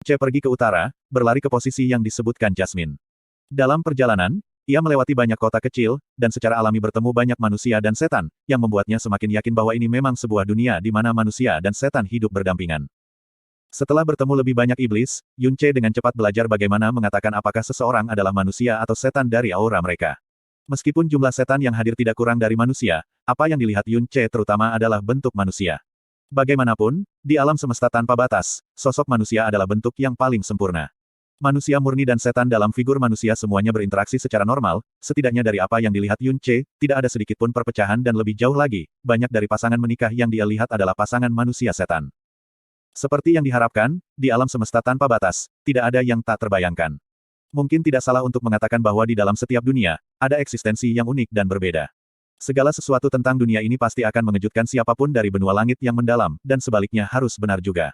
Che pergi ke utara, berlari ke posisi yang disebutkan Jasmine. Dalam perjalanan, ia melewati banyak kota kecil, dan secara alami bertemu banyak manusia dan setan, yang membuatnya semakin yakin bahwa ini memang sebuah dunia di mana manusia dan setan hidup berdampingan. Setelah bertemu lebih banyak iblis, Yun Che dengan cepat belajar bagaimana mengatakan apakah seseorang adalah manusia atau setan dari aura mereka. Meskipun jumlah setan yang hadir tidak kurang dari manusia, apa yang dilihat Yun Che terutama adalah bentuk manusia. Bagaimanapun, di alam semesta tanpa batas, sosok manusia adalah bentuk yang paling sempurna. Manusia murni dan setan dalam figur manusia semuanya berinteraksi secara normal, setidaknya dari apa yang dilihat Yun Che, tidak ada sedikitpun perpecahan dan lebih jauh lagi, banyak dari pasangan menikah yang dia lihat adalah pasangan manusia setan. Seperti yang diharapkan, di alam semesta tanpa batas, tidak ada yang tak terbayangkan. Mungkin tidak salah untuk mengatakan bahwa di dalam setiap dunia, ada eksistensi yang unik dan berbeda. Segala sesuatu tentang dunia ini pasti akan mengejutkan siapapun dari benua langit yang mendalam, dan sebaliknya harus benar juga.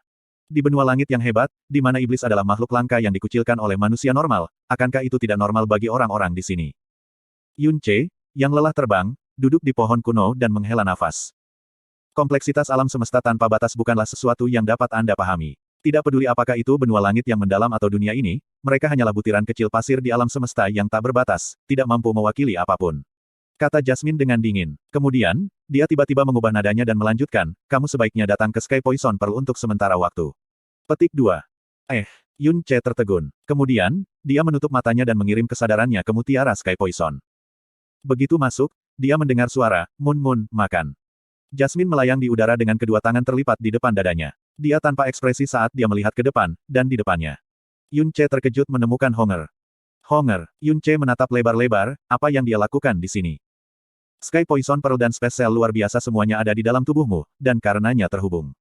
Di benua langit yang hebat, di mana iblis adalah makhluk langka yang dikucilkan oleh manusia normal, akankah itu tidak normal bagi orang-orang di sini? Yun Che, yang lelah terbang, duduk di pohon kuno dan menghela nafas. Kompleksitas alam semesta tanpa batas bukanlah sesuatu yang dapat Anda pahami. Tidak peduli apakah itu benua langit yang mendalam atau dunia ini, mereka hanyalah butiran kecil pasir di alam semesta yang tak berbatas, tidak mampu mewakili apapun. Kata Jasmine dengan dingin. Kemudian, dia tiba-tiba mengubah nadanya dan melanjutkan, kamu sebaiknya datang ke Sky Poison Pearl untuk sementara waktu. Petik 2. Yun Che tertegun. Kemudian, dia menutup matanya dan mengirim kesadarannya ke mutiara Sky Poison. Begitu masuk, dia mendengar suara, Mun, makan. Jasmine melayang di udara dengan kedua tangan terlipat di depan dadanya. Dia tanpa ekspresi saat dia melihat ke depan, dan di depannya. Yun Che terkejut menemukan Honger. Yun Che menatap lebar-lebar, apa yang dia lakukan di sini? Sky Poison Pearl dan Space Cell luar biasa semuanya ada di dalam tubuhmu, dan karenanya terhubung.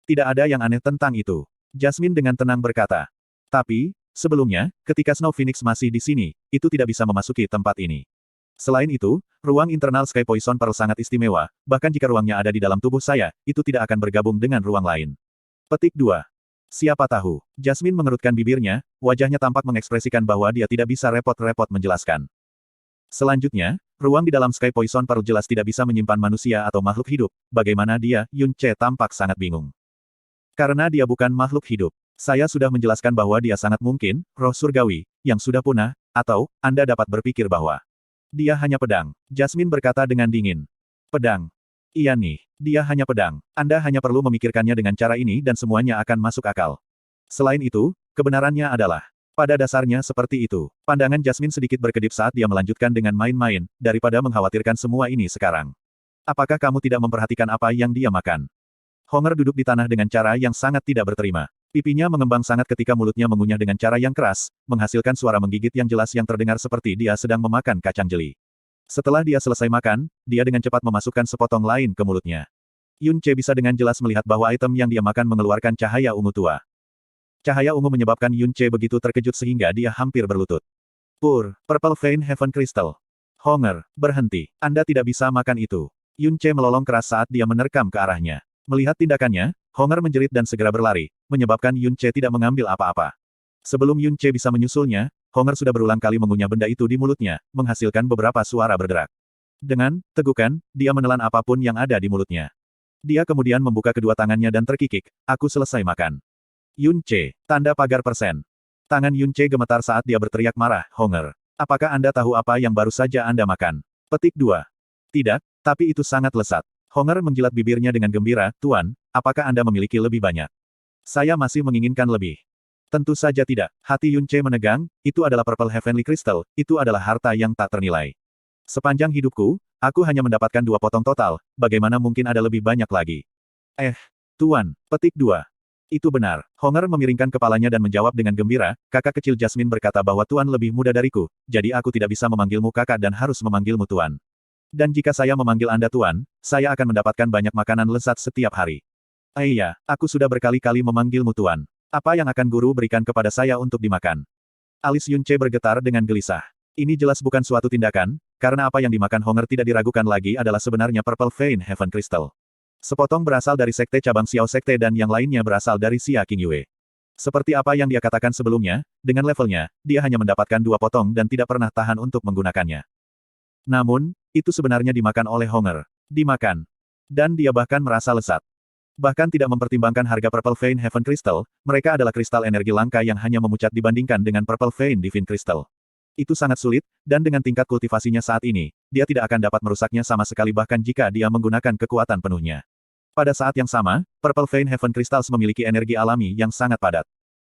Tidak ada yang aneh tentang itu. Jasmine dengan tenang berkata. Tapi, sebelumnya, ketika Snow Phoenix masih di sini, itu tidak bisa memasuki tempat ini. Selain itu, ruang internal Sky Poison Pearl sangat istimewa, bahkan jika ruangnya ada di dalam tubuh saya, itu tidak akan bergabung dengan ruang lain. Petik 2. Siapa tahu? Jasmine mengerutkan bibirnya, wajahnya tampak mengekspresikan bahwa dia tidak bisa repot-repot menjelaskan. Selanjutnya, ruang di dalam Sky Poison Pearl jelas tidak bisa menyimpan manusia atau makhluk hidup, bagaimana dia, Yun Che tampak sangat bingung. Karena dia bukan makhluk hidup. Saya sudah menjelaskan bahwa dia sangat mungkin, roh surgawi, yang sudah punah, atau, Anda dapat berpikir bahwa dia hanya pedang. Jasmine berkata dengan dingin. Pedang. Iya nih, dia hanya pedang. Anda hanya perlu memikirkannya dengan cara ini dan semuanya akan masuk akal. Selain itu, kebenarannya adalah, pada dasarnya seperti itu. Pandangan Jasmine sedikit berkedip saat dia melanjutkan dengan main-main, daripada mengkhawatirkan semua ini sekarang. Apakah kamu tidak memperhatikan apa yang dia makan? Honger duduk di tanah dengan cara yang sangat tidak berterima. Pipinya mengembang sangat ketika mulutnya mengunyah dengan cara yang keras, menghasilkan suara menggigit yang jelas yang terdengar seperti dia sedang memakan kacang jeli. Setelah dia selesai makan, dia dengan cepat memasukkan sepotong lain ke mulutnya. Yun Che bisa dengan jelas melihat bahwa item yang dia makan mengeluarkan cahaya ungu tua. Cahaya ungu menyebabkan Yun Che begitu terkejut sehingga dia hampir berlutut. Purple Vein Heaven Crystal. Honger, berhenti. Anda tidak bisa makan itu. Yun Che melolong keras saat dia menerkam ke arahnya. Melihat tindakannya, Honger menjerit dan segera berlari, menyebabkan Yun Che tidak mengambil apa-apa. Sebelum Yun Che bisa menyusulnya, Honger sudah berulang kali mengunyah benda itu di mulutnya, menghasilkan beberapa suara bergerak. Dengan tegukan, dia menelan apapun yang ada di mulutnya. Dia kemudian membuka kedua tangannya dan terkikik, aku selesai makan. Yun Che, tanda pagar persen. Tangan Yun Che gemetar saat dia berteriak marah, Honger. Apakah Anda tahu apa yang baru saja Anda makan? Petik 2. Tidak, tapi itu sangat lezat. Honger menjilat bibirnya dengan gembira, Tuan, apakah Anda memiliki lebih banyak? Saya masih menginginkan lebih. Tentu saja tidak. Hati Yun Che menegang, itu adalah Purple Heavenly Crystal, itu adalah harta yang tak ternilai. Sepanjang hidupku, aku hanya mendapatkan 2 potong total, bagaimana mungkin ada lebih banyak lagi? Tuan, petik 2. Itu benar. Honger memiringkan kepalanya dan menjawab dengan gembira, kakak kecil Jasmine berkata bahwa Tuan lebih muda dariku, jadi aku tidak bisa memanggilmu kakak dan harus memanggilmu Tuan. Dan jika saya memanggil Anda Tuan, saya akan mendapatkan banyak makanan lezat setiap hari. Iya, aku sudah berkali-kali memanggilmu Tuan. Apa yang akan guru berikan kepada saya untuk dimakan? Alis Yun Che bergetar dengan gelisah. Ini jelas bukan suatu tindakan, karena apa yang dimakan Honger tidak diragukan lagi adalah sebenarnya Purple Vein Heaven Crystal. Sepotong berasal dari Sekte Cabang Xiao Sekte dan yang lainnya berasal dari Xia Qingyue. Seperti apa yang dia katakan sebelumnya, dengan levelnya, dia hanya mendapatkan 2 potong dan tidak pernah tahan untuk menggunakannya. Namun, itu sebenarnya dimakan oleh Honger. Dimakan. Dan dia bahkan merasa lezat. Bahkan tidak mempertimbangkan harga Purple Vein Heaven Crystal, mereka adalah kristal energi langka yang hanya memucat dibandingkan dengan Purple Vein Divine Crystal. Itu sangat sulit, dan dengan tingkat kultivasinya saat ini, dia tidak akan dapat merusaknya sama sekali bahkan jika dia menggunakan kekuatan penuhnya. Pada saat yang sama, Purple Vein Heaven Crystals memiliki energi alami yang sangat padat.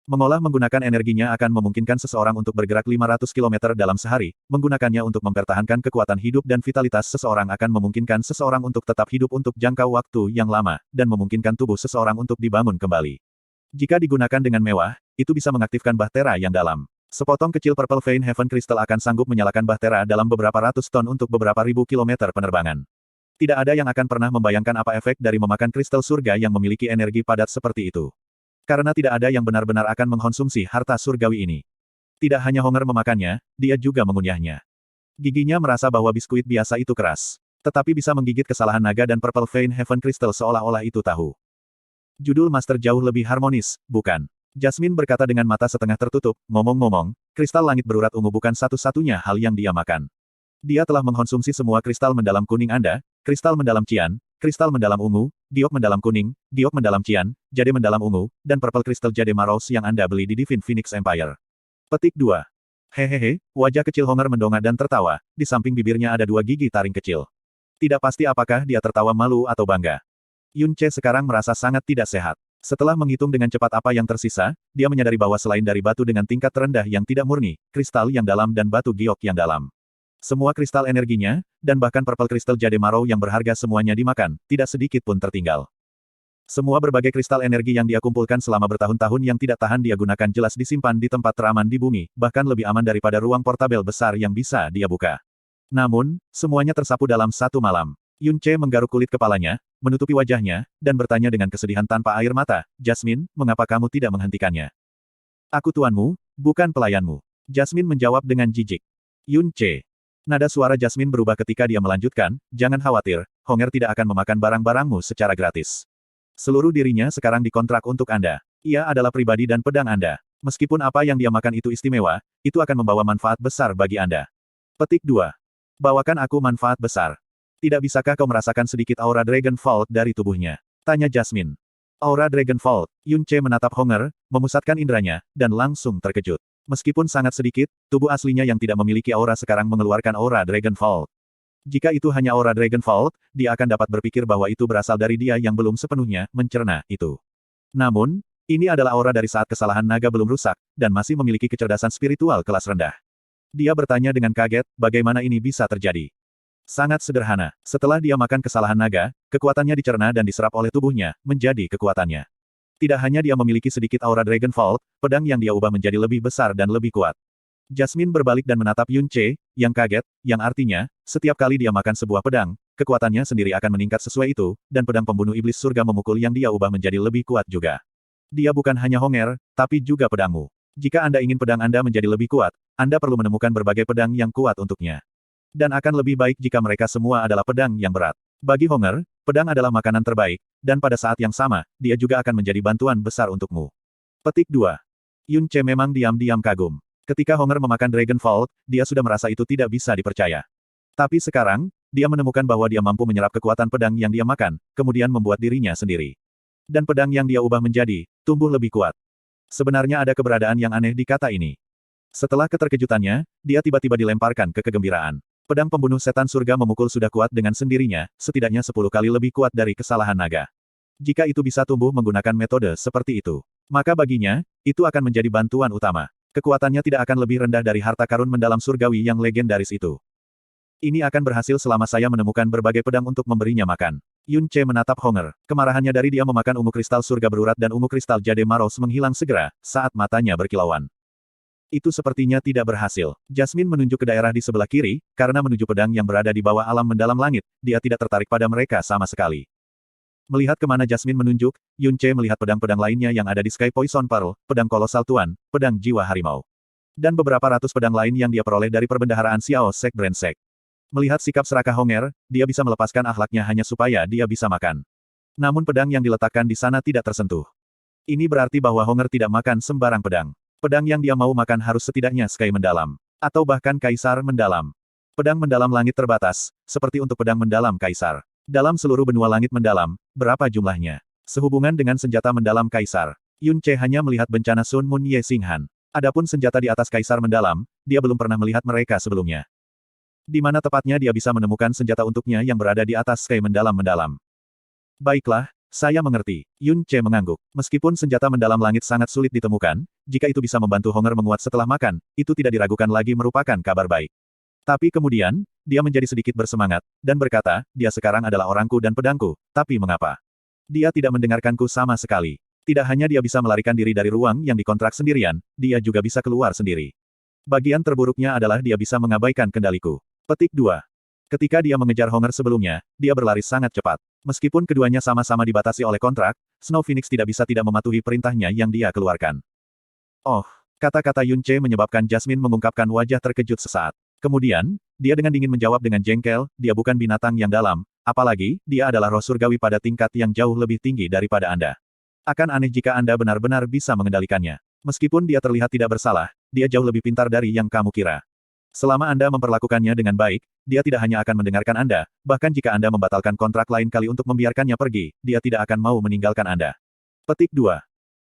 Mengolah menggunakan energinya akan memungkinkan seseorang untuk bergerak 500 km dalam sehari, menggunakannya untuk mempertahankan kekuatan hidup dan vitalitas seseorang akan memungkinkan seseorang untuk tetap hidup untuk jangka waktu yang lama, dan memungkinkan tubuh seseorang untuk dibangun kembali. Jika digunakan dengan mewah, itu bisa mengaktifkan bahtera yang dalam. Sepotong kecil Purple Vein Heaven Crystal akan sanggup menyalakan bahtera dalam beberapa ratus ton untuk beberapa ribu kilometer penerbangan. Tidak ada yang akan pernah membayangkan apa efek dari memakan kristal surga yang memiliki energi padat seperti itu. Karena tidak ada yang benar-benar akan mengkonsumsi harta surgawi ini. Tidak hanya Honger memakannya, dia juga mengunyahnya. Giginya merasa bahwa biskuit biasa itu keras. Tetapi bisa menggigit kesalahan naga dan Purple Vein Heaven Crystal seolah-olah itu tahu. Judul Master jauh lebih harmonis, bukan? Jasmine berkata dengan mata setengah tertutup, ngomong-ngomong, kristal langit berurat ungu bukan satu-satunya hal yang dia makan. Dia telah mengkonsumsi semua kristal mendalam kuning Anda, kristal mendalam cian, kristal mendalam ungu, giok mendalam kuning, giok mendalam cian, jade mendalam ungu, dan purple crystal jade maros yang Anda beli di Divine Phoenix Empire. Petik 2. Hehehe, wajah kecil Honger mendongak dan tertawa, di samping bibirnya ada dua gigi taring kecil. Tidak pasti apakah dia tertawa malu atau bangga. Yun Che sekarang merasa sangat tidak sehat. Setelah menghitung dengan cepat apa yang tersisa, dia menyadari bahwa selain dari batu dengan tingkat terendah yang tidak murni, kristal yang dalam dan batu giok yang dalam. Semua kristal energinya, dan bahkan purple crystal jade marrow yang berharga semuanya dimakan, tidak sedikit pun tertinggal. Semua berbagai kristal energi yang dia kumpulkan selama bertahun-tahun yang tidak tahan dia gunakan jelas disimpan di tempat teraman di bumi, bahkan lebih aman daripada ruang portabel besar yang bisa dia buka. Namun, semuanya tersapu dalam satu malam. Yun Che menggaruk kulit kepalanya, menutupi wajahnya, dan bertanya dengan kesedihan tanpa air mata, Jasmine, mengapa kamu tidak menghentikannya? Aku tuanmu, bukan pelayanmu. Jasmine menjawab dengan jijik. Yun Che. Nada suara Jasmine berubah ketika dia melanjutkan, jangan khawatir, Honger tidak akan memakan barang-barangmu secara gratis. Seluruh dirinya sekarang dikontrak untuk Anda. Ia adalah pribadi dan pedang Anda. Meskipun apa yang dia makan itu istimewa, itu akan membawa manfaat besar bagi Anda. Petik 2. Bawakan aku manfaat besar. Tidak bisakah kau merasakan sedikit aura Dragon Vault dari tubuhnya? Tanya Jasmine. Aura Dragon Vault, Yun Che menatap Honger, memusatkan indranya, dan langsung terkejut. Meskipun sangat sedikit, tubuh aslinya yang tidak memiliki aura sekarang mengeluarkan aura Dragon Vault. Jika itu hanya aura Dragon Vault, dia akan dapat berpikir bahwa itu berasal dari dia yang belum sepenuhnya mencerna itu. Namun, ini adalah aura dari saat kesalahan naga belum rusak, dan masih memiliki kecerdasan spiritual kelas rendah. Dia bertanya dengan kaget, bagaimana ini bisa terjadi? Sangat sederhana. Setelah dia makan kesalahan naga, kekuatannya dicerna dan diserap oleh tubuhnya, menjadi kekuatannya. Tidak hanya dia memiliki sedikit aura Dragon Vault, pedang yang dia ubah menjadi lebih besar dan lebih kuat. Jasmine berbalik dan menatap Yun Che, yang kaget, yang artinya, setiap kali dia makan sebuah pedang, kekuatannya sendiri akan meningkat sesuai itu, dan pedang pembunuh iblis surga memukul yang dia ubah menjadi lebih kuat juga. Dia bukan hanya Honger, tapi juga pedangmu. Jika Anda ingin pedang Anda menjadi lebih kuat, Anda perlu menemukan berbagai pedang yang kuat untuknya. Dan akan lebih baik jika mereka semua adalah pedang yang berat. Bagi Honger, pedang adalah makanan terbaik, dan pada saat yang sama, dia juga akan menjadi bantuan besar untukmu. Petik 2. Yun Che memang diam-diam kagum. Ketika Honger memakan Dragon Vault, dia sudah merasa itu tidak bisa dipercaya. Tapi sekarang, dia menemukan bahwa dia mampu menyerap kekuatan pedang yang dia makan, kemudian membuat dirinya sendiri. Dan pedang yang dia ubah menjadi, tumbuh lebih kuat. Sebenarnya ada keberadaan yang aneh di kata ini. Setelah keterkejutannya, dia tiba-tiba dilemparkan ke kegembiraan. Pedang pembunuh setan surga memukul sudah kuat dengan sendirinya, setidaknya 10 kali lebih kuat dari kesalahan naga. Jika itu bisa tumbuh menggunakan metode seperti itu, maka baginya, itu akan menjadi bantuan utama. Kekuatannya tidak akan lebih rendah dari harta karun mendalam surgawi yang legendaris itu. Ini akan berhasil selama saya menemukan berbagai pedang untuk memberinya makan. Yun Che menatap Honger. Kemarahannya dari dia memakan ungu kristal surga berurat dan ungu kristal jade maros menghilang segera, saat matanya berkilauan. Itu sepertinya tidak berhasil. Jasmine menunjuk ke daerah di sebelah kiri, karena menuju pedang yang berada di bawah alam mendalam langit, dia tidak tertarik pada mereka sama sekali. Melihat kemana Jasmine menunjuk, Yun Che melihat pedang-pedang lainnya yang ada di Sky Poison Pearl, pedang kolosal tuan, pedang jiwa harimau. Dan beberapa ratus pedang lain yang dia peroleh dari perbendaharaan Xiao Sek Brand Sek. Melihat sikap serakah Honger, dia bisa melepaskan akhlaknya hanya supaya dia bisa makan. Namun pedang yang diletakkan di sana tidak tersentuh. Ini berarti bahwa Honger tidak makan sembarang pedang. Pedang yang dia mau makan harus setidaknya Sky mendalam. Atau bahkan Kaisar mendalam. Pedang mendalam langit terbatas, seperti untuk pedang mendalam Kaisar. Dalam seluruh benua langit mendalam, berapa jumlahnya? Sehubungan dengan senjata mendalam Kaisar, Yun Ce hanya melihat bencana Sun Mun Ye Xinghan. Adapun senjata di atas Kaisar mendalam, dia belum pernah melihat mereka sebelumnya. Di mana tepatnya dia bisa menemukan senjata untuknya yang berada di atas Sky mendalam-mendalam. Baiklah, saya mengerti. Yun Ce mengangguk. Meskipun senjata mendalam langit sangat sulit ditemukan, jika itu bisa membantu Honger menguat setelah makan, itu tidak diragukan lagi merupakan kabar baik. Tapi kemudian, dia menjadi sedikit bersemangat, dan berkata, dia sekarang adalah orangku dan pedangku, tapi mengapa? Dia tidak mendengarkanku sama sekali. Tidak hanya dia bisa melarikan diri dari ruang yang dikontrak sendirian, dia juga bisa keluar sendiri. Bagian terburuknya adalah dia bisa mengabaikan kendaliku. Petik 2. Ketika dia mengejar Honger sebelumnya, dia berlari sangat cepat. Meskipun keduanya sama-sama dibatasi oleh kontrak, Snow Phoenix tidak bisa tidak mematuhi perintahnya yang dia keluarkan. Oh, kata-kata Yun Ce menyebabkan Jasmine mengungkapkan wajah terkejut sesaat. Kemudian, dia dengan dingin menjawab dengan jengkel, dia bukan binatang yang dalam, apalagi, dia adalah roh surgawi pada tingkat yang jauh lebih tinggi daripada Anda. Akan aneh jika Anda benar-benar bisa mengendalikannya. Meskipun dia terlihat tidak bersalah, dia jauh lebih pintar dari yang kamu kira. Selama Anda memperlakukannya dengan baik, dia tidak hanya akan mendengarkan Anda, bahkan jika Anda membatalkan kontrak lain kali untuk membiarkannya pergi, dia tidak akan mau meninggalkan Anda. Petik 2.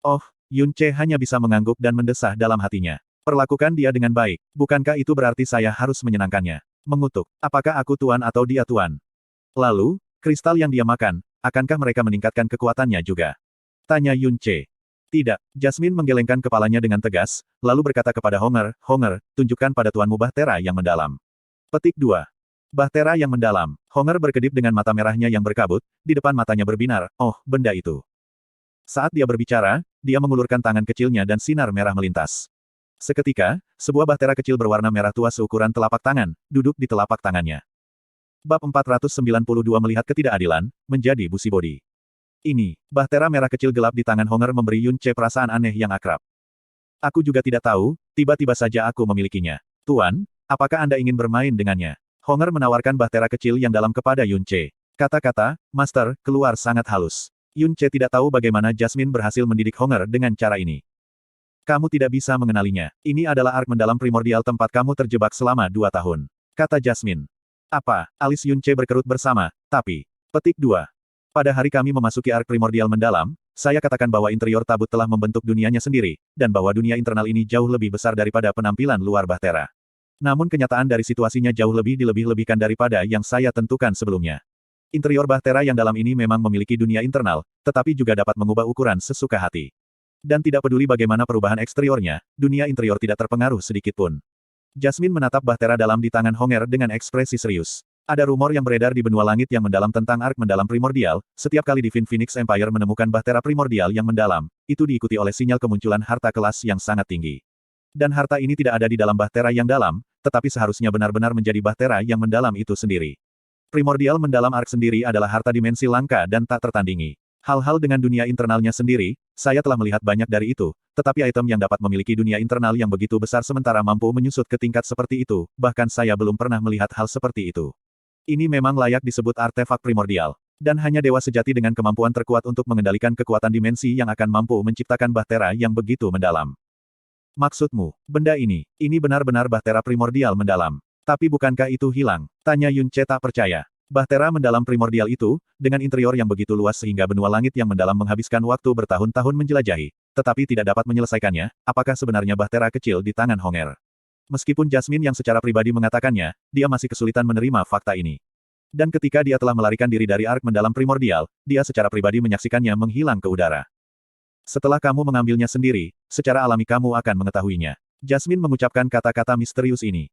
Oh, Yun Ce hanya bisa mengangguk dan mendesah dalam hatinya. Perlakukan dia dengan baik, bukankah itu berarti saya harus menyenangkannya? Mengutuk, apakah aku tuan atau dia tuan? Lalu, kristal yang dia makan, akankah mereka meningkatkan kekuatannya juga? Tanya Yun Ce. Tidak, Jasmine menggelengkan kepalanya dengan tegas, lalu berkata kepada Honger, Honger, tunjukkan pada tuanmu Bahtera yang mendalam. Petik 2. Bahtera yang mendalam. Honger berkedip dengan mata merahnya yang berkabut, di depan matanya berbinar, oh, benda itu. Saat dia berbicara, dia mengulurkan tangan kecilnya dan sinar merah melintas. Seketika, sebuah bahtera kecil berwarna merah tua seukuran telapak tangan, duduk di telapak tangannya. Bab 492 melihat ketidakadilan, menjadi busybody. Ini, bahtera merah kecil gelap di tangan Honger memberi Yun Ce perasaan aneh yang akrab. Aku juga tidak tahu, tiba-tiba saja aku memilikinya. Tuan, apakah Anda ingin bermain dengannya? Honger menawarkan bahtera kecil yang dalam kepada Yun Ce. Kata-kata, Master, keluar sangat halus. Yun Ce tidak tahu bagaimana Jasmine berhasil mendidik Honger dengan cara ini. Kamu tidak bisa mengenalinya. Ini adalah ark mendalam primordial tempat kamu terjebak selama 2 tahun. Kata Jasmine. Apa? Alis Yun Ce berkerut bersama, tapi. Petik 2. Pada hari kami memasuki ark primordial mendalam, saya katakan bahwa interior tabut telah membentuk dunianya sendiri, dan bahwa dunia internal ini jauh lebih besar daripada penampilan luar bahtera. Namun kenyataan dari situasinya jauh lebih dilebih-lebihkan daripada yang saya tentukan sebelumnya. Interior bahtera yang dalam ini memang memiliki dunia internal, tetapi juga dapat mengubah ukuran sesuka hati. Dan tidak peduli bagaimana perubahan eksteriornya, dunia interior tidak terpengaruh sedikitpun. Jasmine menatap bahtera dalam di tangan Honger dengan ekspresi serius. Ada rumor yang beredar di benua langit yang mendalam tentang ark mendalam primordial, setiap kali Divine Phoenix Empire menemukan bahtera primordial yang mendalam, itu diikuti oleh sinyal kemunculan harta kelas yang sangat tinggi. Dan harta ini tidak ada di dalam bahtera yang dalam, tetapi seharusnya benar-benar menjadi bahtera yang mendalam itu sendiri. Primordial mendalam ark sendiri adalah harta dimensi langka dan tak tertandingi. Hal-hal dengan dunia internalnya sendiri, saya telah melihat banyak dari itu, tetapi item yang dapat memiliki dunia internal yang begitu besar sementara mampu menyusut ke tingkat seperti itu, bahkan saya belum pernah melihat hal seperti itu. Ini memang layak disebut artefak primordial. Dan hanya dewa sejati dengan kemampuan terkuat untuk mengendalikan kekuatan dimensi yang akan mampu menciptakan bahtera yang begitu mendalam. Maksudmu, benda ini benar-benar bahtera primordial mendalam. Tapi bukankah itu hilang? Tanya Yun Ce tak percaya. Bahtera mendalam primordial itu, dengan interior yang begitu luas sehingga benua langit yang mendalam menghabiskan waktu bertahun-tahun menjelajahi, tetapi tidak dapat menyelesaikannya, apakah sebenarnya bahtera kecil di tangan Honger? Meskipun Jasmine yang secara pribadi mengatakannya, dia masih kesulitan menerima fakta ini. Dan ketika dia telah melarikan diri dari ark mendalam primordial, dia secara pribadi menyaksikannya menghilang ke udara. Setelah kamu mengambilnya sendiri, secara alami kamu akan mengetahuinya. Jasmine mengucapkan kata-kata misterius ini.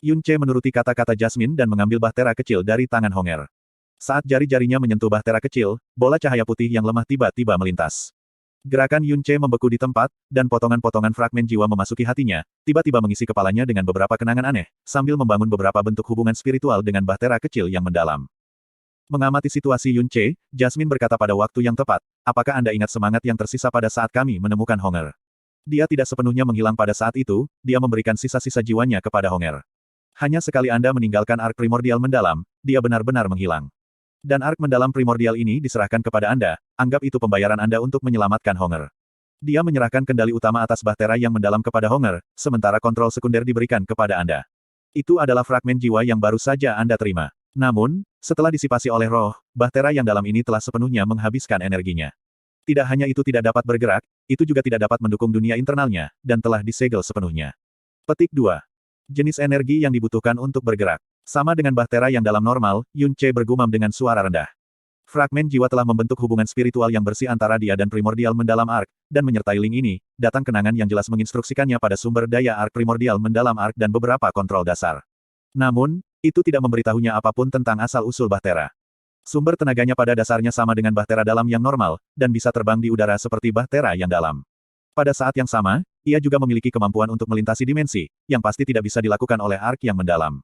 Yun Ce menuruti kata-kata Jasmine dan mengambil bahtera kecil dari tangan Honger. Saat jari-jarinya menyentuh bahtera kecil, bola cahaya putih yang lemah tiba-tiba melintas. Gerakan Yun Ce membeku di tempat, dan potongan-potongan fragmen jiwa memasuki hatinya, tiba-tiba mengisi kepalanya dengan beberapa kenangan aneh, sambil membangun beberapa bentuk hubungan spiritual dengan bahtera kecil yang mendalam. Mengamati situasi Yun Ce, Jasmine berkata pada waktu yang tepat, apakah Anda ingat semangat yang tersisa pada saat kami menemukan Honger? Dia tidak sepenuhnya menghilang pada saat itu, dia memberikan sisa-sisa jiwanya kepada Honger. Hanya sekali Anda meninggalkan ark primordial mendalam, dia benar-benar menghilang. Dan ark mendalam primordial ini diserahkan kepada Anda, anggap itu pembayaran Anda untuk menyelamatkan Honger. Dia menyerahkan kendali utama atas bahtera yang mendalam kepada Honger, sementara kontrol sekunder diberikan kepada Anda. Itu adalah fragmen jiwa yang baru saja Anda terima. Namun, setelah disipasi oleh roh, bahtera yang dalam ini telah sepenuhnya menghabiskan energinya. Tidak hanya itu tidak dapat bergerak, itu juga tidak dapat mendukung dunia internalnya, dan telah disegel sepenuhnya. Petik 2. Jenis energi yang dibutuhkan untuk bergerak. Sama dengan bahtera yang dalam normal, Yun Ce bergumam dengan suara rendah. Fragmen jiwa telah membentuk hubungan spiritual yang bersih antara dia dan primordial mendalam ark, dan menyertai link ini, datang kenangan yang jelas menginstruksikannya pada sumber daya ark primordial mendalam ark dan beberapa kontrol dasar. Namun, itu tidak memberitahunya apapun tentang asal-usul bahtera. Sumber tenaganya pada dasarnya sama dengan bahtera dalam yang normal, dan bisa terbang di udara seperti bahtera yang dalam. Pada saat yang sama, ia juga memiliki kemampuan untuk melintasi dimensi, yang pasti tidak bisa dilakukan oleh ark yang mendalam.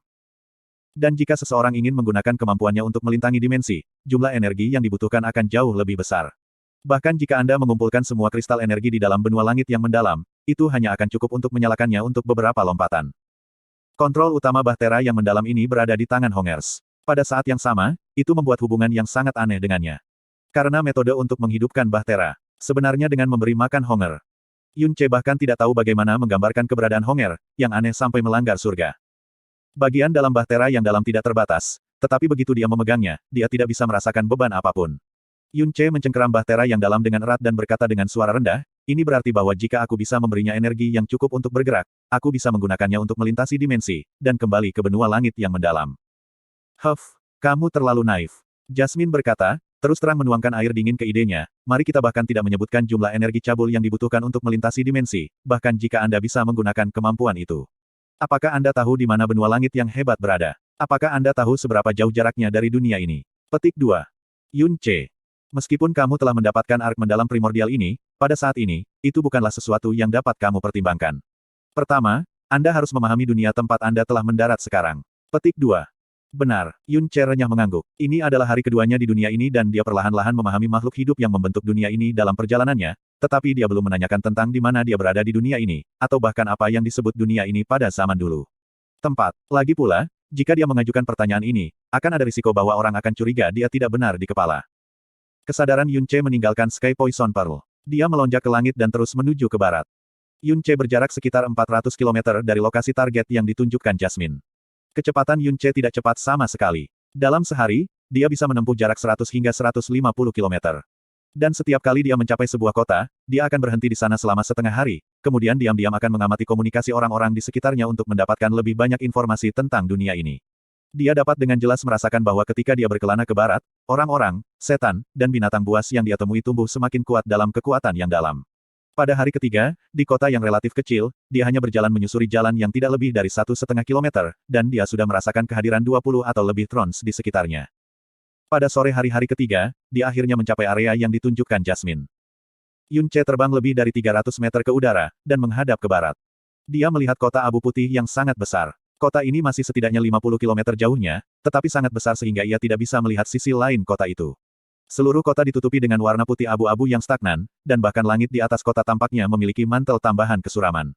Dan jika seseorang ingin menggunakan kemampuannya untuk melintangi dimensi, jumlah energi yang dibutuhkan akan jauh lebih besar. Bahkan jika Anda mengumpulkan semua kristal energi di dalam benua langit yang mendalam, itu hanya akan cukup untuk menyalakannya untuk beberapa lompatan. Kontrol utama bahtera yang mendalam ini berada di tangan Hongers. Pada saat yang sama, itu membuat hubungan yang sangat aneh dengannya. Karena metode untuk menghidupkan bahtera, sebenarnya dengan memberi makan Honger. Yun Ce bahkan tidak tahu bagaimana menggambarkan keberadaan Honger, yang aneh sampai melanggar surga. Bagian dalam bahtera yang dalam tidak terbatas, tetapi begitu dia memegangnya, dia tidak bisa merasakan beban apapun. Yun Ce mencengkeram bahtera yang dalam dengan erat dan berkata dengan suara rendah, ini berarti bahwa jika aku bisa memberinya energi yang cukup untuk bergerak, aku bisa menggunakannya untuk melintasi dimensi, dan kembali ke benua langit yang mendalam. Huff, kamu terlalu naif. Jasmine berkata, terus terang menuangkan air dingin ke idenya, mari kita bahkan tidak menyebutkan jumlah energi cabul yang dibutuhkan untuk melintasi dimensi, bahkan jika Anda bisa menggunakan kemampuan itu. Apakah Anda tahu di mana benua langit yang hebat berada? Apakah Anda tahu seberapa jauh jaraknya dari dunia ini? Petik 2. Yun Ce. Meskipun kamu telah mendapatkan ark mendalam primordial ini, pada saat ini, itu bukanlah sesuatu yang dapat kamu pertimbangkan. Pertama, Anda harus memahami dunia tempat Anda telah mendarat sekarang. Petik 2. Benar, Yun Ce renyah mengangguk. Ini adalah hari keduanya di dunia ini dan dia perlahan-lahan memahami makhluk hidup yang membentuk dunia ini dalam perjalanannya, tetapi dia belum menanyakan tentang di mana dia berada di dunia ini, atau bahkan apa yang disebut dunia ini pada zaman dulu. Tempat. Lagi pula, jika dia mengajukan pertanyaan ini, akan ada risiko bahwa orang akan curiga dia tidak benar di kepala. Kesadaran Yun Ce meninggalkan Sky Poison Pearl. Dia melonjak ke langit dan terus menuju ke barat. Yun Ce berjarak sekitar 400 km dari lokasi target yang ditunjukkan Jasmine. Kecepatan Yun Ce tidak cepat sama sekali. Dalam sehari, dia bisa menempuh jarak 100 hingga 150 km. Dan setiap kali dia mencapai sebuah kota, dia akan berhenti di sana selama setengah hari, kemudian diam-diam akan mengamati komunikasi orang-orang di sekitarnya untuk mendapatkan lebih banyak informasi tentang dunia ini. Dia dapat dengan jelas merasakan bahwa ketika dia berkelana ke barat, orang-orang, setan, dan binatang buas yang dia temui tumbuh semakin kuat dalam kekuatan yang dalam. Pada hari ketiga, di kota yang relatif kecil, dia hanya berjalan menyusuri jalan yang tidak lebih dari 1,5 kilometer, dan dia sudah merasakan kehadiran 20 atau lebih trons di sekitarnya. Pada sore hari ketiga, dia akhirnya mencapai area yang ditunjukkan Jasmine. Yun Ce terbang lebih dari 300 meter ke udara, dan menghadap ke barat. Dia melihat kota abu putih yang sangat besar. Kota ini masih setidaknya 50 kilometer jauhnya, tetapi sangat besar sehingga ia tidak bisa melihat sisi lain kota itu. Seluruh kota ditutupi dengan warna putih abu-abu yang stagnan, dan bahkan langit di atas kota tampaknya memiliki mantel tambahan kesuraman.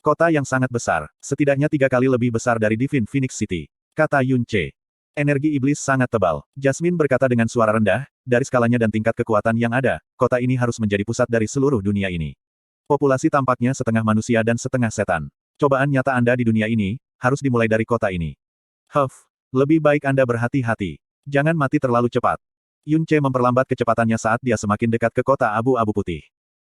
Kota yang sangat besar, setidaknya 3 kali lebih besar dari Divine Phoenix City, kata Yun Ce. Energi iblis sangat tebal. Jasmine berkata dengan suara rendah, dari skalanya dan tingkat kekuatan yang ada, kota ini harus menjadi pusat dari seluruh dunia ini. Populasi tampaknya setengah manusia dan setengah setan. Cobaan nyata Anda di dunia ini, harus dimulai dari kota ini. Huff, lebih baik Anda berhati-hati. Jangan mati terlalu cepat. Yun Ce memperlambat kecepatannya saat dia semakin dekat ke kota abu-abu putih.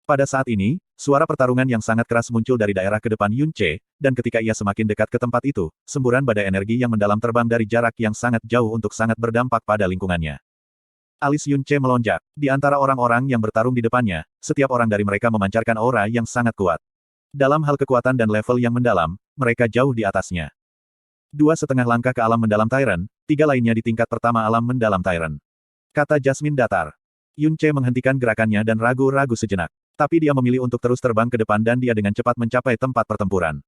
Pada saat ini, suara pertarungan yang sangat keras muncul dari daerah ke depan Yun Ce, dan ketika ia semakin dekat ke tempat itu, semburan badai energi yang mendalam terbang dari jarak yang sangat jauh untuk sangat berdampak pada lingkungannya. Alis Yun Ce melonjak. Di antara orang-orang yang bertarung di depannya, setiap orang dari mereka memancarkan aura yang sangat kuat. Dalam hal kekuatan dan level yang mendalam, mereka jauh di atasnya. 2,5 langkah ke alam mendalam Tyrant, 3 lainnya di tingkat pertama alam mendalam Tyrant. Kata Jasmine datar. Yun Ce menghentikan gerakannya dan ragu-ragu sejenak. Tapi dia memilih untuk terus terbang ke depan dan dia dengan cepat mencapai tempat pertempuran.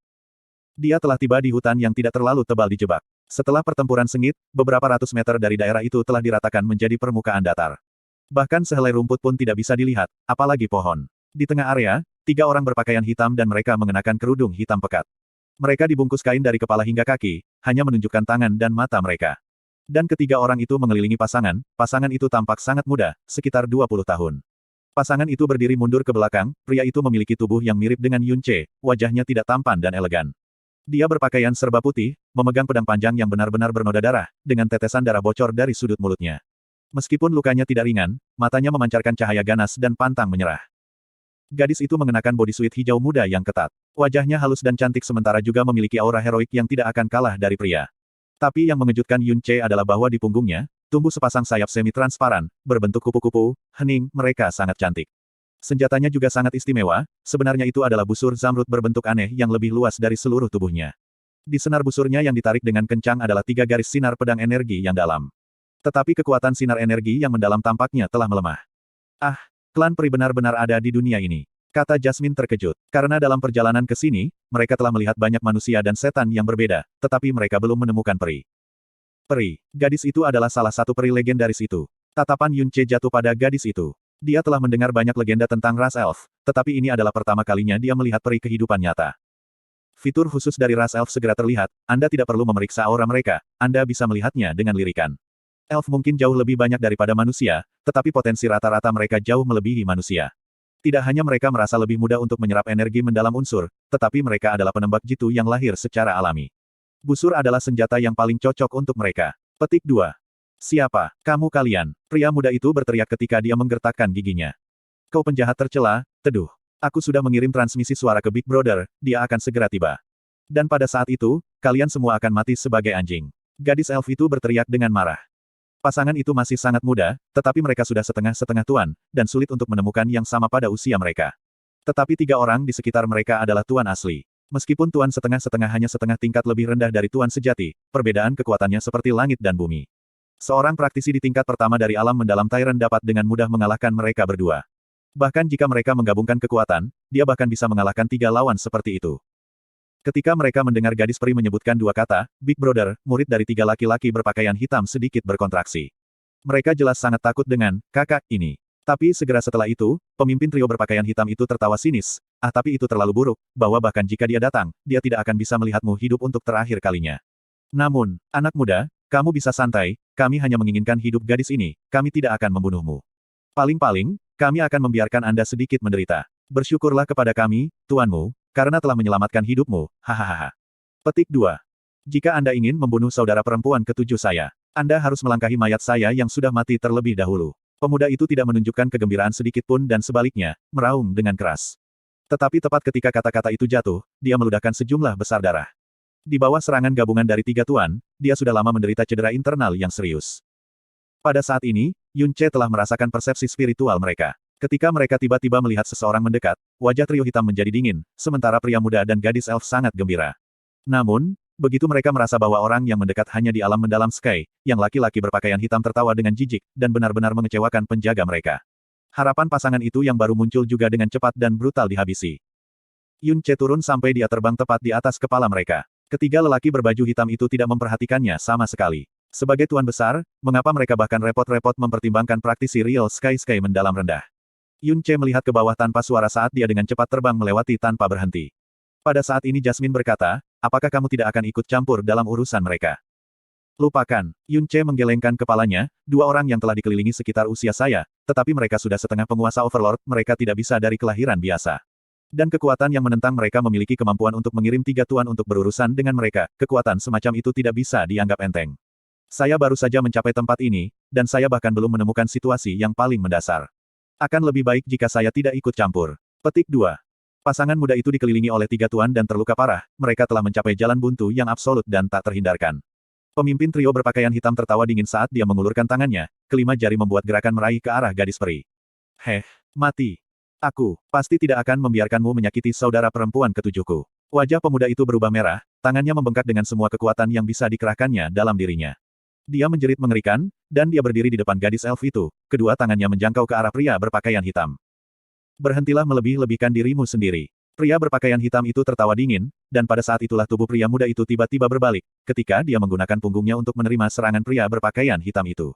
Dia telah tiba di hutan yang tidak terlalu tebal dijebak. Setelah pertempuran sengit, beberapa ratus meter dari daerah itu telah diratakan menjadi permukaan datar. Bahkan sehelai rumput pun tidak bisa dilihat, apalagi pohon. Di tengah area, 3 orang berpakaian hitam dan mereka mengenakan kerudung hitam pekat. Mereka dibungkus kain dari kepala hingga kaki, hanya menunjukkan tangan dan mata mereka. Dan ketiga orang itu mengelilingi pasangan itu tampak sangat muda, sekitar 20 tahun. Pasangan itu berdiri mundur ke belakang, pria itu memiliki tubuh yang mirip dengan Yun Ce, wajahnya tidak tampan dan elegan. Dia berpakaian serba putih, memegang pedang panjang yang benar-benar bernoda darah, dengan tetesan darah bocor dari sudut mulutnya. Meskipun lukanya tidak ringan, matanya memancarkan cahaya ganas dan pantang menyerah. Gadis itu mengenakan bodysuit hijau muda yang ketat. Wajahnya halus dan cantik sementara juga memiliki aura heroik yang tidak akan kalah dari pria. Tapi yang mengejutkan Yun Che adalah bahwa di punggungnya, tumbuh sepasang sayap semi-transparan, berbentuk kupu-kupu, hening, mereka sangat cantik. Senjatanya juga sangat istimewa, sebenarnya itu adalah busur zamrud berbentuk aneh yang lebih luas dari seluruh tubuhnya. Di senar busurnya yang ditarik dengan kencang adalah 3 garis sinar pedang energi yang dalam. Tetapi kekuatan sinar energi yang mendalam tampaknya telah melemah. Ah, klan peri benar-benar ada di dunia ini, kata Jasmine terkejut. Karena dalam perjalanan ke sini, mereka telah melihat banyak manusia dan setan yang berbeda, tetapi mereka belum menemukan peri. Peri, gadis itu adalah salah satu peri legendaris itu. Tatapan Yun Che jatuh pada gadis itu. Dia telah mendengar banyak legenda tentang ras elf, tetapi ini adalah pertama kalinya dia melihat peri kehidupan nyata. Fitur khusus dari ras elf segera terlihat, Anda tidak perlu memeriksa aura mereka, Anda bisa melihatnya dengan lirikan. Elf mungkin jauh lebih banyak daripada manusia, tetapi potensi rata-rata mereka jauh melebihi manusia. Tidak hanya mereka merasa lebih mudah untuk menyerap energi mendalam unsur, tetapi mereka adalah penembak jitu yang lahir secara alami. Busur adalah senjata yang paling cocok untuk mereka. Petik 2. Siapa kamu kalian? Pria muda itu berteriak ketika dia menggertakkan giginya. Kau penjahat tercela, teduh. Aku sudah mengirim transmisi suara ke Big Brother, dia akan segera tiba. Dan pada saat itu, kalian semua akan mati sebagai anjing. Gadis elf itu berteriak dengan marah. Pasangan itu masih sangat muda, tetapi mereka sudah setengah-setengah tuan, dan sulit untuk menemukan yang sama pada usia mereka. Tetapi 3 orang di sekitar mereka adalah tuan asli. Meskipun tuan setengah-setengah hanya setengah tingkat lebih rendah dari tuan sejati, perbedaan kekuatannya seperti langit dan bumi. Seorang praktisi di tingkat pertama dari alam mendalam Tyrant dapat dengan mudah mengalahkan mereka berdua. Bahkan jika mereka menggabungkan kekuatan, dia bahkan bisa mengalahkan 3 lawan seperti itu. Ketika mereka mendengar gadis peri menyebutkan 2 kata, Big Brother, murid dari 3 laki-laki berpakaian hitam sedikit berkontraksi. Mereka jelas sangat takut dengan kakak ini. Tapi segera setelah itu, pemimpin trio berpakaian hitam itu tertawa sinis. Tapi itu terlalu buruk, bahwa bahkan jika dia datang, dia tidak akan bisa melihatmu hidup untuk terakhir kalinya. Namun, anak muda, kamu bisa santai, kami hanya menginginkan hidup gadis ini, kami tidak akan membunuhmu. Paling-paling, kami akan membiarkan Anda sedikit menderita. Bersyukurlah kepada kami, tuanmu, karena telah menyelamatkan hidupmu, hahaha. Petik 2. Jika Anda ingin membunuh saudara perempuan ketujuh saya, Anda harus melangkahi mayat saya yang sudah mati terlebih dahulu. Pemuda itu tidak menunjukkan kegembiraan sedikit pun dan sebaliknya, meraung dengan keras. Tetapi tepat ketika kata-kata itu jatuh, dia meludahkan sejumlah besar darah. Di bawah serangan gabungan dari 3 tuan, dia sudah lama menderita cedera internal yang serius. Pada saat ini, Yun Che telah merasakan persepsi spiritual mereka. Ketika mereka tiba-tiba melihat seseorang mendekat, wajah trio hitam menjadi dingin, sementara pria muda dan gadis elf sangat gembira. Namun, begitu mereka merasa bahwa orang yang mendekat hanya di alam mendalam Sky, yang laki-laki berpakaian hitam tertawa dengan jijik, dan benar-benar mengecewakan penjaga mereka. Harapan pasangan itu yang baru muncul juga dengan cepat dan brutal dihabisi. Yun Che turun sampai dia terbang tepat di atas kepala mereka. Ketiga lelaki berbaju hitam itu tidak memperhatikannya sama sekali. Sebagai tuan besar, mengapa mereka bahkan repot-repot mempertimbangkan praktisi Real Sky mendalam rendah? Yun Che melihat ke bawah tanpa suara saat dia dengan cepat terbang melewati tanpa berhenti. Pada saat ini Jasmine berkata, apakah kamu tidak akan ikut campur dalam urusan mereka? Lupakan. Yun Che menggelengkan kepalanya, 2 orang yang telah dikelilingi sekitar usia saya, tetapi mereka sudah setengah penguasa Overlord, mereka tidak bisa dari kelahiran biasa. Dan kekuatan yang menentang mereka memiliki kemampuan untuk mengirim 3 tuan untuk berurusan dengan mereka, kekuatan semacam itu tidak bisa dianggap enteng. Saya baru saja mencapai tempat ini, dan saya bahkan belum menemukan situasi yang paling mendasar. Akan lebih baik jika saya tidak ikut campur. Petik 2. Pasangan muda itu dikelilingi oleh 3 tuan dan terluka parah, mereka telah mencapai jalan buntu yang absolut dan tak terhindarkan. Pemimpin trio berpakaian hitam tertawa dingin saat dia mengulurkan tangannya, kelima jari membuat gerakan meraih ke arah gadis peri. Mati. Aku pasti tidak akan membiarkanmu menyakiti saudara perempuan ketujuhku. Wajah pemuda itu berubah merah, tangannya membengkak dengan semua kekuatan yang bisa dikerahkannya dalam dirinya. Dia menjerit mengerikan, dan dia berdiri di depan gadis elf itu, kedua tangannya menjangkau ke arah pria berpakaian hitam. Berhentilah melebih-lebihkan dirimu sendiri. Pria berpakaian hitam itu tertawa dingin, dan pada saat itulah tubuh pria muda itu tiba-tiba berbalik, ketika dia menggunakan punggungnya untuk menerima serangan pria berpakaian hitam itu.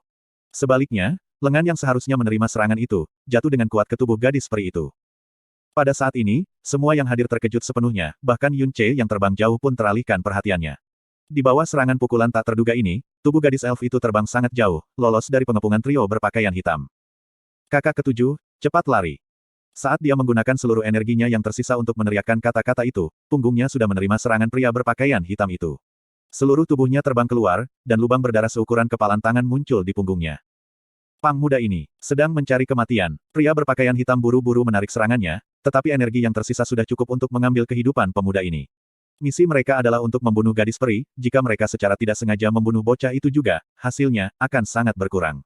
Sebaliknya, lengan yang seharusnya menerima serangan itu, jatuh dengan kuat ke tubuh gadis peri itu. Pada saat ini, semua yang hadir terkejut sepenuhnya, bahkan Yun Che yang terbang jauh pun teralihkan perhatiannya. Di bawah serangan pukulan tak terduga ini, tubuh gadis elf itu terbang sangat jauh, lolos dari pengepungan trio berpakaian hitam. Kakak ketujuh, cepat lari. Saat dia menggunakan seluruh energinya yang tersisa untuk meneriakkan kata-kata itu, punggungnya sudah menerima serangan pria berpakaian hitam itu. Seluruh tubuhnya terbang keluar, dan lubang berdarah seukuran kepalan tangan muncul di punggungnya. Pang muda ini sedang mencari kematian. Pria berpakaian hitam buru-buru menarik serangannya, tetapi energi yang tersisa sudah cukup untuk mengambil kehidupan pemuda ini. Misi mereka adalah untuk membunuh gadis peri, jika mereka secara tidak sengaja membunuh bocah itu juga, hasilnya akan sangat berkurang.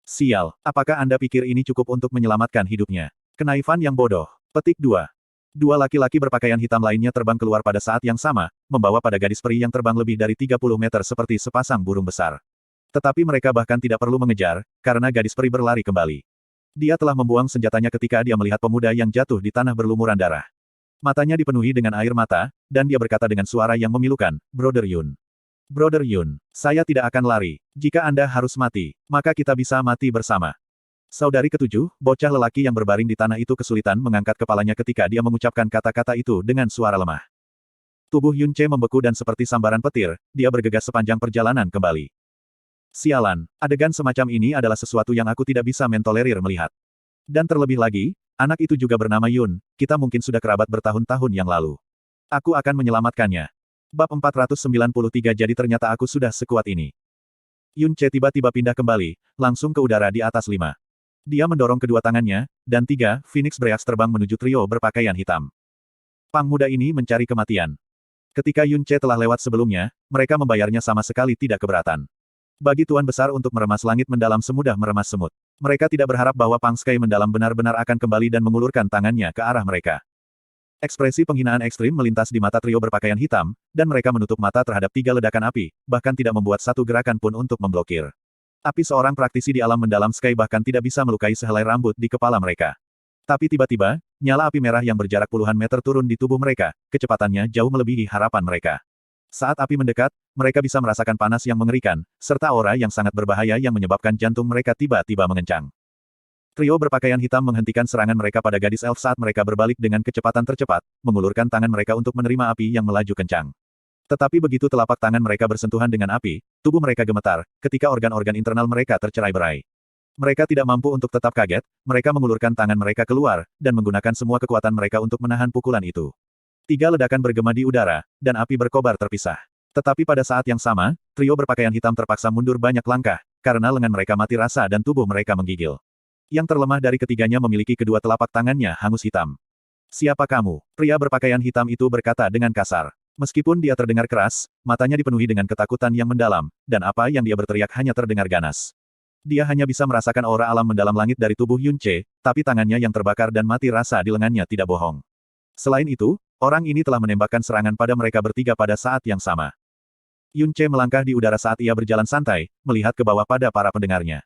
Sial, apakah Anda pikir ini cukup untuk menyelamatkan hidupnya? Kenaifan yang bodoh. Petik 2. Dua laki-laki berpakaian hitam lainnya terbang keluar pada saat yang sama, membawa pada gadis peri yang terbang lebih dari 30 meter seperti sepasang burung besar. Tetapi mereka bahkan tidak perlu mengejar, karena gadis peri berlari kembali. Dia telah membuang senjatanya ketika dia melihat pemuda yang jatuh di tanah berlumuran darah. Matanya dipenuhi dengan air mata, dan dia berkata dengan suara yang memilukan, Brother Yun. Brother Yun, saya tidak akan lari. Jika Anda harus mati, maka kita bisa mati bersama. Saudari ketujuh, bocah lelaki yang berbaring di tanah itu kesulitan mengangkat kepalanya ketika dia mengucapkan kata-kata itu dengan suara lemah. Tubuh Yun Ce membeku dan seperti sambaran petir, dia bergegas sepanjang perjalanan kembali. Sialan, adegan semacam ini adalah sesuatu yang aku tidak bisa mentolerir melihat. Dan terlebih lagi, anak itu juga bernama Yun, kita mungkin sudah kerabat bertahun-tahun yang lalu. Aku akan menyelamatkannya. Bab 493 Jadi ternyata aku sudah sekuat ini. Yun Ce tiba-tiba pindah kembali, langsung ke udara di atas 5. Dia mendorong kedua tangannya, dan 3 Phoenix Breaks terbang menuju trio berpakaian hitam. Pang muda ini mencari kematian. Ketika Yun Ce telah lewat sebelumnya, mereka membayarnya sama sekali tidak keberatan. Bagi Tuan Besar untuk meremas langit mendalam semudah meremas semut. Mereka tidak berharap bahwa Pang Sky mendalam benar-benar akan kembali dan mengulurkan tangannya ke arah mereka. Ekspresi penghinaan ekstrim melintas di mata trio berpakaian hitam, dan mereka menutup mata terhadap 3 ledakan api, bahkan tidak membuat satu gerakan pun untuk memblokir. Api seorang praktisi di alam mendalam Sky bahkan tidak bisa melukai sehelai rambut di kepala mereka. Tapi tiba-tiba, nyala api merah yang berjarak puluhan meter turun di tubuh mereka, kecepatannya jauh melebihi harapan mereka. Saat api mendekat, mereka bisa merasakan panas yang mengerikan, serta aura yang sangat berbahaya yang menyebabkan jantung mereka tiba-tiba mengencang. Trio berpakaian hitam menghentikan serangan mereka pada gadis elf saat mereka berbalik dengan kecepatan tercepat, mengulurkan tangan mereka untuk menerima api yang melaju kencang. Tetapi begitu telapak tangan mereka bersentuhan dengan api, tubuh mereka gemetar, ketika organ-organ internal mereka tercerai-berai. Mereka tidak mampu untuk tetap kaget, mereka mengulurkan tangan mereka keluar, dan menggunakan semua kekuatan mereka untuk menahan pukulan itu. 3 ledakan bergema di udara, dan api berkobar terpisah. Tetapi pada saat yang sama, trio berpakaian hitam terpaksa mundur banyak langkah, karena lengan mereka mati rasa dan tubuh mereka menggigil. Yang terlemah dari ketiganya memiliki kedua telapak tangannya hangus hitam. Siapa kamu? Pria berpakaian hitam itu berkata dengan kasar. Meskipun dia terdengar keras, matanya dipenuhi dengan ketakutan yang mendalam, dan apa yang dia berteriak hanya terdengar ganas. Dia hanya bisa merasakan aura alam mendalam langit dari tubuh Yun Ce, tapi tangannya yang terbakar dan mati rasa di lengannya tidak bohong. Selain itu, orang ini telah menembakkan serangan pada mereka bertiga pada saat yang sama. Yun Ce melangkah di udara saat ia berjalan santai, melihat ke bawah pada para pendengarnya.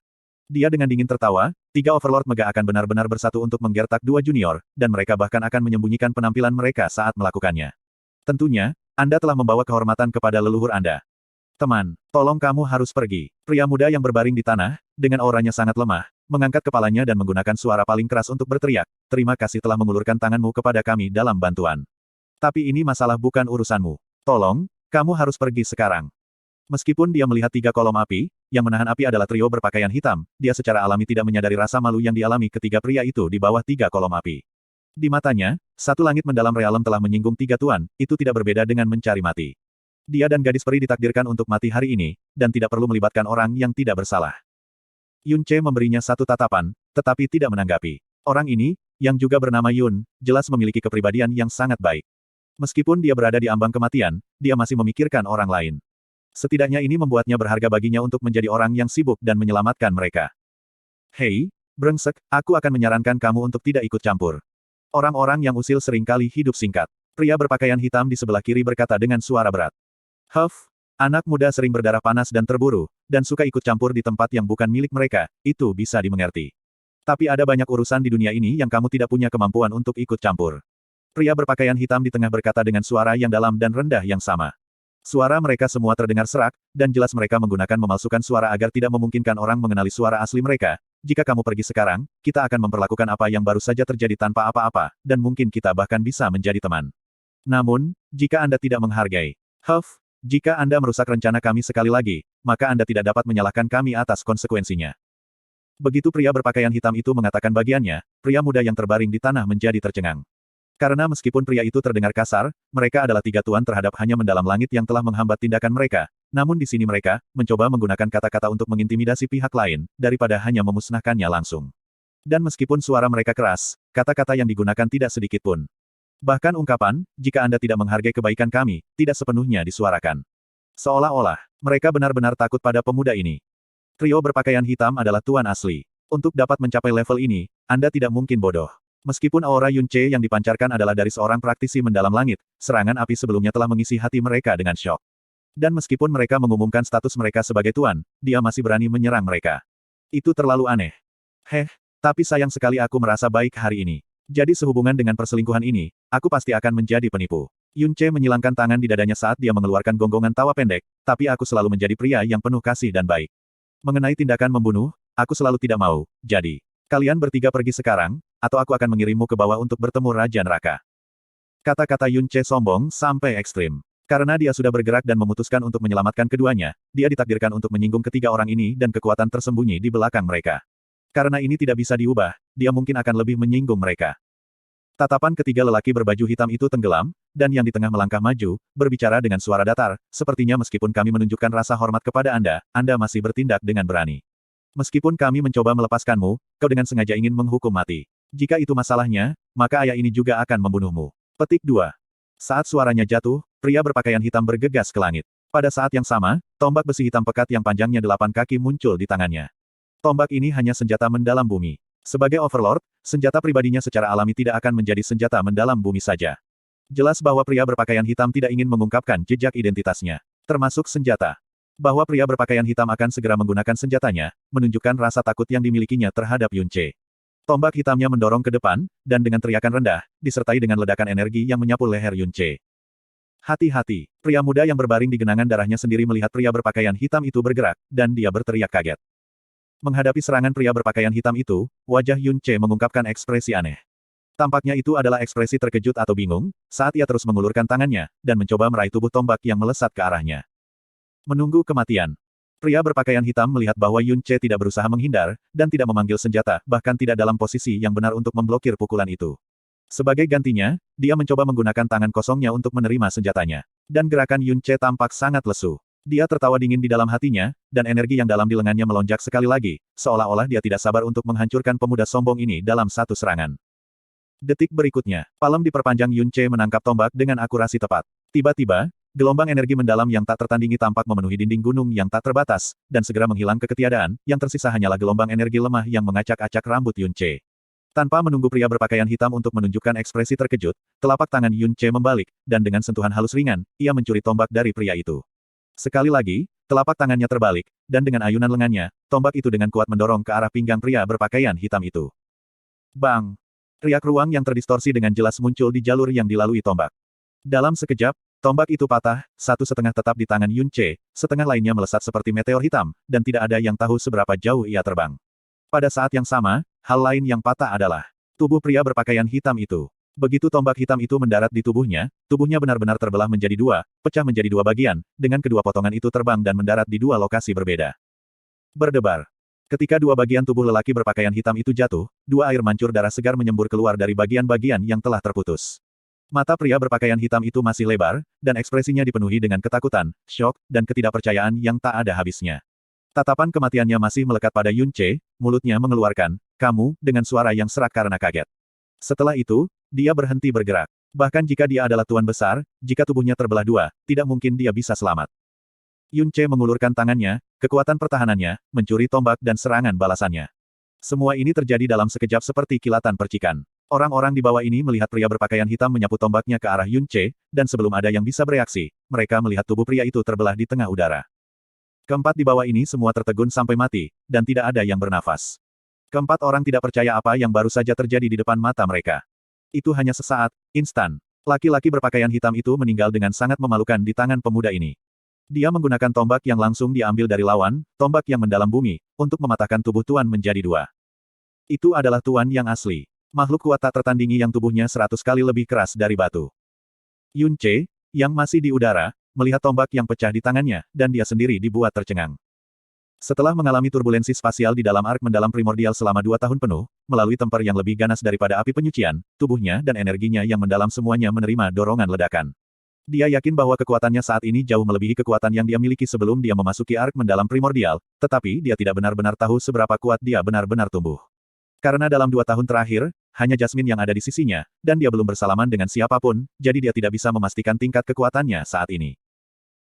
Dia dengan dingin tertawa, 3 Overlord Mega akan benar-benar bersatu untuk menggertak 2 junior, dan mereka bahkan akan menyembunyikan penampilan mereka saat melakukannya. Tentunya, Anda telah membawa kehormatan kepada leluhur Anda. Teman, tolong kamu harus pergi. Pria muda yang berbaring di tanah, dengan auranya sangat lemah, mengangkat kepalanya dan menggunakan suara paling keras untuk berteriak, terima kasih telah mengulurkan tanganmu kepada kami dalam bantuan. Tapi ini masalah bukan urusanmu. Tolong, kamu harus pergi sekarang. Meskipun dia melihat 3 kolom api, yang menahan api adalah trio berpakaian hitam, dia secara alami tidak menyadari rasa malu yang dialami ketiga pria itu di bawah 3 kolom api. Di matanya, satu langit mendalam realem telah menyinggung 3 tuan, itu tidak berbeda dengan mencari mati. Dia dan gadis peri ditakdirkan untuk mati hari ini, dan tidak perlu melibatkan orang yang tidak bersalah. Yun Ce memberinya satu tatapan, tetapi tidak menanggapi. Orang ini, yang juga bernama Yun, jelas memiliki kepribadian yang sangat baik. Meskipun dia berada di ambang kematian, dia masih memikirkan orang lain. Setidaknya ini membuatnya berharga baginya untuk menjadi orang yang sibuk dan menyelamatkan mereka. Hei, brengsek, aku akan menyarankan kamu untuk tidak ikut campur. Orang-orang yang usil seringkali hidup singkat. Pria berpakaian hitam di sebelah kiri berkata dengan suara berat. Huff, anak muda sering berdarah panas dan terburu, dan suka ikut campur di tempat yang bukan milik mereka, itu bisa dimengerti. Tapi ada banyak urusan di dunia ini yang kamu tidak punya kemampuan untuk ikut campur. Pria berpakaian hitam di tengah berkata dengan suara yang dalam dan rendah yang sama. Suara mereka semua terdengar serak, dan jelas mereka menggunakan memalsukan suara agar tidak memungkinkan orang mengenali suara asli mereka. Jika kamu pergi sekarang, kita akan memperlakukan apa yang baru saja terjadi tanpa apa-apa, dan mungkin kita bahkan bisa menjadi teman. Namun, jika Anda tidak menghargai, jika Anda merusak rencana kami sekali lagi, maka Anda tidak dapat menyalahkan kami atas konsekuensinya. Begitu pria berpakaian hitam itu mengatakan bagiannya, pria muda yang terbaring di tanah menjadi tercengang. Karena meskipun pria itu terdengar kasar, mereka adalah 3 tuan terhadap hanya mendalam langit yang telah menghambat tindakan mereka, Namun di sini mereka mencoba menggunakan kata-kata untuk mengintimidasi pihak lain, daripada hanya memusnahkannya langsung. Dan meskipun suara mereka keras, kata-kata yang digunakan tidak sedikit pun. Bahkan ungkapan, jika Anda tidak menghargai kebaikan kami, tidak sepenuhnya disuarakan. Seolah-olah, mereka benar-benar takut pada pemuda ini. Trio berpakaian hitam adalah tuan asli. Untuk dapat mencapai level ini, Anda tidak mungkin bodoh. Meskipun aura Yunce yang dipancarkan adalah dari seorang praktisi mendalam langit, serangan api sebelumnya telah mengisi hati mereka dengan syok. Dan meskipun mereka mengumumkan status mereka sebagai tuan, dia masih berani menyerang mereka. Itu terlalu aneh. Tapi sayang sekali aku merasa baik hari ini. Jadi sehubungan dengan perselingkuhan ini, aku pasti akan menjadi penipu. Yunce menyilangkan tangan di dadanya saat dia mengeluarkan gonggongan tawa pendek, tapi aku selalu menjadi pria yang penuh kasih dan baik. Mengenai tindakan membunuh, aku selalu tidak mau, jadi, kalian bertiga pergi sekarang, atau aku akan mengirimmu ke bawah untuk bertemu Raja Neraka. Kata-kata Yunce sombong sampai ekstrim. Karena dia sudah bergerak dan memutuskan untuk menyelamatkan keduanya, dia ditakdirkan untuk menyinggung ketiga orang ini dan kekuatan tersembunyi di belakang mereka. Karena ini tidak bisa diubah, dia mungkin akan lebih menyinggung mereka. Tatapan ketiga lelaki berbaju hitam itu tenggelam, dan yang di tengah melangkah maju, berbicara dengan suara datar, sepertinya meskipun kami menunjukkan rasa hormat kepada Anda, Anda masih bertindak dengan berani. Meskipun kami mencoba melepaskanmu, kau dengan sengaja ingin menghukum mati. Jika itu masalahnya, maka ayah ini juga akan membunuhmu. Petik 2. Saat suaranya jatuh, pria berpakaian hitam bergegas ke langit. Pada saat yang sama, tombak besi hitam pekat yang panjangnya 8 kaki muncul di tangannya. Tombak ini hanya senjata mendalam bumi. Sebagai Overlord, senjata pribadinya secara alami tidak akan menjadi senjata mendalam bumi saja. Jelas bahwa pria berpakaian hitam tidak ingin mengungkapkan jejak identitasnya, termasuk senjata. Bahwa pria berpakaian hitam akan segera menggunakan senjatanya, menunjukkan rasa takut yang dimilikinya terhadap Yunce. Tombak hitamnya mendorong ke depan, dan dengan teriakan rendah, disertai dengan ledakan energi yang menyapu leher Yunce. Hati-hati, pria muda yang berbaring di genangan darahnya sendiri melihat pria berpakaian hitam itu bergerak, dan dia berteriak kaget. Menghadapi serangan pria berpakaian hitam itu, wajah Yunce mengungkapkan ekspresi aneh. Tampaknya itu adalah ekspresi terkejut atau bingung, saat ia terus mengulurkan tangannya, dan mencoba meraih tubuh tombak yang melesat ke arahnya. Menunggu kematian. Pria berpakaian hitam melihat bahwa Yunce tidak berusaha menghindar, dan tidak memanggil senjata, bahkan tidak dalam posisi yang benar untuk memblokir pukulan itu. Sebagai gantinya, dia mencoba menggunakan tangan kosongnya untuk menerima senjatanya. Dan gerakan Yunce tampak sangat lesu. Dia tertawa dingin di dalam hatinya, dan energi yang dalam di lengannya melonjak sekali lagi, seolah-olah dia tidak sabar untuk menghancurkan pemuda sombong ini dalam satu serangan. Detik berikutnya, palem diperpanjang Yunce menangkap tombak dengan akurasi tepat. Tiba-tiba, gelombang energi mendalam yang tak tertandingi tampak memenuhi dinding gunung yang tak terbatas, dan segera menghilang ke ketiadaan, yang tersisa hanyalah gelombang energi lemah yang mengacak-acak rambut Yunce. Tanpa menunggu pria berpakaian hitam untuk menunjukkan ekspresi terkejut, telapak tangan Yunce membalik, dan dengan sentuhan halus ringan, ia mencuri tombak dari pria itu. Sekali lagi, telapak tangannya terbalik, dan dengan ayunan lengannya, tombak itu dengan kuat mendorong ke arah pinggang pria berpakaian hitam itu. Bang! Riak ruang yang terdistorsi dengan jelas muncul di jalur yang dilalui tombak. Dalam sekejap, tombak itu patah, satu setengah tetap di tangan Yunce, setengah lainnya melesat seperti meteor hitam, dan tidak ada yang tahu seberapa jauh ia terbang. Pada saat yang sama, hal lain yang patah adalah tubuh pria berpakaian hitam itu. Begitu tombak hitam itu mendarat di tubuhnya benar-benar terbelah menjadi dua, pecah menjadi dua bagian, dengan kedua potongan itu terbang dan mendarat di dua lokasi berbeda. Berdebar. Ketika dua bagian tubuh lelaki berpakaian hitam itu jatuh, dua air mancur darah segar menyembur keluar dari bagian-bagian yang telah terputus. Mata pria berpakaian hitam itu masih lebar, dan ekspresinya dipenuhi dengan ketakutan, syok, dan ketidakpercayaan yang tak ada habisnya. Tatapan kematiannya masih melekat pada Yunce, mulutnya mengeluarkan, "Kamu," dengan suara yang serak karena kaget. Setelah itu, dia berhenti bergerak. Bahkan jika dia adalah tuan besar, jika tubuhnya terbelah dua, tidak mungkin dia bisa selamat. Yunce mengulurkan tangannya, kekuatan pertahanannya, mencuri tombak dan serangan balasannya. Semua ini terjadi dalam sekejap seperti kilatan percikan. Orang-orang di bawah ini melihat pria berpakaian hitam menyapu tombaknya ke arah Yunce, dan sebelum ada yang bisa bereaksi, mereka melihat tubuh pria itu terbelah di tengah udara. Keempat di bawah ini semua tertegun sampai mati, dan tidak ada yang bernafas. Keempat orang tidak percaya apa yang baru saja terjadi di depan mata mereka. Itu hanya sesaat, instan. Laki-laki berpakaian hitam itu meninggal dengan sangat memalukan di tangan pemuda ini. Dia menggunakan tombak yang langsung diambil dari lawan, tombak yang mendalam bumi, untuk mematahkan tubuh tuan menjadi dua. Itu adalah tuan yang asli. Makhluk kuat tak tertandingi yang tubuhnya 100 kali lebih keras dari batu. Yunce, yang masih di udara, melihat tombak yang pecah di tangannya, dan dia sendiri dibuat tercengang. Setelah mengalami turbulensi spasial di dalam ark mendalam primordial selama 2 tahun penuh, melalui temper yang lebih ganas daripada api penyucian, tubuhnya dan energinya yang mendalam semuanya menerima dorongan ledakan. Dia yakin bahwa kekuatannya saat ini jauh melebihi kekuatan yang dia miliki sebelum dia memasuki ark mendalam primordial, tetapi dia tidak benar-benar tahu seberapa kuat dia benar-benar tumbuh. Karena dalam 2 tahun terakhir, hanya Jasmine yang ada di sisinya, dan dia belum bersalaman dengan siapapun, jadi dia tidak bisa memastikan tingkat kekuatannya saat ini.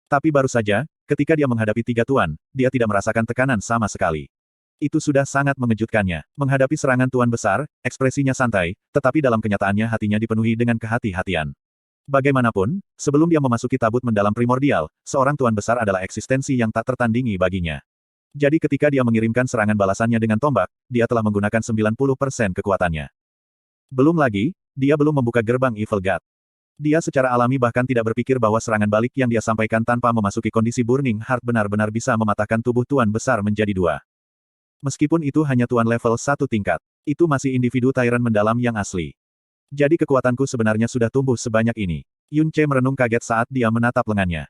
Tapi baru saja, ketika dia menghadapi 3 tuan, dia tidak merasakan tekanan sama sekali. Itu sudah sangat mengejutkannya. Menghadapi serangan tuan besar, ekspresinya santai, tetapi dalam kenyataannya hatinya dipenuhi dengan kehati-hatian. Bagaimanapun, sebelum dia memasuki tabut mendalam primordial, seorang tuan besar adalah eksistensi yang tak tertandingi baginya. Jadi ketika dia mengirimkan serangan balasannya dengan tombak, dia telah menggunakan 90% kekuatannya. Belum lagi, dia belum membuka gerbang Evil God. Dia secara alami bahkan tidak berpikir bahwa serangan balik yang dia sampaikan tanpa memasuki kondisi Burning Heart benar-benar bisa mematahkan tubuh tuan besar menjadi 2. Meskipun itu hanya tuan level 1 tingkat, itu masih individu Tyrant mendalam yang asli. Jadi kekuatanku sebenarnya sudah tumbuh sebanyak ini. Yun Ce merenung kaget saat dia menatap lengannya.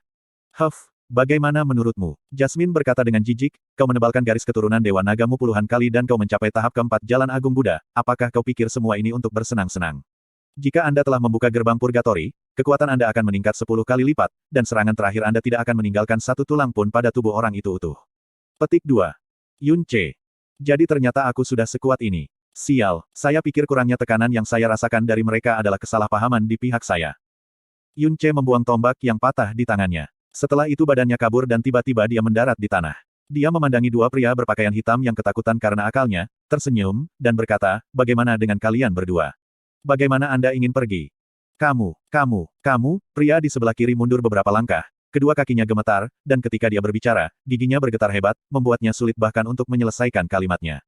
Bagaimana menurutmu? Jasmine berkata dengan jijik, kau menebalkan garis keturunan Dewa Nagamu puluhan kali dan kau mencapai tahap keempat Jalan Agung Buddha, apakah kau pikir semua ini untuk bersenang-senang? Jika Anda telah membuka gerbang purgatori, kekuatan Anda akan meningkat 10 kali lipat, dan serangan terakhir Anda tidak akan meninggalkan satu tulang pun pada tubuh orang itu utuh. Petik 2. Yun Ce. Jadi ternyata aku sudah sekuat ini. Sial, saya pikir kurangnya tekanan yang saya rasakan dari mereka adalah kesalahpahaman di pihak saya. Yun Ce membuang tombak yang patah di tangannya. Setelah itu badannya kabur dan tiba-tiba dia mendarat di tanah. Dia memandangi 2 pria berpakaian hitam yang ketakutan karena akalnya, tersenyum, dan berkata, bagaimana dengan kalian berdua? Bagaimana Anda ingin pergi? Kamu, pria di sebelah kiri mundur beberapa langkah, kedua kakinya gemetar, dan ketika dia berbicara, giginya bergetar hebat, membuatnya sulit bahkan untuk menyelesaikan kalimatnya.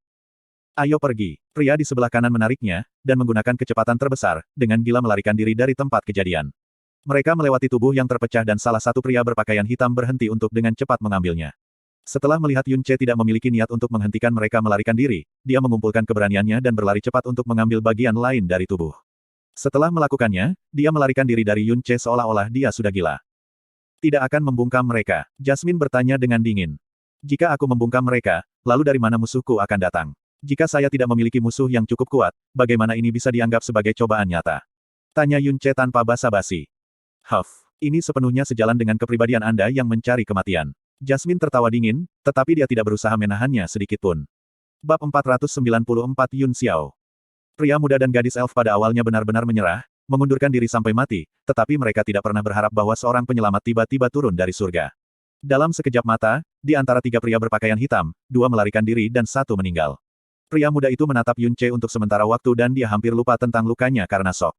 Ayo pergi. Pria di sebelah kanan menariknya, dan menggunakan kecepatan terbesar, dengan gila melarikan diri dari tempat kejadian. Mereka melewati tubuh yang terpecah dan salah satu pria berpakaian hitam berhenti untuk dengan cepat mengambilnya. Setelah melihat Yun Ce tidak memiliki niat untuk menghentikan mereka melarikan diri, dia mengumpulkan keberaniannya dan berlari cepat untuk mengambil bagian lain dari tubuh. Setelah melakukannya, dia melarikan diri dari Yun Ce seolah-olah dia sudah gila. Tidak akan membungkam mereka. Jasmine bertanya dengan dingin. Jika aku membungkam mereka, lalu dari mana musuhku akan datang? Jika saya tidak memiliki musuh yang cukup kuat, bagaimana ini bisa dianggap sebagai cobaan nyata? Tanya Yun Ce tanpa basa-basi. Ini sepenuhnya sejalan dengan kepribadian Anda yang mencari kematian. Jasmine tertawa dingin, tetapi dia tidak berusaha menahannya sedikitpun. Bab 494 Yun Xiao. Pria muda dan gadis elf pada awalnya benar-benar menyerah, mengundurkan diri sampai mati, tetapi mereka tidak pernah berharap bahwa seorang penyelamat tiba-tiba turun dari surga. Dalam sekejap mata, di antara 3 pria berpakaian hitam, 2 melarikan diri dan 1 meninggal. Pria muda itu menatap Yun Ce untuk sementara waktu dan dia hampir lupa tentang lukanya karena shock.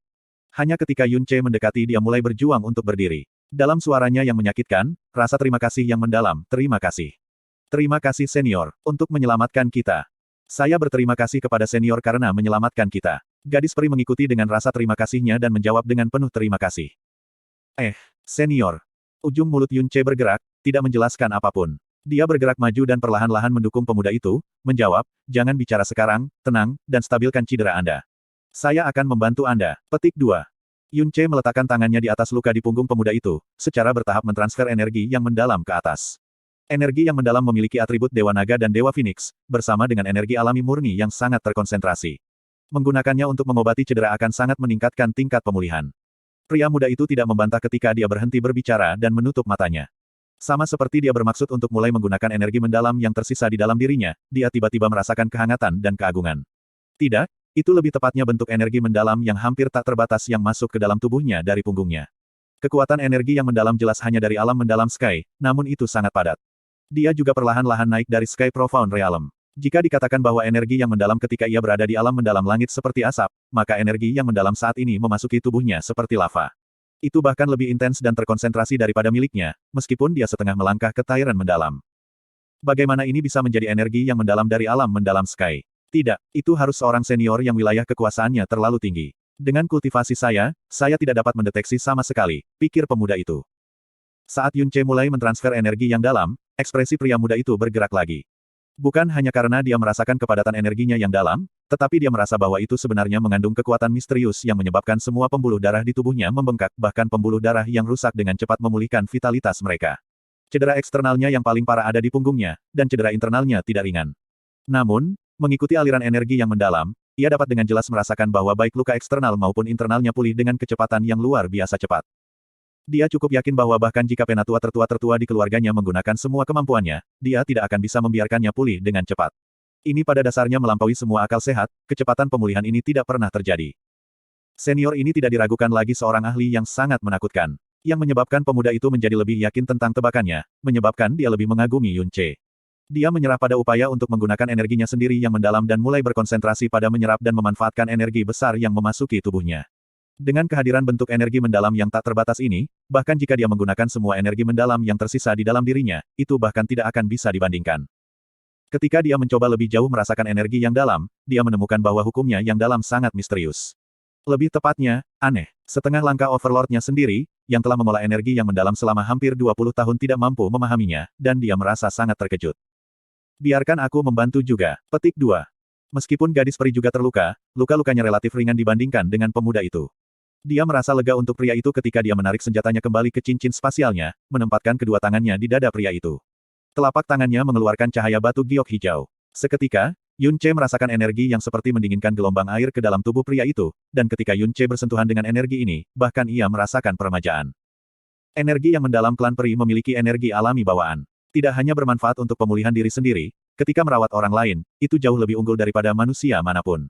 Hanya ketika Yun Ce mendekati dia mulai berjuang untuk berdiri. Dalam suaranya yang menyakitkan, rasa terima kasih yang mendalam, terima kasih. Terima kasih senior, untuk menyelamatkan kita. Saya berterima kasih kepada senior karena menyelamatkan kita. Gadis peri mengikuti dengan rasa terima kasihnya dan menjawab dengan penuh terima kasih. Senior. Ujung mulut Yun Ce bergerak, tidak menjelaskan apapun. Dia bergerak maju dan perlahan-lahan mendukung pemuda itu, menjawab, jangan bicara sekarang, tenang, dan stabilkan cedera Anda. Saya akan membantu Anda. Petik 2. Yun Ce meletakkan tangannya di atas luka di punggung pemuda itu, secara bertahap mentransfer energi yang mendalam ke atas. Energi yang mendalam memiliki atribut Dewa Naga dan Dewa Phoenix, bersama dengan energi alami murni yang sangat terkonsentrasi. Menggunakannya untuk mengobati cedera akan sangat meningkatkan tingkat pemulihan. Pria muda itu tidak membantah ketika dia berhenti berbicara dan menutup matanya. Sama seperti dia bermaksud untuk mulai menggunakan energi mendalam yang tersisa di dalam dirinya, dia tiba-tiba merasakan kehangatan dan keagungan. Tidak, itu lebih tepatnya bentuk energi mendalam yang hampir tak terbatas yang masuk ke dalam tubuhnya dari punggungnya. Kekuatan energi yang mendalam jelas hanya dari alam mendalam Sky, namun itu sangat padat. Dia juga perlahan-lahan naik dari Sky Profound Realm. Jika dikatakan bahwa energi yang mendalam ketika ia berada di alam mendalam langit seperti asap, maka energi yang mendalam saat ini memasuki tubuhnya seperti lava. Itu bahkan lebih intens dan terkonsentrasi daripada miliknya, meskipun dia setengah melangkah ke Tyrant mendalam. Bagaimana ini bisa menjadi energi yang mendalam dari alam mendalam Sky? Tidak, itu harus seorang senior yang wilayah kekuasaannya terlalu tinggi. Dengan kultivasi saya tidak dapat mendeteksi sama sekali, pikir pemuda itu. Saat Yun Ce mulai mentransfer energi yang dalam, ekspresi pria muda itu bergerak lagi. Bukan hanya karena dia merasakan kepadatan energinya yang dalam, tetapi dia merasa bahwa itu sebenarnya mengandung kekuatan misterius yang menyebabkan semua pembuluh darah di tubuhnya membengkak, bahkan pembuluh darah yang rusak dengan cepat memulihkan vitalitas mereka. Cedera eksternalnya yang paling parah ada di punggungnya, dan cedera internalnya tidak ringan. Namun, mengikuti aliran energi yang mendalam, ia dapat dengan jelas merasakan bahwa baik luka eksternal maupun internalnya pulih dengan kecepatan yang luar biasa cepat. Dia cukup yakin bahwa bahkan jika penatua tertua-tertua di keluarganya menggunakan semua kemampuannya, dia tidak akan bisa membiarkannya pulih dengan cepat. Ini pada dasarnya melampaui semua akal sehat, kecepatan pemulihan ini tidak pernah terjadi. Senior ini tidak diragukan lagi seorang ahli yang sangat menakutkan. Yang menyebabkan pemuda itu menjadi lebih yakin tentang tebakannya, menyebabkan dia lebih mengagumi Yun Ce. Dia menyerah pada upaya untuk menggunakan energinya sendiri yang mendalam dan mulai berkonsentrasi pada menyerap dan memanfaatkan energi besar yang memasuki tubuhnya. Dengan kehadiran bentuk energi mendalam yang tak terbatas ini, bahkan jika dia menggunakan semua energi mendalam yang tersisa di dalam dirinya, itu bahkan tidak akan bisa dibandingkan. Ketika dia mencoba lebih jauh merasakan energi yang dalam, dia menemukan bahwa hukumnya yang dalam sangat misterius. Lebih tepatnya, aneh. Setengah langkah Overlord-nya sendiri, yang telah mengolah energi yang mendalam selama hampir 20 tahun tidak mampu memahaminya, dan dia merasa sangat terkejut. Biarkan aku membantu juga. Petik 2. Meskipun gadis peri juga terluka, luka-lukanya relatif ringan dibandingkan dengan pemuda itu. Dia merasa lega untuk pria itu ketika dia menarik senjatanya kembali ke cincin spasialnya, menempatkan kedua tangannya di dada pria itu. Telapak tangannya mengeluarkan cahaya batu giok hijau. Seketika, Yun Ce merasakan energi yang seperti mendinginkan gelombang air ke dalam tubuh pria itu, dan ketika Yun Ce bersentuhan dengan energi ini, bahkan ia merasakan peremajaan. Energi yang mendalam klan peri memiliki energi alami bawaan. Tidak hanya bermanfaat untuk pemulihan diri sendiri, ketika merawat orang lain, itu jauh lebih unggul daripada manusia manapun.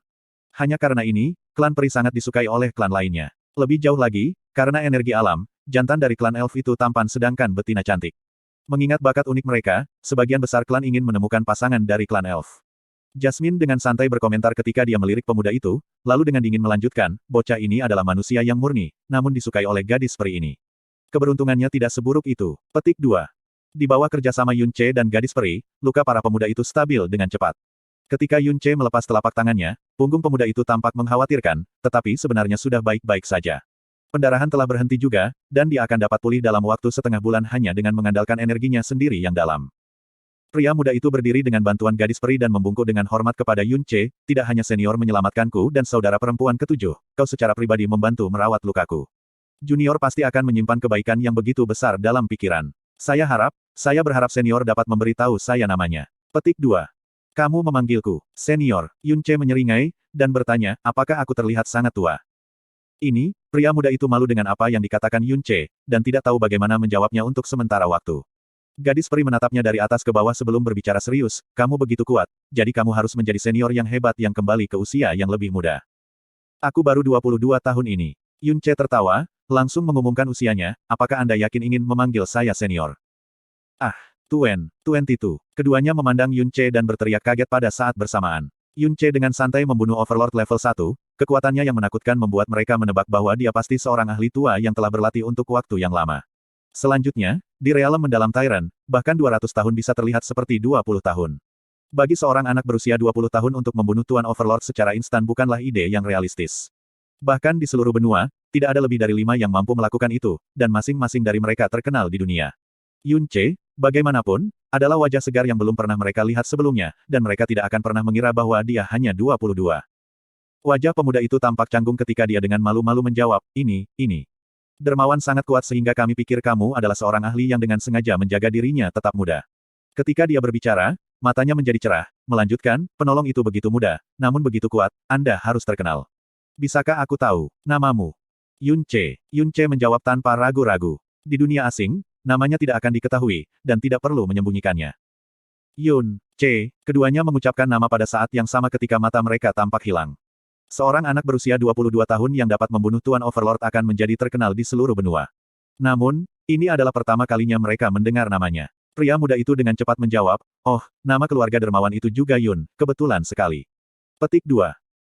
Hanya karena ini, klan peri sangat disukai oleh klan lainnya. Lebih jauh lagi, karena energi alam, jantan dari klan elf itu tampan sedangkan betina cantik. Mengingat bakat unik mereka, sebagian besar klan ingin menemukan pasangan dari klan elf. Jasmine dengan santai berkomentar ketika dia melirik pemuda itu, lalu dengan dingin melanjutkan, bocah ini adalah manusia yang murni, namun disukai oleh gadis peri ini. Keberuntungannya tidak seburuk itu. Petik 2. Di bawah kerjasama Yun Ce dan gadis peri, luka para pemuda itu stabil dengan cepat. Ketika Yun Ce melepas telapak tangannya, punggung pemuda itu tampak mengkhawatirkan, tetapi sebenarnya sudah baik-baik saja. Pendarahan telah berhenti juga, dan dia akan dapat pulih dalam waktu setengah bulan hanya dengan mengandalkan energinya sendiri yang dalam. Pria muda itu berdiri dengan bantuan gadis peri dan membungkuk dengan hormat kepada Yun Ce, tidak hanya senior menyelamatkanku dan saudara perempuan ketujuh, kau secara pribadi membantu merawat lukaku. Junior pasti akan menyimpan kebaikan yang begitu besar dalam pikiran. Saya berharap senior dapat memberitahu saya namanya. Petik 2. Kamu memanggilku, senior. Yun Ce menyeringai, dan bertanya, apakah aku terlihat sangat tua? Ini, pria muda itu malu dengan apa yang dikatakan Yun Ce, dan tidak tahu bagaimana menjawabnya untuk sementara waktu. Gadis peri menatapnya dari atas ke bawah sebelum berbicara serius, kamu begitu kuat, jadi kamu harus menjadi senior yang hebat yang kembali ke usia yang lebih muda. Aku baru 22 tahun ini. Yun Ce tertawa, langsung mengumumkan usianya, apakah Anda yakin ingin memanggil saya senior? Ah, 22. Keduanya memandang Yun Ce dan berteriak kaget pada saat bersamaan. Yun Ce dengan santai membunuh Overlord level 1, kekuatannya yang menakutkan membuat mereka menebak bahwa dia pasti seorang ahli tua yang telah berlatih untuk waktu yang lama. Selanjutnya, di realem mendalam Tyrant, bahkan 200 tahun bisa terlihat seperti 20 tahun. Bagi seorang anak berusia 20 tahun untuk membunuh Tuan Overlord secara instan bukanlah ide yang realistis. Bahkan di seluruh benua, tidak ada lebih dari 5 yang mampu melakukan itu, dan masing-masing dari mereka terkenal di dunia. Yun Ce, bagaimanapun, adalah wajah segar yang belum pernah mereka lihat sebelumnya, dan mereka tidak akan pernah mengira bahwa dia hanya 22. Wajah pemuda itu tampak canggung ketika dia dengan malu-malu menjawab, ini. Dermawan sangat kuat sehingga kami pikir kamu adalah seorang ahli yang dengan sengaja menjaga dirinya tetap muda. Ketika dia berbicara, matanya menjadi cerah, melanjutkan, penolong itu begitu muda, namun begitu kuat, Anda harus terkenal. Bisakah aku tahu namamu? Yun Ce. Yun Ce menjawab tanpa ragu-ragu. Di dunia asing, namanya tidak akan diketahui, dan tidak perlu menyembunyikannya. Yun Ce. Keduanya mengucapkan nama pada saat yang sama ketika mata mereka tampak hilang. Seorang anak berusia 22 tahun yang dapat membunuh Tuan Overlord akan menjadi terkenal di seluruh benua. Namun, ini adalah pertama kalinya mereka mendengar namanya. Pria muda itu dengan cepat menjawab, oh, nama keluarga dermawan itu juga Yun, kebetulan sekali. Petik 2.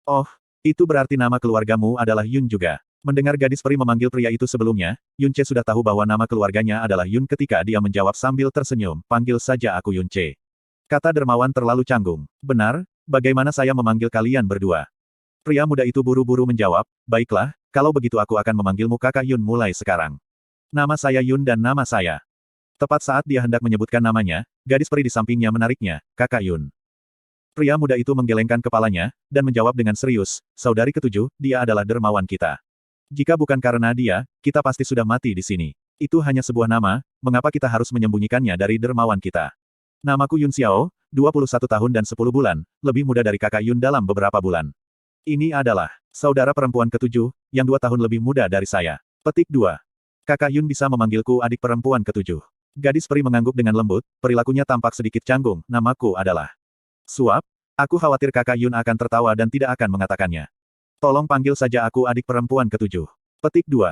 Oh, itu berarti nama keluargamu adalah Yun juga. Mendengar gadis peri memanggil pria itu sebelumnya, Yun Ce sudah tahu bahwa nama keluarganya adalah Yun ketika dia menjawab sambil tersenyum, panggil saja aku Yun Ce. Kata dermawan terlalu canggung. Benar, bagaimana saya memanggil kalian berdua? Pria muda itu buru-buru menjawab, baiklah, kalau begitu aku akan memanggilmu kakak Yun mulai sekarang. Nama saya Yun dan nama saya. Tepat saat dia hendak menyebutkan namanya, gadis peri di sampingnya menariknya, kakak Yun. Pria muda itu menggelengkan kepalanya, dan menjawab dengan serius, saudari ketujuh, dia adalah dermawan kita. Jika bukan karena dia, kita pasti sudah mati di sini. Itu hanya sebuah nama, mengapa kita harus menyembunyikannya dari dermawan kita? Namaku Yun Xiao, 21 tahun dan 10 bulan, lebih muda dari kakak Yun dalam beberapa bulan. Ini adalah saudara perempuan ketujuh, yang 2 tahun lebih muda dari saya. Petik 2. Kakak Yun bisa memanggilku adik perempuan ketujuh. Gadis peri mengangguk dengan lembut, perilakunya tampak sedikit canggung, namaku adalah Suap. Aku khawatir kakak Yun akan tertawa dan tidak akan mengatakannya. Tolong panggil saja aku adik perempuan ketujuh. Petik 2.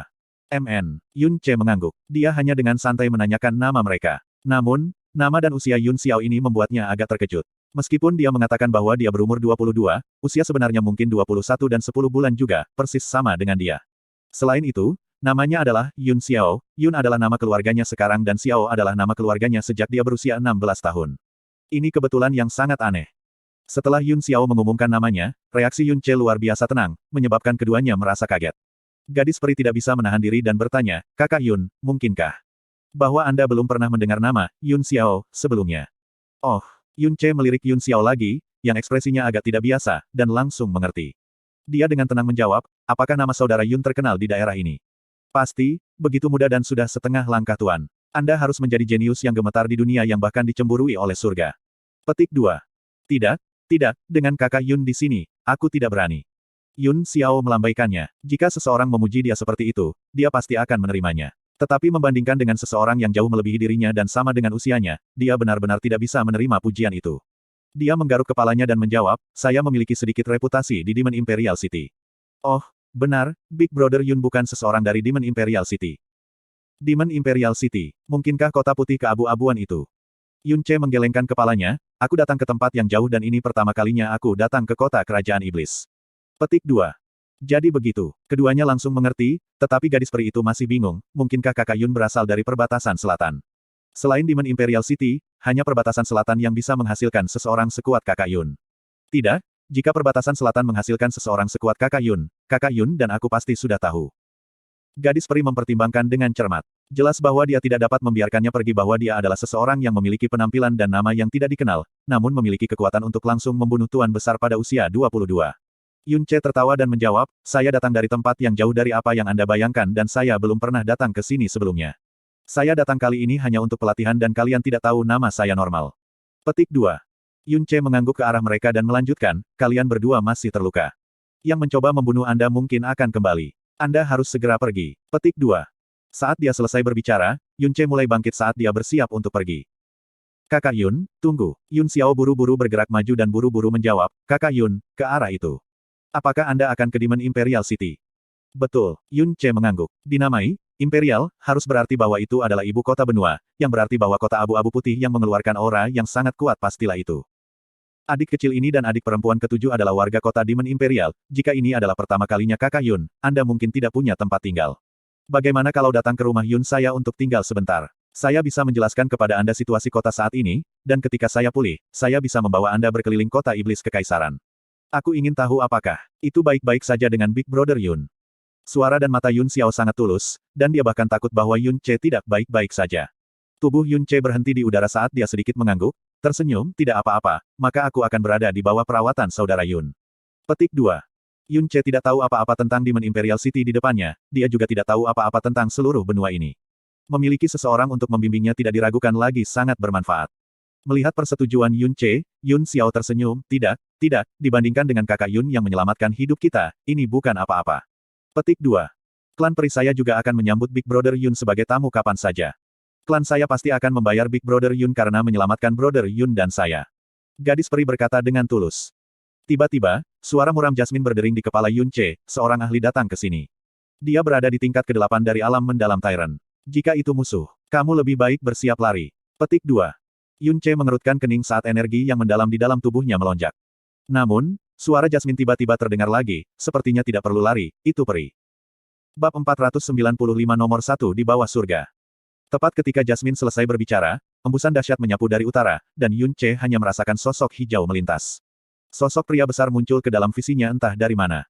MN. Yun Ce mengangguk. Dia hanya dengan santai menanyakan nama mereka. Namun, nama dan usia Yun Xiao ini membuatnya agak terkejut. Meskipun dia mengatakan bahwa dia berumur 22, usia sebenarnya mungkin 21 dan 10 bulan juga, persis sama dengan dia. Selain itu, namanya adalah Yun Xiao. Yun adalah nama keluarganya sekarang dan Xiao adalah nama keluarganya sejak dia berusia 16 tahun. Ini kebetulan yang sangat aneh. Setelah Yun Xiao mengumumkan namanya, reaksi Yun Ce luar biasa tenang, menyebabkan keduanya merasa kaget. Gadis peri tidak bisa menahan diri dan bertanya, Kakak Yun, mungkinkah bahwa Anda belum pernah mendengar nama Yun Xiao sebelumnya? Oh, Yun Ce melirik Yun Xiao lagi, yang ekspresinya agak tidak biasa, dan langsung mengerti. Dia dengan tenang menjawab, apakah nama saudara Yun terkenal di daerah ini? Pasti, begitu muda dan sudah setengah langkah tuan. Anda harus menjadi jenius yang gemetar di dunia yang bahkan dicemburui oleh surga. Petik 2. Tidak, tidak, dengan kakak Yun di sini, aku tidak berani. Yun Xiao melambaikannya. Jika seseorang memuji dia seperti itu, dia pasti akan menerimanya. Tetapi membandingkan dengan seseorang yang jauh melebihi dirinya dan sama dengan usianya, dia benar-benar tidak bisa menerima pujian itu. Dia menggaruk kepalanya dan menjawab, saya memiliki sedikit reputasi di Demon Imperial City. Oh, benar, Big Brother Yun bukan seseorang dari Demon Imperial City. Demon Imperial City, mungkinkah kota putih keabu-abuan itu? Yun Ce menggelengkan kepalanya, aku datang ke tempat yang jauh dan ini pertama kalinya aku datang ke kota kerajaan iblis. Petik 2. Jadi begitu, keduanya langsung mengerti, tetapi gadis peri itu masih bingung, mungkinkah kakak Yun berasal dari perbatasan selatan? Selain Demon Imperial City, hanya perbatasan selatan yang bisa menghasilkan seseorang sekuat kakak Yun. Tidak, jika perbatasan selatan menghasilkan seseorang sekuat kakak Yun dan aku pasti sudah tahu. Gadis peri mempertimbangkan dengan cermat. Jelas bahwa dia tidak dapat membiarkannya pergi bahwa dia adalah seseorang yang memiliki penampilan dan nama yang tidak dikenal, namun memiliki kekuatan untuk langsung membunuh tuan besar pada usia 22. Yun Ce tertawa dan menjawab, saya datang dari tempat yang jauh dari apa yang Anda bayangkan dan saya belum pernah datang ke sini sebelumnya. Saya datang kali ini hanya untuk pelatihan dan kalian tidak tahu nama saya normal. Petik 2. Yun Ce mengangguk ke arah mereka dan melanjutkan, kalian berdua masih terluka. Yang mencoba membunuh Anda mungkin akan kembali. Anda harus segera pergi. Petik 2. Saat dia selesai berbicara, Yun Ce mulai bangkit saat dia bersiap untuk pergi. Kakak Yun, tunggu. Yun Xiao buru-buru bergerak maju dan buru-buru menjawab, Kakak Yun, ke arah itu. Apakah Anda akan ke Demon Imperial City? Betul, Yun Ce mengangguk. Dinamai, Imperial, harus berarti bahwa itu adalah ibu kota benua, yang berarti bahwa kota abu-abu putih yang mengeluarkan aura yang sangat kuat pastilah itu. Adik kecil ini dan adik perempuan ketujuh adalah warga kota Demon Imperial. Jika ini adalah pertama kalinya kakak Yun, Anda mungkin tidak punya tempat tinggal. Bagaimana kalau datang ke rumah Yun saya untuk tinggal sebentar? Saya bisa menjelaskan kepada Anda situasi kota saat ini, dan ketika saya pulih, saya bisa membawa Anda berkeliling kota iblis kekaisaran. Aku ingin tahu apakah itu baik-baik saja dengan Big Brother Yun. Suara dan mata Yun Xiao sangat tulus, dan dia bahkan takut bahwa Yun Ce tidak baik-baik saja. Tubuh Yun Ce berhenti di udara saat dia sedikit mengangguk, tersenyum, tidak apa-apa, maka aku akan berada di bawah perawatan saudara Yun. Petik 2. Yun Ce tidak tahu apa-apa tentang Demon Imperial City di depannya, dia juga tidak tahu apa-apa tentang seluruh benua ini. Memiliki seseorang untuk membimbingnya tidak diragukan lagi sangat bermanfaat. Melihat persetujuan Yun Ce, Yun Xiao tersenyum, tidak, dibandingkan dengan kakak Yun yang menyelamatkan hidup kita, ini bukan apa-apa. Petik 2. Klan peri saya juga akan menyambut Big Brother Yun sebagai tamu kapan saja. Klan saya pasti akan membayar Big Brother Yun karena menyelamatkan Brother Yun dan saya. Gadis peri berkata dengan tulus. Tiba-tiba, suara muram Jasmine berdering di kepala Yun Ce, seorang ahli datang ke sini. Dia berada di tingkat ke-8 dari alam mendalam Tyrant. Jika itu musuh, kamu lebih baik bersiap lari. Petik 2. Yun Ce mengerutkan kening saat energi yang mendalam di dalam tubuhnya melonjak. Namun, suara Jasmine tiba-tiba terdengar lagi, sepertinya tidak perlu lari, itu peri. Bab 495 nomor 1 di bawah surga. Tepat ketika Jasmine selesai berbicara, embusan dahsyat menyapu dari utara, dan Yun Ce hanya merasakan sosok hijau melintas. Sosok pria besar muncul ke dalam visinya entah dari mana.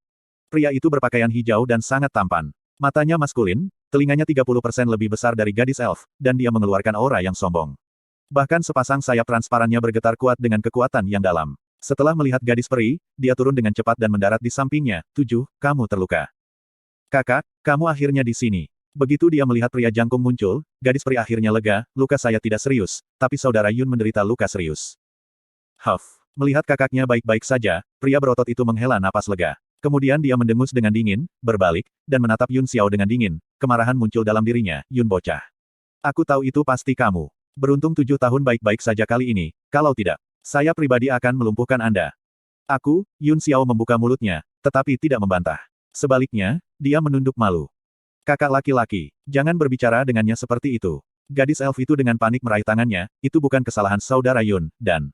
Pria itu berpakaian hijau dan sangat tampan. Matanya maskulin, telinganya 30% lebih besar dari gadis elf, dan dia mengeluarkan aura yang sombong. Bahkan sepasang sayap transparannya bergetar kuat dengan kekuatan yang dalam. Setelah melihat gadis peri, dia turun dengan cepat dan mendarat di sampingnya. 7, kamu terluka. Kakak, kamu akhirnya di sini. Begitu dia melihat pria jangkung muncul, gadis peri akhirnya lega, luka saya tidak serius, tapi saudara Yun menderita luka serius. Huff. Melihat kakaknya baik-baik saja, pria berotot itu menghela napas lega. Kemudian dia mendengus dengan dingin, berbalik, dan menatap Yun Xiao dengan dingin. kemarahan muncul dalam dirinya, Yun bocah. Aku tahu itu pasti kamu. Beruntung 7 tahun baik-baik saja kali ini, kalau tidak, saya pribadi akan melumpuhkan Anda. Aku, Yun Xiao membuka mulutnya, tetapi tidak membantah. Sebaliknya, dia menunduk malu. Kakak laki-laki, jangan berbicara dengannya seperti itu. Gadis elf itu dengan panik meraih tangannya, itu bukan kesalahan saudara Yun, dan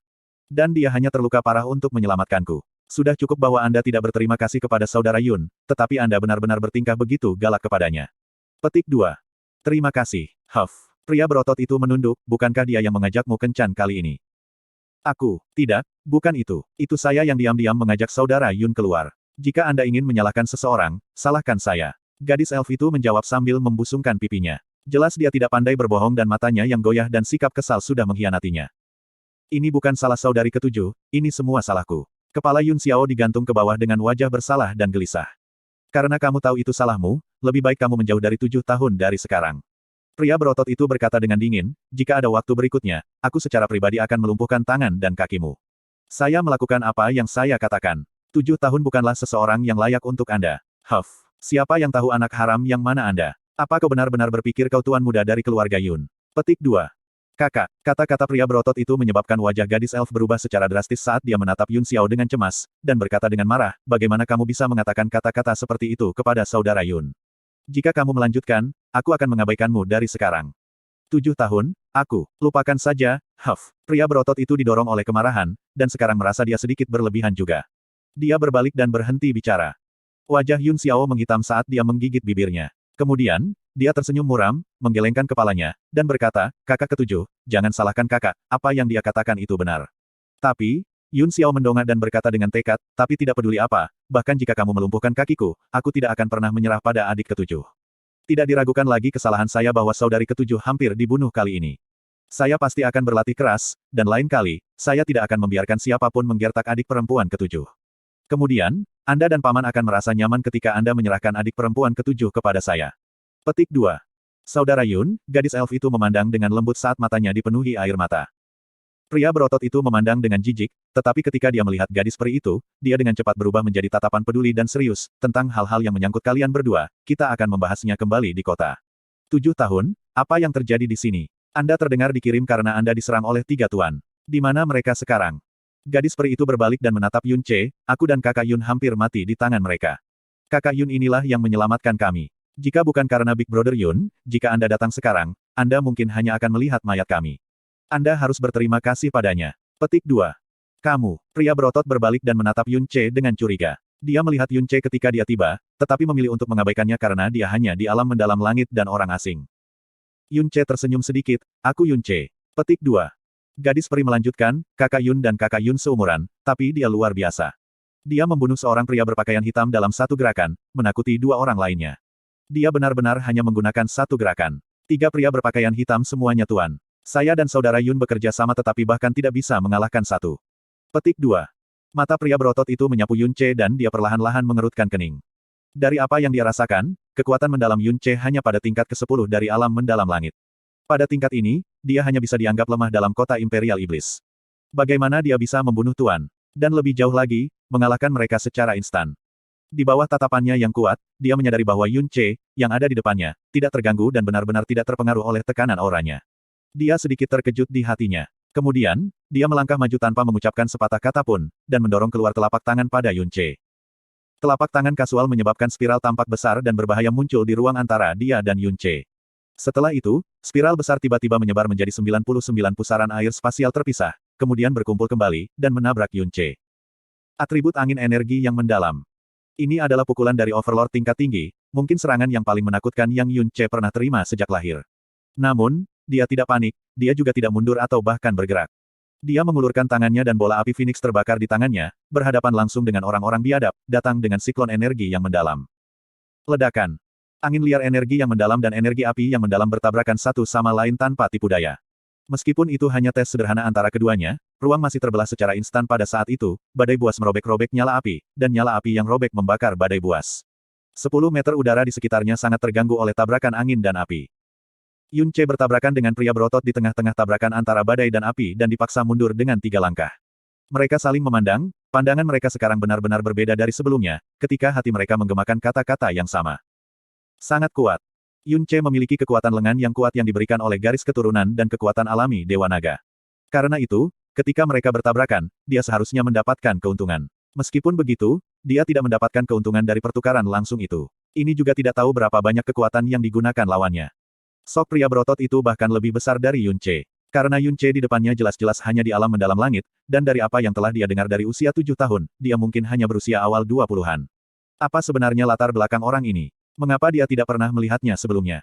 dia hanya terluka parah untuk menyelamatkanku. Sudah cukup bahwa Anda tidak berterima kasih kepada saudara Yun, tetapi Anda benar-benar bertingkah begitu galak kepadanya. Petik 2. Terima kasih, Huff. Pria berotot itu menunduk, bukankah dia yang mengajakmu kencan kali ini? Aku, tidak, bukan itu. Itu saya yang diam-diam mengajak saudara Yun keluar. Jika Anda ingin menyalahkan seseorang, salahkan saya. Gadis elf itu menjawab sambil membusungkan pipinya. Jelas dia tidak pandai berbohong dan matanya yang goyah dan sikap kesal sudah mengkhianatinya. Ini bukan salah saudari ketujuh, ini semua salahku. Kepala Yun Xiao digantung ke bawah dengan wajah bersalah dan gelisah. Karena kamu tahu itu salahmu, lebih baik kamu menjauh dari 7 tahun dari sekarang. Pria berotot itu berkata dengan dingin, jika ada waktu berikutnya, aku secara pribadi akan melumpuhkan tangan dan kakimu. Saya melakukan apa yang saya katakan. 7 tahun bukanlah seseorang yang layak untuk Anda. Huff, siapa yang tahu anak haram yang mana Anda? Apa kau benar-benar berpikir kau tuan muda dari keluarga Yun? Petik 2. Kakak, kata-kata pria berotot itu menyebabkan wajah gadis elf berubah secara drastis saat dia menatap Yun Xiao dengan cemas, dan berkata dengan marah, bagaimana kamu bisa mengatakan kata-kata seperti itu kepada saudara Yun? Jika kamu melanjutkan, aku akan mengabaikanmu dari sekarang. 7 tahun, aku, lupakan saja, Huff. Pria berotot itu didorong oleh kemarahan, dan sekarang merasa dia sedikit berlebihan juga. Dia berbalik dan berhenti bicara. Wajah Yun Xiao menghitam saat dia menggigit bibirnya. Kemudian, dia tersenyum muram, menggelengkan kepalanya, dan berkata, kakak ketujuh, jangan salahkan kakak, apa yang dia katakan itu benar. Tapi, Yun Xiao mendongak dan berkata dengan tekad, tapi tidak peduli apa, bahkan jika kamu melumpuhkan kakiku, aku tidak akan pernah menyerah pada adik ketujuh. Tidak diragukan lagi kesalahan saya bahwa saudari ketujuh hampir dibunuh kali ini. Saya pasti akan berlatih keras, dan lain kali, saya tidak akan membiarkan siapapun menggertak adik perempuan ketujuh. Kemudian, Anda dan Paman akan merasa nyaman ketika Anda menyerahkan adik perempuan ketujuh kepada saya. Petik 2. Saudara Yun, gadis elf itu memandang dengan lembut saat matanya dipenuhi air mata. Pria berotot itu memandang dengan jijik, tetapi ketika dia melihat gadis peri itu, dia dengan cepat berubah menjadi tatapan peduli dan serius, tentang hal-hal yang menyangkut kalian berdua, kita akan membahasnya kembali di kota. 7 tahun, apa yang terjadi di sini? Anda terdengar dikirim karena Anda diserang oleh 3 tuan. Di mana mereka sekarang? Gadis peri itu berbalik dan menatap Yun Che, aku dan kakak Yun hampir mati di tangan mereka. Kakak Yun inilah yang menyelamatkan kami. Jika bukan karena Big Brother Yun, jika Anda datang sekarang, Anda mungkin hanya akan melihat mayat kami. Anda harus berterima kasih padanya. Petik 2. Kamu, pria berotot berbalik dan menatap Yun Che dengan curiga. Dia melihat Yun Che ketika dia tiba, tetapi memilih untuk mengabaikannya karena dia hanya di alam mendalam langit dan orang asing. Yun Che tersenyum sedikit, aku Yun Che. Petik 2. Gadis peri melanjutkan, kakak Yun dan kakak Yun seumuran, tapi dia luar biasa. Dia membunuh seorang pria berpakaian hitam dalam satu gerakan, menakuti 2 orang lainnya. Dia benar-benar hanya menggunakan satu gerakan. 3 pria berpakaian hitam semuanya tuan. Saya dan saudara Yun bekerja sama tetapi bahkan tidak bisa mengalahkan satu. Petik 2. Mata pria berotot itu menyapu Yun Che dan dia perlahan-lahan mengerutkan kening. Dari apa yang dia rasakan, kekuatan mendalam Yun Che hanya pada tingkat ke-10 dari alam mendalam langit. Pada tingkat ini, dia hanya bisa dianggap lemah dalam kota Imperial Iblis. Bagaimana dia bisa membunuh tuan? Dan lebih jauh lagi, mengalahkan mereka secara instan. Di bawah tatapannya yang kuat, dia menyadari bahwa Yun Che, yang ada di depannya, tidak terganggu dan benar-benar tidak terpengaruh oleh tekanan auranya. Dia sedikit terkejut di hatinya. Kemudian, dia melangkah maju tanpa mengucapkan sepatah kata pun, dan mendorong keluar telapak tangan pada Yun Che. Telapak tangan kasual menyebabkan spiral tampak besar dan berbahaya muncul di ruang antara dia dan Yun Che. Setelah itu, spiral besar tiba-tiba menyebar menjadi 99 pusaran air spasial terpisah, kemudian berkumpul kembali, dan menabrak Yun Che. Atribut angin energi yang mendalam. Ini adalah pukulan dari Overlord tingkat tinggi, mungkin serangan yang paling menakutkan yang Yun Che pernah terima sejak lahir. Namun, dia tidak panik, dia juga tidak mundur atau bahkan bergerak. Dia mengulurkan tangannya dan bola api Phoenix terbakar di tangannya, berhadapan langsung dengan orang-orang biadab, datang dengan siklon energi yang mendalam. Ledakan. Angin liar energi yang mendalam dan energi api yang mendalam bertabrakan satu sama lain tanpa tipu daya. Meskipun itu hanya tes sederhana antara keduanya, ruang masih terbelah secara instan pada saat itu, badai buas merobek-robek nyala api, dan nyala api yang robek membakar badai buas. 10 meter udara di sekitarnya sangat terganggu oleh tabrakan angin dan api. Yun Che bertabrakan dengan pria berotot di tengah-tengah tabrakan antara badai dan api dan dipaksa mundur dengan 3 langkah. Mereka saling memandang, pandangan mereka sekarang benar-benar berbeda dari sebelumnya, ketika hati mereka menggemakan kata-kata yang sama. Sangat kuat. Yun Che memiliki kekuatan lengan yang kuat yang diberikan oleh garis keturunan dan kekuatan alami Dewa Naga. Karena itu, ketika mereka bertabrakan, dia seharusnya mendapatkan keuntungan. Meskipun begitu, dia tidak mendapatkan keuntungan dari pertukaran langsung itu. Ini juga tidak tahu berapa banyak kekuatan yang digunakan lawannya. Sok pria berotot itu bahkan lebih besar dari Yun Che. Karena Yun Che di depannya jelas-jelas hanya di alam mendalam langit, dan dari apa yang telah dia dengar dari usia 7 tahun, dia mungkin hanya berusia awal 20-an. Apa sebenarnya latar belakang orang ini? Mengapa dia tidak pernah melihatnya sebelumnya?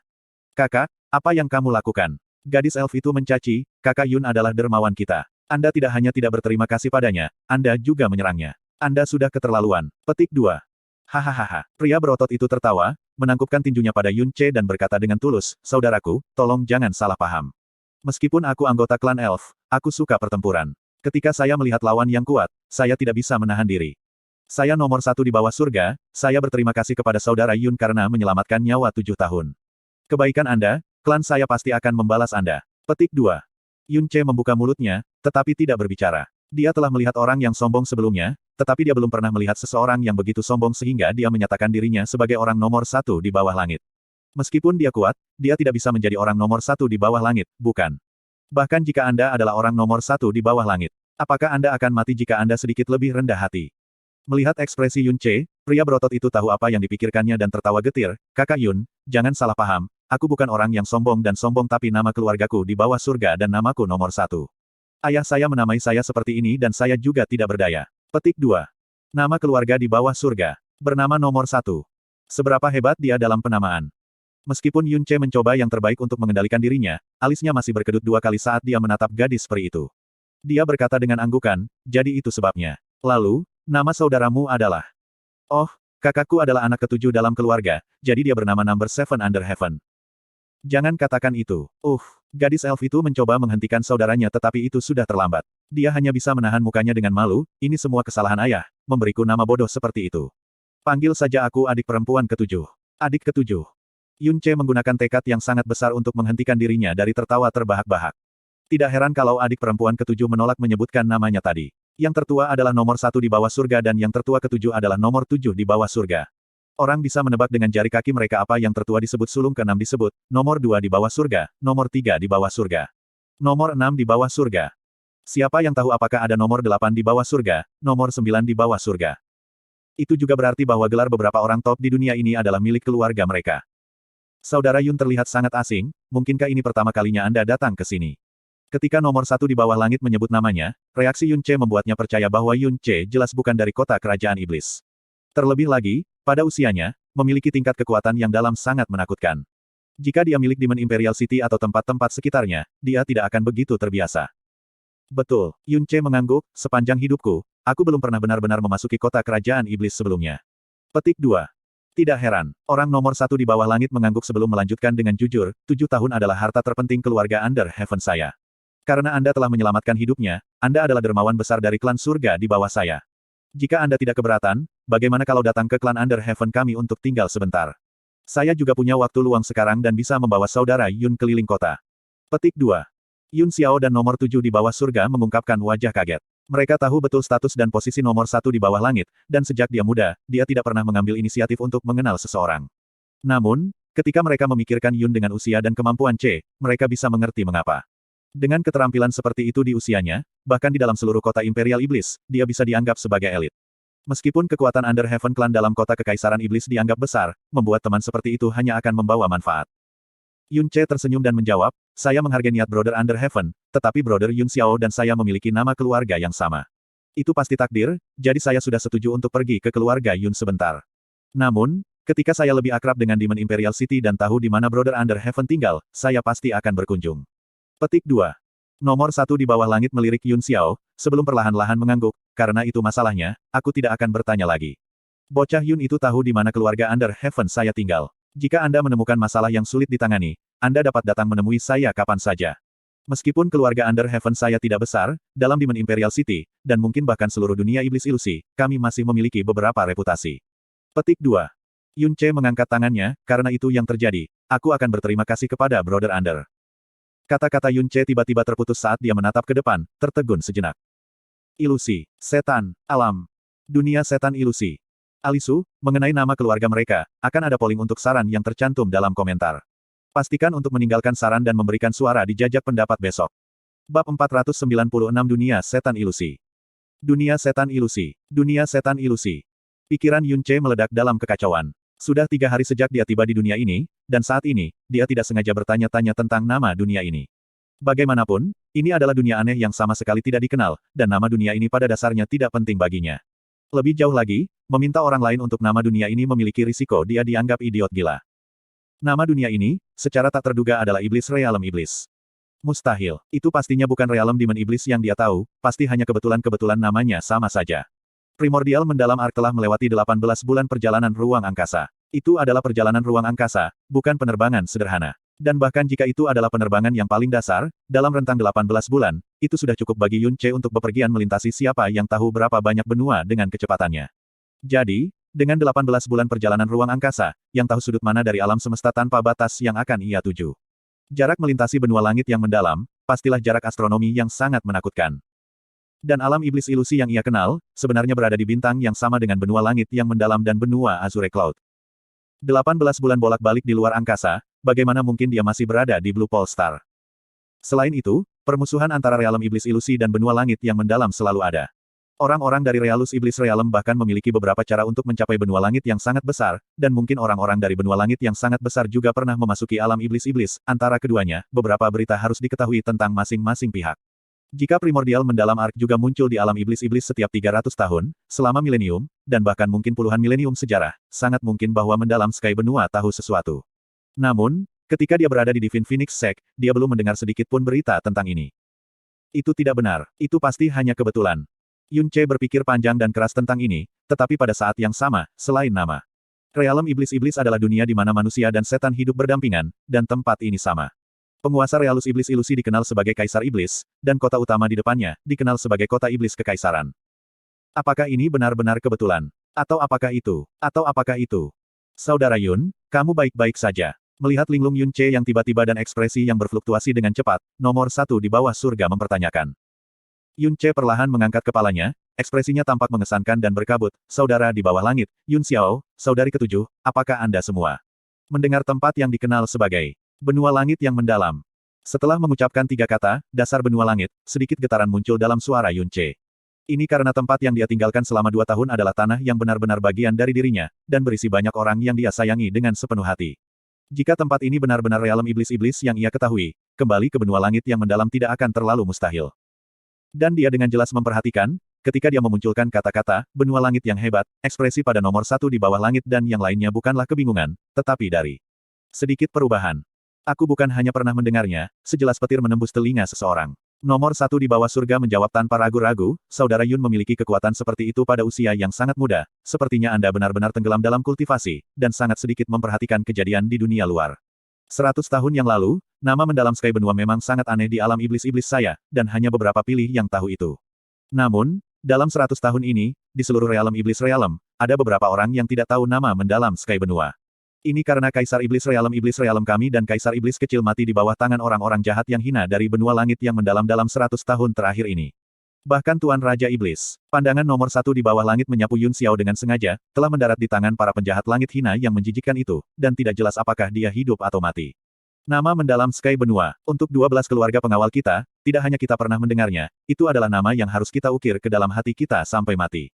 Kakak, apa yang kamu lakukan? Gadis elf itu mencaci, kakak Yun adalah dermawan kita. Anda tidak hanya tidak berterima kasih padanya, Anda juga menyerangnya. Anda sudah keterlaluan. Petik 2. Hahaha. Pria berotot itu tertawa, menangkupkan tinjunya pada Yun Che dan berkata dengan tulus, saudaraku, tolong jangan salah paham. Meskipun aku anggota klan elf, aku suka pertempuran. Ketika saya melihat lawan yang kuat, saya tidak bisa menahan diri. Saya nomor 1 di bawah surga, saya berterima kasih kepada saudara Yun karena menyelamatkan nyawa 7 tahun. Kebaikan Anda, klan saya pasti akan membalas Anda. Petik 2. Yun Che membuka mulutnya, tetapi tidak berbicara. Dia telah melihat orang yang sombong sebelumnya, tetapi dia belum pernah melihat seseorang yang begitu sombong sehingga dia menyatakan dirinya sebagai orang nomor 1 di bawah langit. Meskipun dia kuat, dia tidak bisa menjadi orang nomor 1 di bawah langit, bukan? Bahkan jika Anda adalah orang nomor 1 di bawah langit, apakah Anda akan mati jika Anda sedikit lebih rendah hati? Melihat ekspresi Yun Che, pria berotot itu tahu apa yang dipikirkannya dan tertawa getir, kakak Yun, jangan salah paham, aku bukan orang yang sombong tapi nama keluargaku di bawah surga dan namaku nomor 1. Ayah saya menamai saya seperti ini dan saya juga tidak berdaya. Petik 2. Nama keluarga di bawah surga. Bernama nomor 1. Seberapa hebat dia dalam penamaan. Meskipun Yun Che mencoba yang terbaik untuk mengendalikan dirinya, alisnya masih berkedut 2 kali saat dia menatap gadis peri itu. Dia berkata dengan anggukan, jadi itu sebabnya. Lalu, nama saudaramu adalah? Oh, kakakku adalah anak ke-7 dalam keluarga, jadi dia bernama Number 7 Under Heaven. Jangan katakan itu. Gadis elf itu mencoba menghentikan saudaranya tetapi itu sudah terlambat. Dia hanya bisa menahan mukanya dengan malu, ini semua kesalahan ayah, memberiku nama bodoh seperti itu. Panggil saja aku adik perempuan ke-7. Adik ke-7. Yun Che menggunakan tekad yang sangat besar untuk menghentikan dirinya dari tertawa terbahak-bahak. Tidak heran kalau adik perempuan ke-7 menolak menyebutkan namanya tadi. Yang tertua adalah nomor 1 di bawah surga dan yang tertua ke-7 adalah nomor 7 di bawah surga. Orang bisa menebak dengan jari kaki mereka apa yang tertua disebut sulung ke-6 disebut, nomor 2 di bawah surga, nomor 3 di bawah surga. Nomor 6 di bawah surga. Siapa yang tahu apakah ada nomor 8 di bawah surga, nomor 9 di bawah surga. Itu juga berarti bahwa gelar beberapa orang top di dunia ini adalah milik keluarga mereka. Saudara Yun terlihat sangat asing, mungkinkah ini pertama kalinya Anda datang ke sini? Ketika nomor 1 di bawah langit menyebut namanya, reaksi Yun Che membuatnya percaya bahwa Yun Che jelas bukan dari kota kerajaan iblis. Terlebih lagi, pada usianya, memiliki tingkat kekuatan yang dalam sangat menakutkan. Jika dia milik Demon Imperial City atau tempat-tempat sekitarnya, dia tidak akan begitu terbiasa. Betul, Yun Che mengangguk, sepanjang hidupku, aku belum pernah benar-benar memasuki kota kerajaan iblis sebelumnya. Petik 2. Tidak heran, orang nomor 1 di bawah langit mengangguk sebelum melanjutkan dengan jujur, 7 tahun adalah harta terpenting keluarga Under Heaven saya. Karena Anda telah menyelamatkan hidupnya, Anda adalah dermawan besar dari klan surga di bawah saya. Jika Anda tidak keberatan, bagaimana kalau datang ke klan Under Heaven kami untuk tinggal sebentar? Saya juga punya waktu luang sekarang dan bisa membawa saudara Yun keliling kota. Petik 2. Yun Xiao dan nomor 7 di bawah surga mengungkapkan wajah kaget. Mereka tahu betul status dan posisi nomor 1 di bawah langit, dan sejak dia muda, dia tidak pernah mengambil inisiatif untuk mengenal seseorang. Namun, ketika mereka memikirkan Yun dengan usia dan kemampuan C, mereka bisa mengerti mengapa. Dengan keterampilan seperti itu di usianya, bahkan di dalam seluruh kota Imperial Iblis, dia bisa dianggap sebagai elit. Meskipun kekuatan Under Heaven Clan dalam kota Kekaisaran Iblis dianggap besar, membuat teman seperti itu hanya akan membawa manfaat. Yun Che tersenyum dan menjawab, saya menghargai niat Brother Under Heaven, tetapi Brother Yun Xiao dan saya memiliki nama keluarga yang sama. Itu pasti takdir, jadi saya sudah setuju untuk pergi ke keluarga Yun sebentar. Namun, ketika saya lebih akrab dengan Demon Imperial City dan tahu di mana Brother Under Heaven tinggal, saya pasti akan berkunjung. Petik 2. Nomor 1 di bawah langit melirik Yun Xiao, sebelum perlahan-lahan mengangguk, karena itu masalahnya, aku tidak akan bertanya lagi. Bocah Yun itu tahu di mana keluarga Under Heaven saya tinggal. Jika Anda menemukan masalah yang sulit ditangani, Anda dapat datang menemui saya kapan saja. Meskipun keluarga Under Heaven saya tidak besar, dalam Demon Imperial City, dan mungkin bahkan seluruh dunia iblis ilusi, kami masih memiliki beberapa reputasi. Petik 2. Yun Che mengangkat tangannya, karena itu yang terjadi, aku akan berterima kasih kepada Brother Under. Kata-kata Yun Che tiba-tiba terputus saat dia menatap ke depan, tertegun sejenak. Ilusi, setan, alam. Dunia setan ilusi. Alisu, mengenai nama keluarga mereka, akan ada polling untuk saran yang tercantum dalam komentar. Pastikan untuk meninggalkan saran dan memberikan suara di jajak pendapat besok. Bab 496 Dunia Setan Ilusi. Dunia Setan Ilusi. Dunia Setan Ilusi. Pikiran Yun Ce meledak dalam kekacauan. Sudah 3 hari sejak dia tiba di dunia ini, dan saat ini, dia tidak sengaja bertanya-tanya tentang nama dunia ini. Bagaimanapun, ini adalah dunia aneh yang sama sekali tidak dikenal, dan nama dunia ini pada dasarnya tidak penting baginya. Lebih jauh lagi, meminta orang lain untuk nama dunia ini memiliki risiko dia dianggap idiot gila. Nama dunia ini, secara tak terduga adalah Iblis Realem Iblis. Mustahil, itu pastinya bukan Realem Demon Iblis yang dia tahu, pasti hanya kebetulan-kebetulan namanya sama saja. Primordial Mendalam Ark telah melewati 18 bulan perjalanan ruang angkasa. Itu adalah perjalanan ruang angkasa, bukan penerbangan sederhana. Dan bahkan jika itu adalah penerbangan yang paling dasar, dalam rentang 18 bulan, itu sudah cukup bagi Yun Ce untuk bepergian melintasi siapa yang tahu berapa banyak benua dengan kecepatannya. Jadi, dengan 18 bulan perjalanan ruang angkasa, yang tahu sudut mana dari alam semesta tanpa batas yang akan ia tuju. Jarak melintasi benua langit yang mendalam, pastilah jarak astronomi yang sangat menakutkan. Dan alam iblis ilusi yang ia kenal, sebenarnya berada di bintang yang sama dengan benua langit yang mendalam dan benua Azure Cloud. 18 bulan bolak-balik di luar angkasa, bagaimana mungkin dia masih berada di Blue Pole Star? Selain itu, permusuhan antara realem iblis ilusi dan benua langit yang mendalam selalu ada. Orang-orang dari Realus Iblis Realem bahkan memiliki beberapa cara untuk mencapai benua langit yang sangat besar, dan mungkin orang-orang dari benua langit yang sangat besar juga pernah memasuki alam iblis-iblis. Antara keduanya, beberapa berita harus diketahui tentang masing-masing pihak. Jika Primordial Mendalam Ark juga muncul di alam iblis-iblis setiap 300 tahun, selama milenium, dan bahkan mungkin puluhan milenium sejarah, sangat mungkin bahwa Mendalam Sky Benua tahu sesuatu. Namun, ketika dia berada di Divine Phoenix Sect, dia belum mendengar sedikit pun berita tentang ini. Itu tidak benar, itu pasti hanya kebetulan. Yun Ce berpikir panjang dan keras tentang ini, tetapi pada saat yang sama, selain nama. Realem iblis-iblis adalah dunia di mana manusia dan setan hidup berdampingan, dan tempat ini sama. Penguasa Realus Iblis Ilusi dikenal sebagai Kaisar Iblis, dan kota utama di depannya, dikenal sebagai kota iblis kekaisaran. Apakah ini benar-benar kebetulan? Atau apakah itu? Atau apakah itu? Saudara Yun, kamu baik-baik saja. Melihat linglung Yun Ce yang tiba-tiba dan ekspresi yang berfluktuasi dengan cepat, nomor 1 di bawah surga mempertanyakan. Yun Ce perlahan mengangkat kepalanya, ekspresinya tampak mengesankan dan berkabut. Saudara di bawah langit, Yun Xiao, saudari ketujuh, apakah Anda semua mendengar tempat yang dikenal sebagai benua langit yang mendalam? Setelah mengucapkan 3 kata, dasar benua langit, sedikit getaran muncul dalam suara Yun Ce. Ini karena tempat yang dia tinggalkan selama 2 tahun adalah tanah yang benar-benar bagian dari dirinya, dan berisi banyak orang yang dia sayangi dengan sepenuh hati. Jika tempat ini benar-benar realem iblis-iblis yang ia ketahui, kembali ke benua langit yang mendalam tidak akan terlalu mustahil. Dan dia dengan jelas memperhatikan, ketika dia memunculkan kata-kata, benua langit yang hebat, ekspresi pada nomor 1 di bawah langit dan yang lainnya bukanlah kebingungan, tetapi dari sedikit perubahan. Aku bukan hanya pernah mendengarnya, sejelas petir menembus telinga seseorang. Nomor 1 di bawah surga menjawab tanpa ragu-ragu, saudara Yun memiliki kekuatan seperti itu pada usia yang sangat muda, sepertinya Anda benar-benar tenggelam dalam kultivasi, dan sangat sedikit memperhatikan kejadian di dunia luar. 100 tahun yang lalu, nama mendalam Sky Benua memang sangat aneh di alam iblis-iblis saya, dan hanya beberapa pilih yang tahu itu. Namun, dalam 100 tahun ini, di seluruh realem iblis realem, ada beberapa orang yang tidak tahu nama mendalam Sky Benua. Ini karena Kaisar Iblis realem kami dan Kaisar Iblis kecil mati di bawah tangan orang-orang jahat yang hina dari benua langit yang mendalam dalam 100 tahun terakhir ini. Bahkan Tuan Raja Iblis, pandangan nomor 1 di bawah langit menyapu Yun Xiao dengan sengaja, telah mendarat di tangan para penjahat langit hina yang menjijikkan itu, dan tidak jelas apakah dia hidup atau mati. Nama mendalam Sky Benua, untuk 12 keluarga pengawal kita, tidak hanya kita pernah mendengarnya, itu adalah nama yang harus kita ukir ke dalam hati kita sampai mati.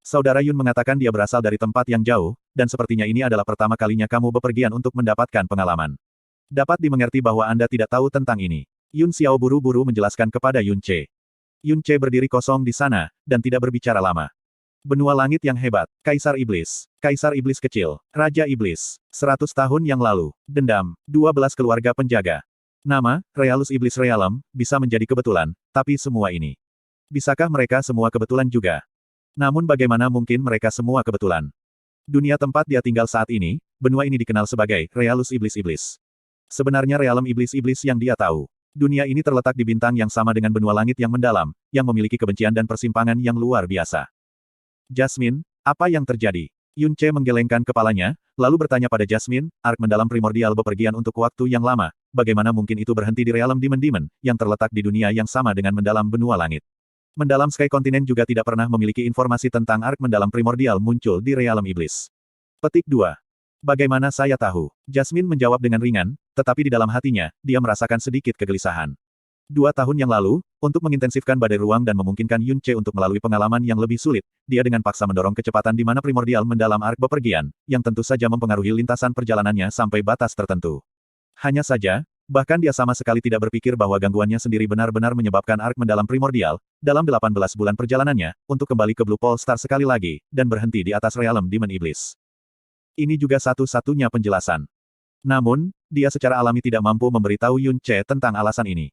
Saudara Yun mengatakan dia berasal dari tempat yang jauh, dan sepertinya ini adalah pertama kalinya kamu bepergian untuk mendapatkan pengalaman. Dapat dimengerti bahwa Anda tidak tahu tentang ini. Yun Xiao buru-buru menjelaskan kepada Yun Ce. Yun Ce berdiri kosong di sana, dan tidak berbicara lama. Benua langit yang hebat, Kaisar Iblis kecil, Raja Iblis, 100 tahun yang lalu, dendam, 12 keluarga penjaga. Nama, Realus Iblis Realem, bisa menjadi kebetulan, tapi semua ini. Bisakah mereka semua kebetulan juga? Namun bagaimana mungkin mereka semua kebetulan? Dunia tempat dia tinggal saat ini, benua ini dikenal sebagai Realus Iblis-Iblis. Sebenarnya realem iblis-iblis yang dia tahu. Dunia ini terletak di bintang yang sama dengan benua langit yang mendalam, yang memiliki kebencian dan persimpangan yang luar biasa. Jasmine, apa yang terjadi? Yun Ce menggelengkan kepalanya, lalu bertanya pada Jasmine, Ark mendalam primordial bepergian untuk waktu yang lama, bagaimana mungkin itu berhenti di realem Demon, yang terletak di dunia yang sama dengan mendalam benua langit. Mendalam Sky Continent juga tidak pernah memiliki informasi tentang Ark mendalam primordial muncul di realem iblis. Petik 2. Bagaimana saya tahu? Jasmine menjawab dengan ringan, tetapi di dalam hatinya, dia merasakan sedikit kegelisahan. 2 tahun yang lalu, untuk mengintensifkan badai ruang dan memungkinkan Yun Ce untuk melalui pengalaman yang lebih sulit, dia dengan paksa mendorong kecepatan di mana primordial mendalam ark bepergian, yang tentu saja mempengaruhi lintasan perjalanannya sampai batas tertentu. Hanya saja, bahkan dia sama sekali tidak berpikir bahwa gangguannya sendiri benar-benar menyebabkan ark mendalam primordial, dalam 18 bulan perjalanannya, untuk kembali ke Blue Pole Star sekali lagi, dan berhenti di atas realm Demon Iblis. Ini juga satu-satunya penjelasan. Namun, dia secara alami tidak mampu memberitahu Yun Ce tentang alasan ini.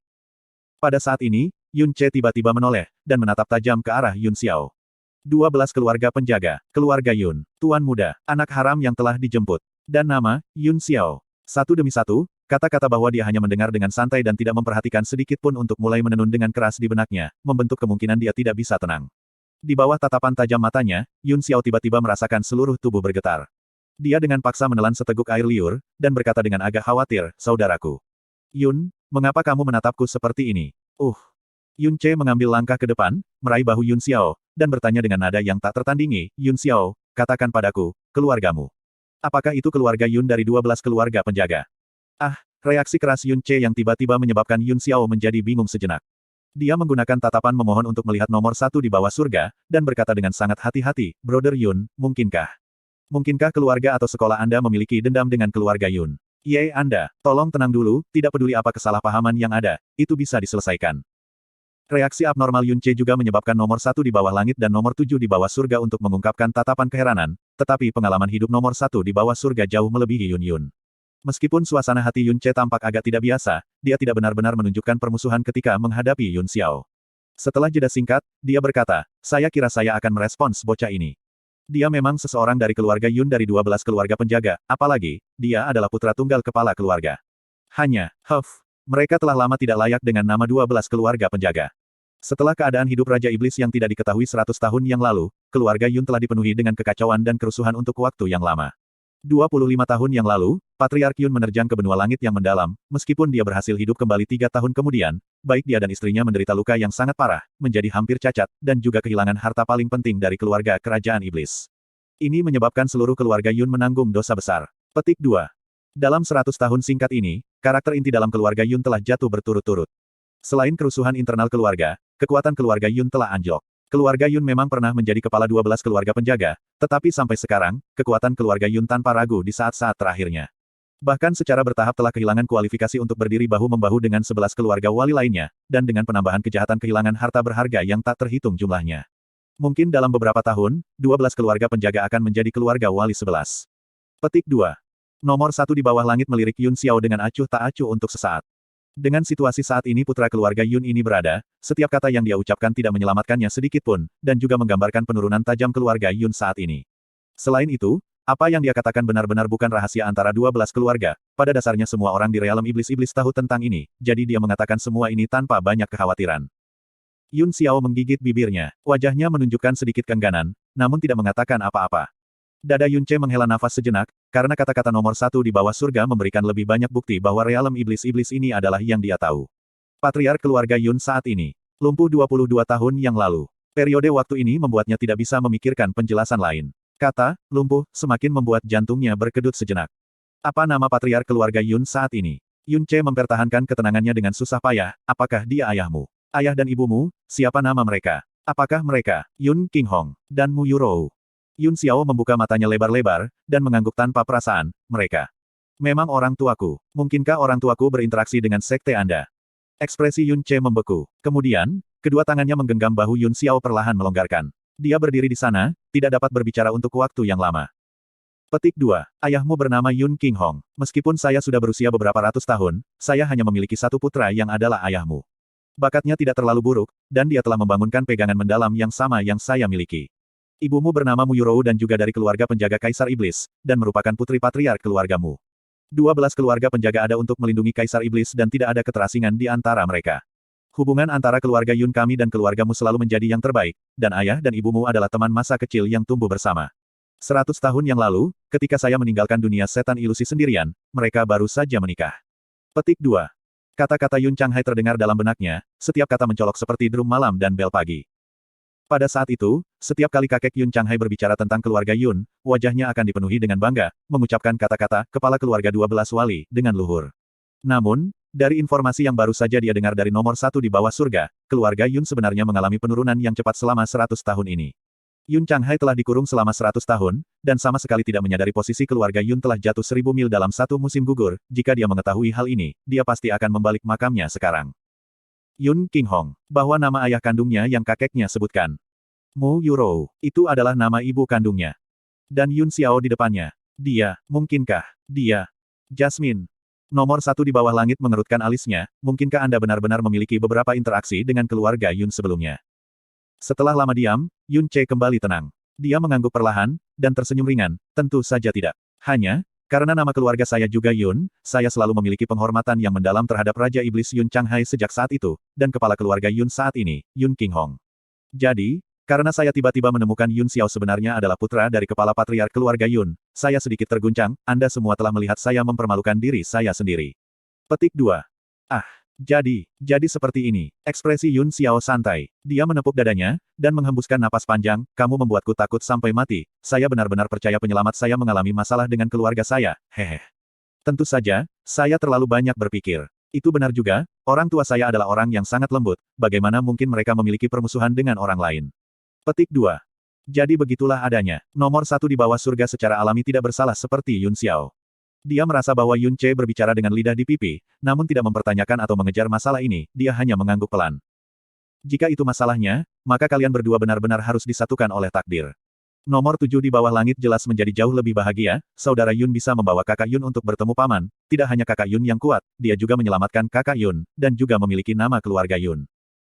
Pada saat ini, Yun Ce tiba-tiba menoleh, dan menatap tajam ke arah Yun Xiao. 12 keluarga penjaga, keluarga Yun, tuan muda, anak haram yang telah dijemput, dan nama, Yun Xiao. Satu demi satu, kata-kata bahwa dia hanya mendengar dengan santai dan tidak memperhatikan sedikit pun untuk mulai menenun dengan keras di benaknya, membentuk kemungkinan dia tidak bisa tenang. Di bawah tatapan tajam matanya, Yun Xiao tiba-tiba merasakan seluruh tubuh bergetar. Dia dengan paksa menelan seteguk air liur, dan berkata dengan agak khawatir, saudaraku. Yun, mengapa kamu menatapku seperti ini? Yun Ce mengambil langkah ke depan, meraih bahu Yun Xiao, dan bertanya dengan nada yang tak tertandingi, Yun Xiao, katakan padaku, keluargamu. Apakah itu keluarga Yun dari 12 keluarga penjaga? Reaksi keras Yun Ce yang tiba-tiba menyebabkan Yun Xiao menjadi bingung sejenak. Dia menggunakan tatapan memohon untuk melihat nomor 1 di bawah surga, dan berkata dengan sangat hati-hati, Brother Yun, mungkinkah keluarga atau sekolah Anda memiliki dendam dengan keluarga Yun? Ye Anda, tolong tenang dulu, tidak peduli apa kesalahpahaman yang ada, itu bisa diselesaikan. Reaksi abnormal Yun Ce juga menyebabkan nomor 1 di bawah langit dan nomor 7 di bawah surga untuk mengungkapkan tatapan keheranan, tetapi pengalaman hidup nomor 1 di bawah surga jauh melebihi Yun Yun. Meskipun suasana hati Yun Ce tampak agak tidak biasa, dia tidak benar-benar menunjukkan permusuhan ketika menghadapi Yun Xiao. Setelah jeda singkat, dia berkata, saya kira saya akan merespons bocah ini. Dia memang seseorang dari keluarga Yun dari 12 keluarga penjaga, apalagi, dia adalah putra tunggal kepala keluarga. Mereka telah lama tidak layak dengan nama 12 keluarga penjaga. Setelah keadaan hidup Raja Iblis yang tidak diketahui 100 tahun yang lalu, keluarga Yun telah dipenuhi dengan kekacauan dan kerusuhan untuk waktu yang lama. 25 tahun yang lalu, Patriark Yun menerjang ke benua langit yang mendalam, meskipun dia berhasil hidup kembali 3 tahun kemudian, baik dia dan istrinya menderita luka yang sangat parah, menjadi hampir cacat, dan juga kehilangan harta paling penting dari keluarga kerajaan iblis. Ini menyebabkan seluruh keluarga Yun menanggung dosa besar. Petik 2. Dalam 100 tahun singkat ini, karakter inti dalam keluarga Yun telah jatuh berturut-turut. Selain kerusuhan internal keluarga, kekuatan keluarga Yun telah anjlok. Keluarga Yun memang pernah menjadi kepala 12 keluarga penjaga, tetapi sampai sekarang, kekuatan keluarga Yun tanpa ragu di saat-saat terakhirnya. Bahkan secara bertahap telah kehilangan kualifikasi untuk berdiri bahu-membahu dengan 11 keluarga wali lainnya, dan dengan penambahan kejahatan kehilangan harta berharga yang tak terhitung jumlahnya. Mungkin dalam beberapa tahun, 12 keluarga penjaga akan menjadi keluarga wali 11. Petik 2. Nomor 1 di bawah langit melirik Yun Xiao dengan acuh tak acuh untuk sesaat. Dengan situasi saat ini putra keluarga Yun ini berada, setiap kata yang dia ucapkan tidak menyelamatkannya sedikit pun, dan juga menggambarkan penurunan tajam keluarga Yun saat ini. Selain itu, apa yang dia katakan benar-benar bukan rahasia antara 12 keluarga, pada dasarnya semua orang di realem iblis-iblis tahu tentang ini, jadi dia mengatakan semua ini tanpa banyak kekhawatiran. Yun Xiao menggigit bibirnya, wajahnya menunjukkan sedikit keengganan, namun tidak mengatakan apa-apa. Dada Yun Ce menghela nafas sejenak, karena kata-kata nomor 1 di bawah surga memberikan lebih banyak bukti bahwa realem iblis-iblis ini adalah yang dia tahu. Patriark keluarga Yun saat ini, lumpuh 22 tahun yang lalu. Periode waktu ini membuatnya tidak bisa memikirkan penjelasan lain. Kata, lumpuh, semakin membuat jantungnya berkedut sejenak. Apa nama patriark keluarga Yun saat ini? Yun Ce mempertahankan ketenangannya dengan susah payah, apakah dia ayahmu? Ayah dan ibumu, siapa nama mereka? Apakah mereka, Yun Qinghong, dan Mu Yurou? Yun Xiao membuka matanya lebar-lebar, dan mengangguk tanpa perasaan, mereka. Memang orang tuaku. Mungkinkah orang tuaku berinteraksi dengan sekte Anda? Ekspresi Yun Ce membeku. Kemudian, kedua tangannya menggenggam bahu Yun Xiao perlahan melonggarkan. Dia berdiri di sana, tidak dapat berbicara untuk waktu yang lama. Petik 2. Ayahmu bernama Yun Qinghong. Meskipun saya sudah berusia beberapa ratus tahun, saya hanya memiliki satu putra yang adalah ayahmu. Bakatnya tidak terlalu buruk, dan dia telah membangunkan pegangan mendalam yang sama yang saya miliki. Ibumu bernama Mu Yurou dan juga dari keluarga penjaga Kaisar Iblis, dan merupakan putri patriark keluargamu. 12 keluarga penjaga ada untuk melindungi Kaisar Iblis dan tidak ada keterasingan di antara mereka. Hubungan antara keluarga Yun kami dan keluargamu selalu menjadi yang terbaik, dan ayah dan ibumu adalah teman masa kecil yang tumbuh bersama. 100 tahun yang lalu, ketika saya meninggalkan dunia setan ilusi sendirian, mereka baru saja menikah. Petik 2. Kata-kata Yun Changhai terdengar dalam benaknya, setiap kata mencolok seperti drum malam dan bel pagi. Pada saat itu, setiap kali kakek Yun Changhai berbicara tentang keluarga Yun, wajahnya akan dipenuhi dengan bangga, mengucapkan kata-kata, kepala keluarga 12 wali, dengan luhur. Namun, dari informasi yang baru saja dia dengar dari nomor satu di bawah surga, keluarga Yun sebenarnya mengalami penurunan yang cepat selama 100 tahun ini. Yun Changhai telah dikurung selama 100 tahun, dan sama sekali tidak menyadari posisi keluarga Yun telah jatuh 1000 mil dalam satu musim gugur. Jika dia mengetahui hal ini, dia pasti akan membalik makamnya sekarang. Yun Qinghong, bahwa nama ayah kandungnya yang kakeknya sebutkan. Mu Yurou, itu adalah nama ibu kandungnya. Dan Yun Xiao di depannya. Dia, mungkinkah, dia? Jasmine. Nomor satu di bawah langit mengerutkan alisnya, mungkinkah Anda benar-benar memiliki beberapa interaksi dengan keluarga Yun sebelumnya? Setelah lama diam, Yun Che kembali tenang. Dia mengangguk perlahan, dan tersenyum ringan, tentu saja tidak. Hanya, karena nama keluarga saya juga Yun, saya selalu memiliki penghormatan yang mendalam terhadap Raja Iblis Yun Changhai sejak saat itu, dan kepala keluarga Yun saat ini, Yun Qinghong. Jadi, karena saya tiba-tiba menemukan Yun Xiao sebenarnya adalah putra dari kepala patriark keluarga Yun, saya sedikit terguncang, Anda semua telah melihat saya mempermalukan diri saya sendiri. Petik 2. Ah. Jadi seperti ini. Ekspresi Yun Xiao santai. Dia menepuk dadanya, dan menghembuskan napas panjang, kamu membuatku takut sampai mati. Saya benar-benar percaya penyelamat saya mengalami masalah dengan keluarga saya, hehe. Tentu saja, saya terlalu banyak berpikir. Itu benar juga, orang tua saya adalah orang yang sangat lembut, bagaimana mungkin mereka memiliki permusuhan dengan orang lain. Petik 2. Jadi begitulah adanya. Nomor satu di bawah surga secara alami tidak bersalah seperti Yun Xiao. Dia merasa bahwa Yun Che berbicara dengan lidah di pipi, namun tidak mempertanyakan atau mengejar masalah ini, dia hanya mengangguk pelan. Jika itu masalahnya, maka kalian berdua benar-benar harus disatukan oleh takdir. Nomor 7 di bawah langit jelas menjadi jauh lebih bahagia, saudara Yun bisa membawa kakak Yun untuk bertemu paman, tidak hanya kakak Yun yang kuat, dia juga menyelamatkan kakak Yun, dan juga memiliki nama keluarga Yun.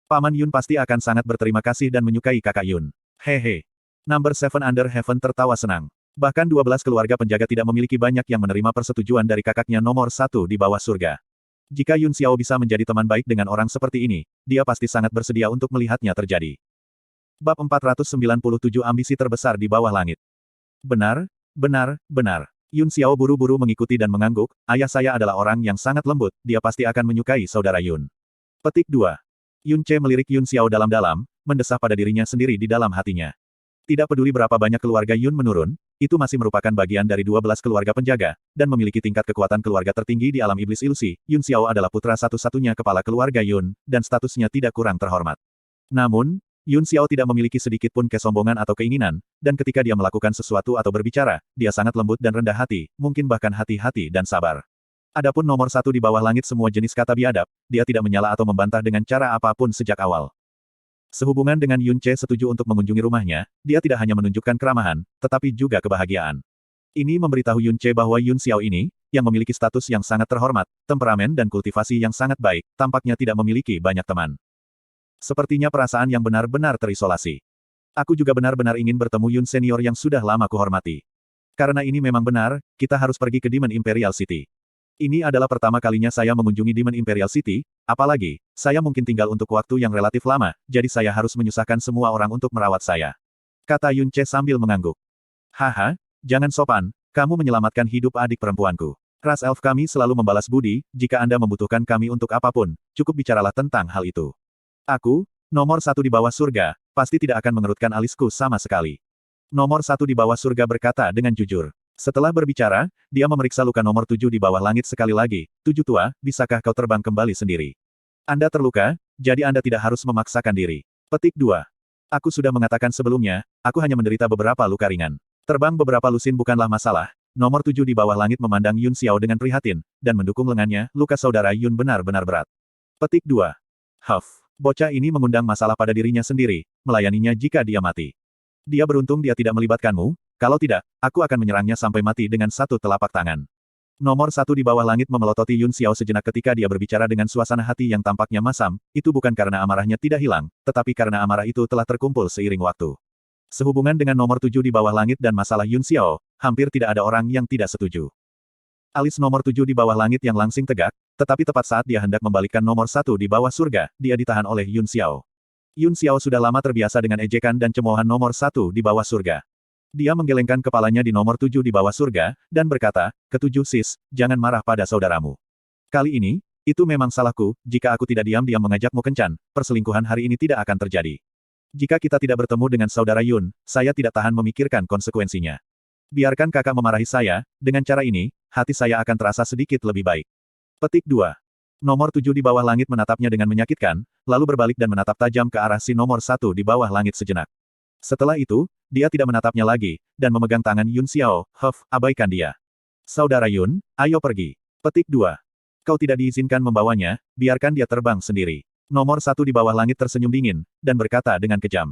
Paman Yun pasti akan sangat berterima kasih dan menyukai kakak Yun. Hehe. Number 7 Under Heaven tertawa senang. Bahkan 12 keluarga penjaga tidak memiliki banyak yang menerima persetujuan dari kakaknya nomor satu di bawah surga. Jika Yun Xiao bisa menjadi teman baik dengan orang seperti ini, dia pasti sangat bersedia untuk melihatnya terjadi. Bab 497 Ambisi terbesar di bawah langit. Benar. Yun Xiao buru-buru mengikuti dan mengangguk, ayah saya adalah orang yang sangat lembut, dia pasti akan menyukai saudara Yun. Petik 2. Yun Che melirik Yun Xiao dalam-dalam, mendesah pada dirinya sendiri di dalam hatinya. Tidak peduli berapa banyak keluarga Yun menurun, itu masih merupakan bagian dari 12 keluarga penjaga, dan memiliki tingkat kekuatan keluarga tertinggi di alam iblis ilusi. Yun Xiao adalah putra satu-satunya kepala keluarga Yun, dan statusnya tidak kurang terhormat. Namun, Yun Xiao tidak memiliki sedikit pun kesombongan atau keinginan, dan ketika dia melakukan sesuatu atau berbicara, dia sangat lembut dan rendah hati, mungkin bahkan hati-hati dan sabar. Adapun nomor satu di bawah langit semua jenis kata biadab, dia tidak menyela atau membantah dengan cara apapun sejak awal. Sehubungan dengan Yun Che setuju untuk mengunjungi rumahnya, dia tidak hanya menunjukkan keramahan, tetapi juga kebahagiaan. Ini memberitahu Yun Che bahwa Yun Xiao ini, yang memiliki status yang sangat terhormat, temperamen dan kultivasi yang sangat baik, tampaknya tidak memiliki banyak teman. Sepertinya perasaan yang benar-benar terisolasi. Aku juga benar-benar ingin bertemu Yun Senior yang sudah lama kuhormati. Karena ini memang benar, kita harus pergi ke Demon Imperial City. Ini adalah pertama kalinya saya mengunjungi Demon Imperial City, apalagi, saya mungkin tinggal untuk waktu yang relatif lama, jadi saya harus menyusahkan semua orang untuk merawat saya. Kata Yun Che sambil mengangguk. Haha, jangan sopan, kamu menyelamatkan hidup adik perempuanku. Ras Elf kami selalu membalas budi, jika Anda membutuhkan kami untuk apapun, cukup bicaralah tentang hal itu. Aku, nomor satu di bawah surga, pasti tidak akan mengerutkan alisku sama sekali. Nomor satu di bawah surga berkata dengan jujur. Setelah berbicara, dia memeriksa luka nomor 7 di bawah langit sekali lagi. 7 tua, bisakah kau terbang kembali sendiri? Anda terluka, jadi Anda tidak harus memaksakan diri. Petik 2. Aku sudah mengatakan sebelumnya, aku hanya menderita beberapa luka ringan. Terbang beberapa lusin bukanlah masalah. Nomor 7 di bawah langit memandang Yun Xiao dengan prihatin, dan mendukung lengannya, luka saudara Yun benar-benar berat. Petik 2. Huff, bocah ini mengundang masalah pada dirinya sendiri, melayaninya jika dia mati. Dia beruntung dia tidak melibatkanmu, kalau tidak, aku akan menyerangnya sampai mati dengan satu telapak tangan. Nomor satu di bawah langit memelototi Yun Xiao sejenak ketika dia berbicara dengan suasana hati yang tampaknya masam, itu bukan karena amarahnya tidak hilang, tetapi karena amarah itu telah terkumpul seiring waktu. Sehubungan dengan nomor 7 di bawah langit dan masalah Yun Xiao, hampir tidak ada orang yang tidak setuju. Alis nomor 7 di bawah langit yang langsing tegak, tetapi tepat saat dia hendak membalikkan nomor 1 di bawah surga, dia ditahan oleh Yun Xiao. Yun Xiao sudah lama terbiasa dengan ejekan dan cemoohan nomor 1 di bawah surga. Dia menggelengkan kepalanya di nomor 7 di bawah surga, dan berkata, "Ketujuh sis, jangan marah pada saudaramu. Kali ini, itu memang salahku, jika aku tidak diam-diam mengajakmu kencan, perselingkuhan hari ini tidak akan terjadi." Jika kita tidak bertemu dengan saudara Yun, saya tidak tahan memikirkan konsekuensinya. Biarkan kakak memarahi saya, dengan cara ini, hati saya akan terasa sedikit lebih baik. Petik 2. Nomor 7 di bawah langit menatapnya dengan menyakitkan, lalu berbalik dan menatap tajam ke arah si nomor 1 di bawah langit sejenak. Setelah itu, dia tidak menatapnya lagi, dan memegang tangan Yun Xiao, abaikan dia. Saudara Yun, ayo pergi. Petik 2. Kau tidak diizinkan membawanya, biarkan dia terbang sendiri. Nomor 1 di bawah langit tersenyum dingin, dan berkata dengan kejam.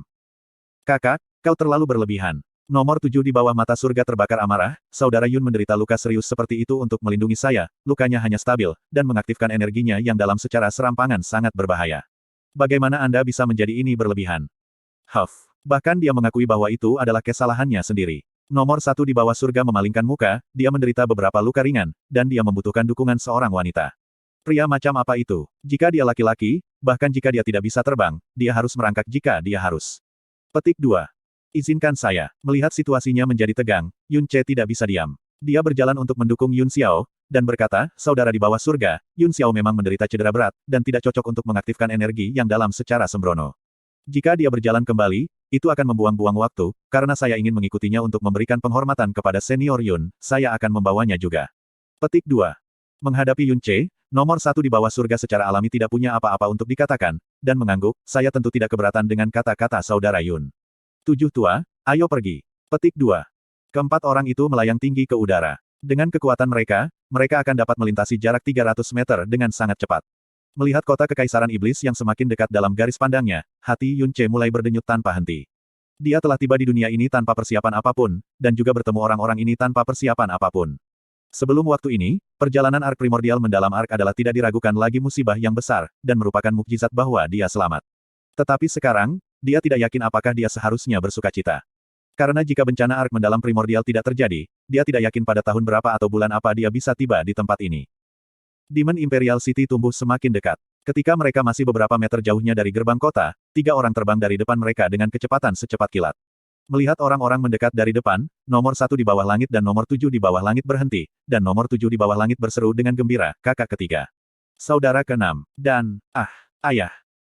Kakak, kau terlalu berlebihan. Nomor 7 di bawah mata surga terbakar amarah, saudara Yun menderita luka serius seperti itu untuk melindungi saya, lukanya hanya stabil, dan mengaktifkan energinya yang dalam secara serampangan sangat berbahaya. Bagaimana Anda bisa menjadi ini berlebihan? Bahkan dia mengakui bahwa itu adalah kesalahannya sendiri. Nomor 1 di bawah surga memalingkan muka, dia menderita beberapa luka ringan, dan dia membutuhkan dukungan seorang wanita. Pria macam apa itu? Jika dia laki-laki, bahkan jika dia tidak bisa terbang, dia harus merangkak jika dia harus. Petik 2. Izinkan saya. Melihat situasinya menjadi tegang, Yun Che tidak bisa diam. Dia berjalan untuk mendukung Yun Xiao, dan berkata, saudara di bawah surga, Yun Xiao memang menderita cedera berat, dan tidak cocok untuk mengaktifkan energi yang dalam secara sembrono. Jika dia berjalan kembali, itu akan membuang-buang waktu, karena saya ingin mengikutinya untuk memberikan penghormatan kepada senior Yun, saya akan membawanya juga. Petik 2. Menghadapi Yun Che, nomor 1 di bawah surga secara alami tidak punya apa-apa untuk dikatakan, dan mengangguk, saya tentu tidak keberatan dengan kata-kata saudara Yun. 7 tua, ayo pergi. Petik 2. Keempat orang itu melayang tinggi ke udara. Dengan kekuatan mereka, mereka akan dapat melintasi jarak 300 meter dengan sangat cepat. Melihat kota kekaisaran iblis yang semakin dekat dalam garis pandangnya, hati Yun Che mulai berdenyut tanpa henti. Dia telah tiba di dunia ini tanpa persiapan apapun, dan juga bertemu orang-orang ini tanpa persiapan apapun. Sebelum waktu ini, perjalanan ark primordial mendalam ark adalah tidak diragukan lagi musibah yang besar, dan merupakan mukjizat bahwa dia selamat. Tetapi sekarang, dia tidak yakin apakah dia seharusnya bersukacita. Karena jika bencana ark mendalam primordial tidak terjadi, dia tidak yakin pada tahun berapa atau bulan apa dia bisa tiba di tempat ini. Demon Imperial City tumbuh semakin dekat. Ketika mereka masih beberapa meter jauhnya dari gerbang kota, 3 orang terbang dari depan mereka dengan kecepatan secepat kilat. Melihat orang-orang mendekat dari depan, nomor 1 di bawah langit dan nomor 7 di bawah langit berhenti, dan nomor 7 di bawah langit berseru dengan gembira, kakak ketiga. Saudara keenam, dan, ayah.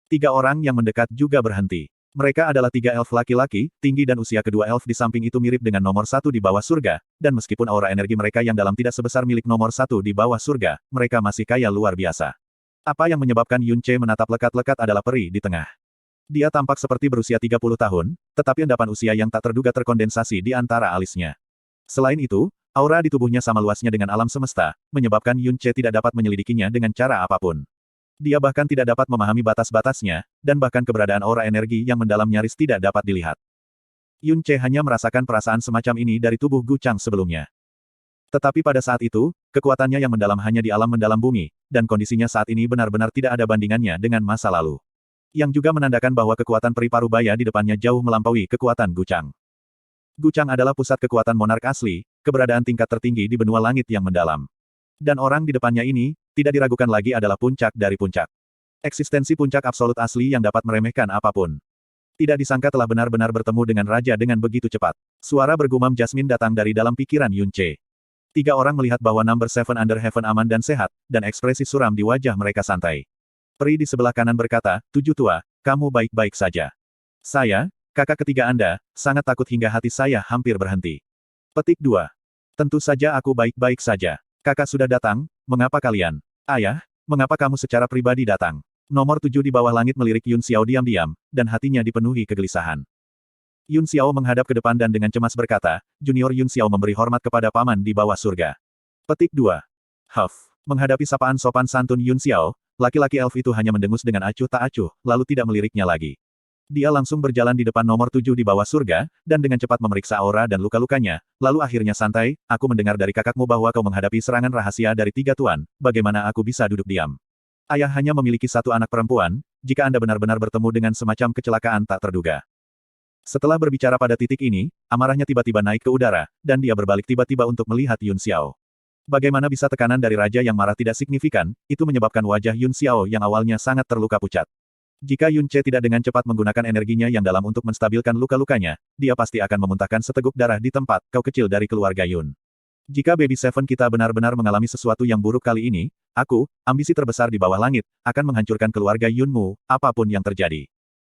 3 orang yang mendekat juga berhenti. Mereka adalah 3 elf laki-laki, tinggi dan usia kedua elf di samping itu mirip dengan nomor 1 di bawah surga, dan meskipun aura energi mereka yang dalam tidak sebesar milik nomor 1 di bawah surga, mereka masih kaya luar biasa. Apa yang menyebabkan Yun Che menatap lekat-lekat adalah peri di tengah. Dia tampak seperti berusia 30 tahun, tetapi endapan usia yang tak terduga terkondensasi di antara alisnya. Selain itu, aura di tubuhnya sama luasnya dengan alam semesta, menyebabkan Yun Che tidak dapat menyelidikinya dengan cara apapun. Dia bahkan tidak dapat memahami batas-batasnya, dan bahkan keberadaan aura energi yang mendalam nyaris tidak dapat dilihat. Yun Che hanya merasakan perasaan semacam ini dari tubuh Gu Chang sebelumnya. Tetapi pada saat itu, kekuatannya yang mendalam hanya di alam mendalam bumi, dan kondisinya saat ini benar-benar tidak ada bandingannya dengan masa lalu. Yang juga menandakan bahwa kekuatan peri parubaya di depannya jauh melampaui kekuatan Gu Chang. Gu Chang adalah pusat kekuatan monark asli, keberadaan tingkat tertinggi di benua langit yang mendalam. Dan orang di depannya ini, tidak diragukan lagi adalah puncak dari puncak. Eksistensi puncak absolut asli yang dapat meremehkan apapun. Tidak disangka telah benar-benar bertemu dengan raja dengan begitu cepat. Suara bergumam Jasmine datang dari dalam pikiran Yun Che. 3 orang melihat bahwa number 7 under heaven aman dan sehat, dan ekspresi suram di wajah mereka santai. Peri di sebelah kanan berkata, 7 tua, kamu baik-baik saja. Saya, kakak ketiga Anda, sangat takut hingga hati saya hampir berhenti. Petik 2. Tentu saja aku baik-baik saja. Kakak sudah datang, mengapa kalian? Ayah, mengapa kamu secara pribadi datang? Nomor 7 di bawah langit melirik Yun Xiao diam-diam, dan hatinya dipenuhi kegelisahan. Yun Xiao menghadap ke depan dan dengan cemas berkata, Junior Yun Xiao memberi hormat kepada paman di bawah surga. Petik 2. Menghadapi sapaan sopan santun Yun Xiao, laki-laki elf itu hanya mendengus dengan acuh tak acuh, lalu tidak meliriknya lagi. Dia langsung berjalan di depan nomor 7 di bawah surga, dan dengan cepat memeriksa aura dan luka-lukanya, lalu akhirnya santai, aku mendengar dari kakakmu bahwa kau menghadapi serangan rahasia dari 3 tuan, bagaimana aku bisa duduk diam? Ayah hanya memiliki 1 anak perempuan, jika Anda benar-benar bertemu dengan semacam kecelakaan tak terduga. Setelah berbicara pada titik ini, amarahnya tiba-tiba naik ke udara, dan dia berbalik tiba-tiba untuk melihat Yun Xiao. Bagaimana bisa tekanan dari raja yang marah tidak signifikan, itu menyebabkan wajah Yun Xiao yang awalnya sangat terluka pucat. Jika Yun Che tidak dengan cepat menggunakan energinya yang dalam untuk menstabilkan luka-lukanya, dia pasti akan memuntahkan seteguk darah di tempat, kau kecil dari keluarga Yun. Jika Baby Seven kita benar-benar mengalami sesuatu yang buruk kali ini, aku, ambisi terbesar di bawah langit, akan menghancurkan keluarga Yunmu, apapun yang terjadi.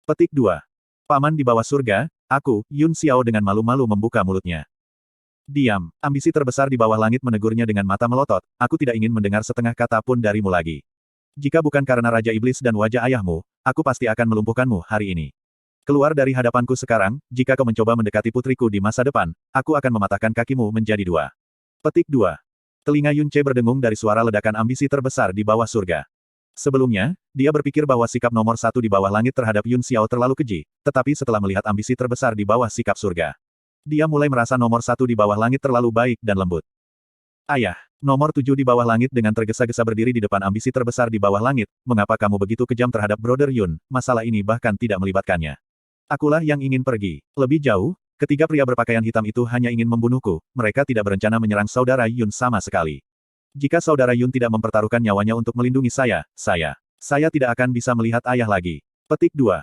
Petik 2. Paman di bawah surga, aku, Yun Xiao dengan malu-malu membuka mulutnya. Diam, ambisi terbesar di bawah langit menegurnya dengan mata melotot, aku tidak ingin mendengar setengah kata pun darimu lagi. Jika bukan karena Raja Iblis dan wajah ayahmu, aku pasti akan melumpuhkanmu hari ini. Keluar dari hadapanku sekarang, jika kau mencoba mendekati putriku di masa depan, aku akan mematahkan kakimu menjadi dua. Petik 2. Telinga Yun Ce berdengung dari suara ledakan ambisi terbesar di bawah surga. Sebelumnya, dia berpikir bahwa sikap nomor satu di bawah langit terhadap Yun Xiao terlalu keji, tetapi setelah melihat ambisi terbesar di bawah sikap surga, dia mulai merasa nomor satu di bawah langit terlalu baik dan lembut. Ayah, nomor 7 di bawah langit dengan tergesa-gesa berdiri di depan ambisi terbesar di bawah langit, mengapa kamu begitu kejam terhadap Brother Yun, masalah ini bahkan tidak melibatkannya. Akulah yang ingin pergi. Lebih jauh, ketiga pria berpakaian hitam itu hanya ingin membunuhku, mereka tidak berencana menyerang saudara Yun sama sekali. Jika saudara Yun tidak mempertaruhkan nyawanya untuk melindungi saya tidak akan bisa melihat ayah lagi. Petik 2.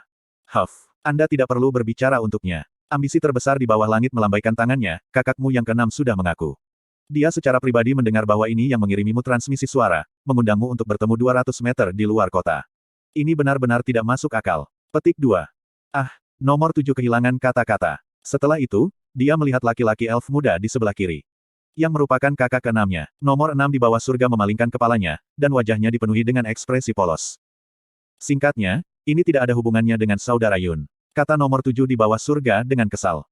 Huff, Anda tidak perlu berbicara untuknya. Ambisi terbesar di bawah langit melambaikan tangannya, kakakmu yang keenam sudah mengaku. Dia secara pribadi mendengar bahwa ini yang mengirimimu transmisi suara, mengundangmu untuk bertemu 200 meter di luar kota. Ini benar-benar tidak masuk akal. Petik 2. Ah, nomor 7 kehilangan kata-kata. Setelah itu, dia melihat laki-laki elf muda di sebelah kiri. Yang merupakan kakak keenamnya, nomor 6 di bawah surga memalingkan kepalanya, dan wajahnya dipenuhi dengan ekspresi polos. Singkatnya, ini tidak ada hubungannya dengan saudara Yun. Kata nomor 7 di bawah surga dengan kesal.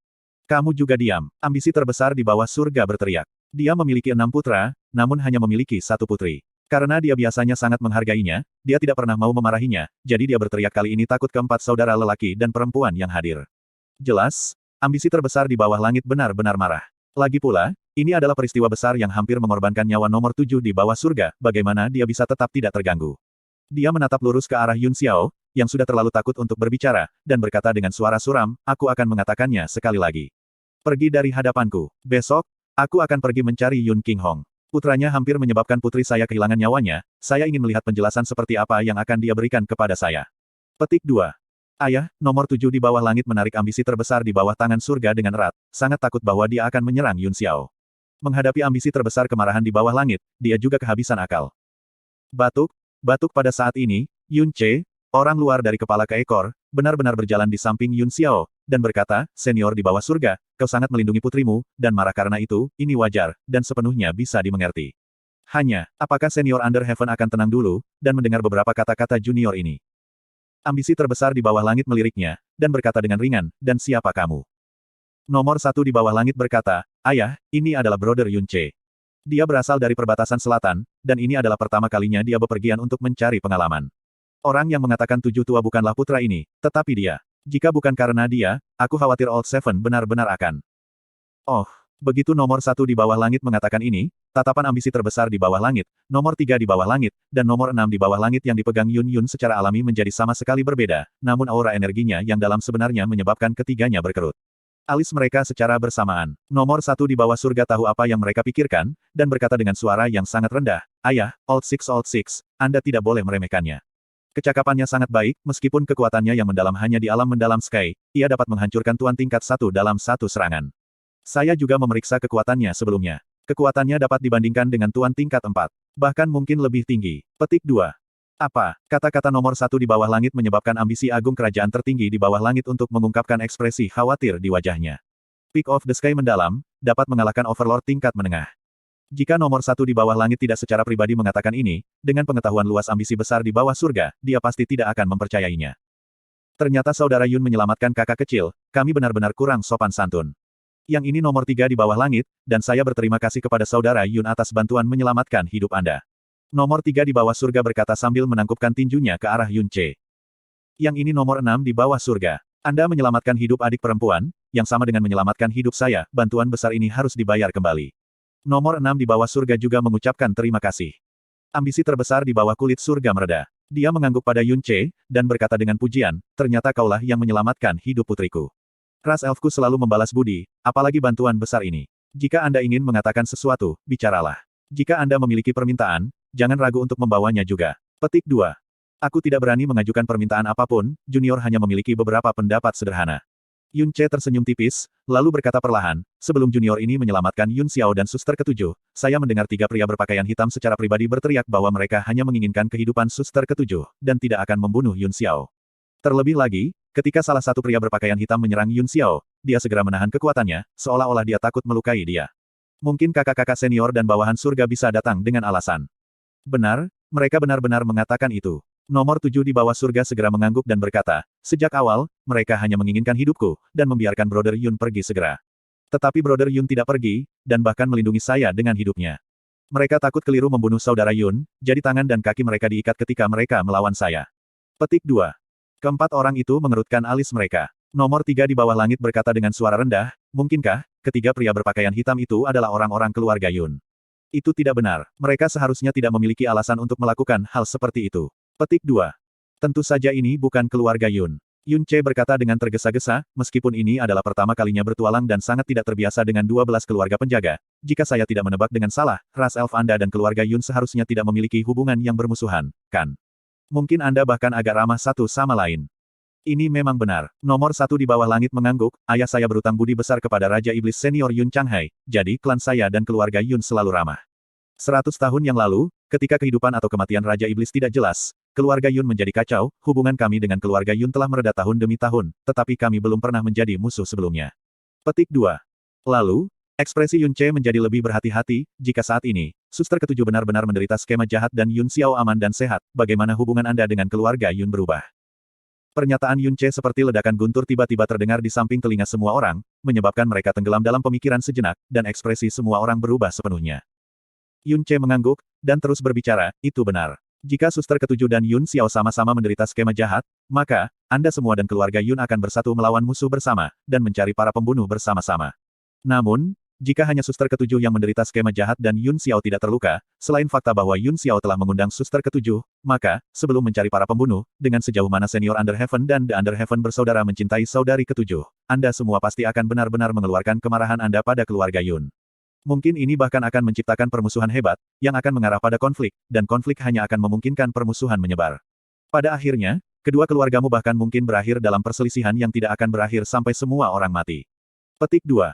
Kamu juga diam, ambisi terbesar di bawah surga berteriak. Dia memiliki 6 putra, namun hanya memiliki 1 putri. Karena dia biasanya sangat menghargainya, dia tidak pernah mau memarahinya, jadi dia berteriak kali ini takut keempat saudara lelaki dan perempuan yang hadir. Jelas, ambisi terbesar di bawah langit benar-benar marah. Lagi pula, ini adalah peristiwa besar yang hampir mengorbankan nyawa nomor 7 di bawah surga, bagaimana dia bisa tetap tidak terganggu. Dia menatap lurus ke arah Yun Xiao, yang sudah terlalu takut untuk berbicara, dan berkata dengan suara suram, aku akan mengatakannya sekali lagi. Pergi dari hadapanku. Besok, aku akan pergi mencari Yun King Hong. Putranya hampir menyebabkan putri saya kehilangan nyawanya, saya ingin melihat penjelasan seperti apa yang akan dia berikan kepada saya. Petik 2. Ayah, nomor 7 di bawah langit menarik ambisi terbesar di bawah tangan surga dengan erat, sangat takut bahwa dia akan menyerang Yun Xiao. Menghadapi ambisi terbesar kemarahan di bawah langit, dia juga kehabisan akal. Batuk pada saat ini, Yun Ce, orang luar dari kepala ke ekor, benar-benar berjalan di samping Yun Xiao, dan berkata, senior di bawah surga, kau sangat melindungi putrimu, dan marah karena itu, ini wajar, dan sepenuhnya bisa dimengerti. Hanya, apakah senior Under Heaven akan tenang dulu, dan mendengar beberapa kata-kata junior ini? Ambisi terbesar di bawah langit meliriknya, dan berkata dengan ringan, dan siapa kamu? Nomor 1 di bawah langit berkata, ayah, ini adalah Brother Yun Ce. Dia berasal dari perbatasan selatan, dan ini adalah pertama kalinya dia bepergian untuk mencari pengalaman. Orang yang mengatakan 7 tua bukanlah putra ini, tetapi dia. Jika bukan karena dia, aku khawatir Old Seven benar-benar akan. Oh, begitu nomor 1 di bawah langit mengatakan ini, tatapan ambisi terbesar di bawah langit, nomor 3 di bawah langit, dan nomor 6 di bawah langit yang dipegang Yun Yun secara alami menjadi sama sekali berbeda, namun aura energinya yang dalam sebenarnya menyebabkan ketiganya berkerut. Alis mereka secara bersamaan. Nomor 1 di bawah surga tahu apa yang mereka pikirkan, dan berkata dengan suara yang sangat rendah, ayah, Old Six, Anda tidak boleh meremehkannya. Kecakapannya sangat baik, meskipun kekuatannya yang mendalam hanya di alam mendalam Sky, ia dapat menghancurkan tuan tingkat 1 dalam 1 serangan. Saya juga memeriksa kekuatannya sebelumnya. Kekuatannya dapat dibandingkan dengan tuan tingkat 4. Bahkan mungkin lebih tinggi. Petik 2. Apa? Kata-kata nomor 1 di bawah langit menyebabkan ambisi agung kerajaan tertinggi di bawah langit untuk mengungkapkan ekspresi khawatir di wajahnya. Peak of the Sky mendalam, dapat mengalahkan Overlord tingkat menengah. Jika nomor 1 di bawah langit tidak secara pribadi mengatakan ini, dengan pengetahuan luas ambisi besar di bawah surga, dia pasti tidak akan mempercayainya. Ternyata saudara Yun menyelamatkan kakak kecil, kami benar-benar kurang sopan santun. Yang ini nomor 3 di bawah langit, dan saya berterima kasih kepada saudara Yun atas bantuan menyelamatkan hidup Anda. Nomor 3 di bawah surga berkata sambil menangkupkan tinjunya ke arah Yun Ce. Yang ini nomor 6 di bawah surga. Anda menyelamatkan hidup adik perempuan, yang sama dengan menyelamatkan hidup saya, bantuan besar ini harus dibayar kembali. Nomor 6 di bawah surga juga mengucapkan terima kasih. Ambisi terbesar di bawah kulit surga mereda. Dia mengangguk pada Yun Ce, dan berkata dengan pujian, ternyata kaulah yang menyelamatkan hidup putriku. Ras elfku selalu membalas budi, apalagi bantuan besar ini. Jika Anda ingin mengatakan sesuatu, bicaralah. Jika Anda memiliki permintaan, jangan ragu untuk membawanya juga. Petik 2. Aku tidak berani mengajukan permintaan apapun, junior hanya memiliki beberapa pendapat sederhana. Yun Ce tersenyum tipis, lalu berkata perlahan, sebelum junior ini menyelamatkan Yun Xiao dan suster ketujuh, saya mendengar 3 pria berpakaian hitam secara pribadi berteriak bahwa mereka hanya menginginkan kehidupan suster ketujuh, dan tidak akan membunuh Yun Xiao. Terlebih lagi, ketika salah satu pria berpakaian hitam menyerang Yun Xiao, dia segera menahan kekuatannya, seolah-olah dia takut melukai dia. Mungkin kakak-kakak senior dan bawahan surga bisa datang dengan alasan. Benar, mereka benar-benar mengatakan itu. Nomor 7 di bawah surga segera mengangguk dan berkata, sejak awal, mereka hanya menginginkan hidupku, dan membiarkan Brother Yun pergi segera. Tetapi Brother Yun tidak pergi, dan bahkan melindungi saya dengan hidupnya. Mereka takut keliru membunuh saudara Yun, jadi tangan dan kaki mereka diikat ketika mereka melawan saya. Petik 2. Keempat orang itu mengerutkan alis mereka. Nomor 3 di bawah langit berkata dengan suara rendah, mungkinkah, ketiga pria berpakaian hitam itu adalah orang-orang keluarga Yun? Itu tidak benar. Mereka seharusnya tidak memiliki alasan untuk melakukan hal seperti itu. Petik 2. Tentu saja ini bukan keluarga Yun. Yun Ce berkata dengan tergesa-gesa, meskipun ini adalah pertama kalinya bertualang dan sangat tidak terbiasa dengan 12 keluarga penjaga, jika saya tidak menebak dengan salah, ras elf Anda dan keluarga Yun seharusnya tidak memiliki hubungan yang bermusuhan, kan? Mungkin Anda bahkan agak ramah satu sama lain. Ini memang benar. Nomor 1 di bawah langit mengangguk, ayah saya berutang budi besar kepada Raja Iblis Senior Yun Changhai, jadi klan saya dan keluarga Yun selalu ramah. 100 tahun yang lalu, ketika kehidupan atau kematian Raja Iblis tidak jelas, keluarga Yun menjadi kacau, hubungan kami dengan keluarga Yun telah mereda tahun demi tahun, tetapi kami belum pernah menjadi musuh sebelumnya. Petik 2. Lalu, ekspresi Yun Ce menjadi lebih berhati-hati, jika saat ini, suster ketujuh benar-benar menderita skema jahat dan Yun Xiao aman dan sehat, bagaimana hubungan Anda dengan keluarga Yun berubah? Pernyataan Yun Ce seperti ledakan guntur tiba-tiba terdengar di samping telinga semua orang, menyebabkan mereka tenggelam dalam pemikiran sejenak, dan ekspresi semua orang berubah sepenuhnya. Yun Ce mengangguk, dan terus berbicara, itu benar. Jika suster ketujuh dan Yun Xiao sama-sama menderita skema jahat, maka, Anda semua dan keluarga Yun akan bersatu melawan musuh bersama, dan mencari para pembunuh bersama-sama. Namun, jika hanya suster ketujuh yang menderita skema jahat dan Yun Xiao tidak terluka, selain fakta bahwa Yun Xiao telah mengundang suster ketujuh, maka, sebelum mencari para pembunuh, dengan sejauh mana senior Underheaven dan The Underheaven bersaudara mencintai saudari ketujuh, Anda semua pasti akan benar-benar mengeluarkan kemarahan Anda pada keluarga Yun. Mungkin ini bahkan akan menciptakan permusuhan hebat, yang akan mengarah pada konflik, dan konflik hanya akan memungkinkan permusuhan menyebar. Pada akhirnya, kedua keluargamu bahkan mungkin berakhir dalam perselisihan yang tidak akan berakhir sampai semua orang mati. Petik 2.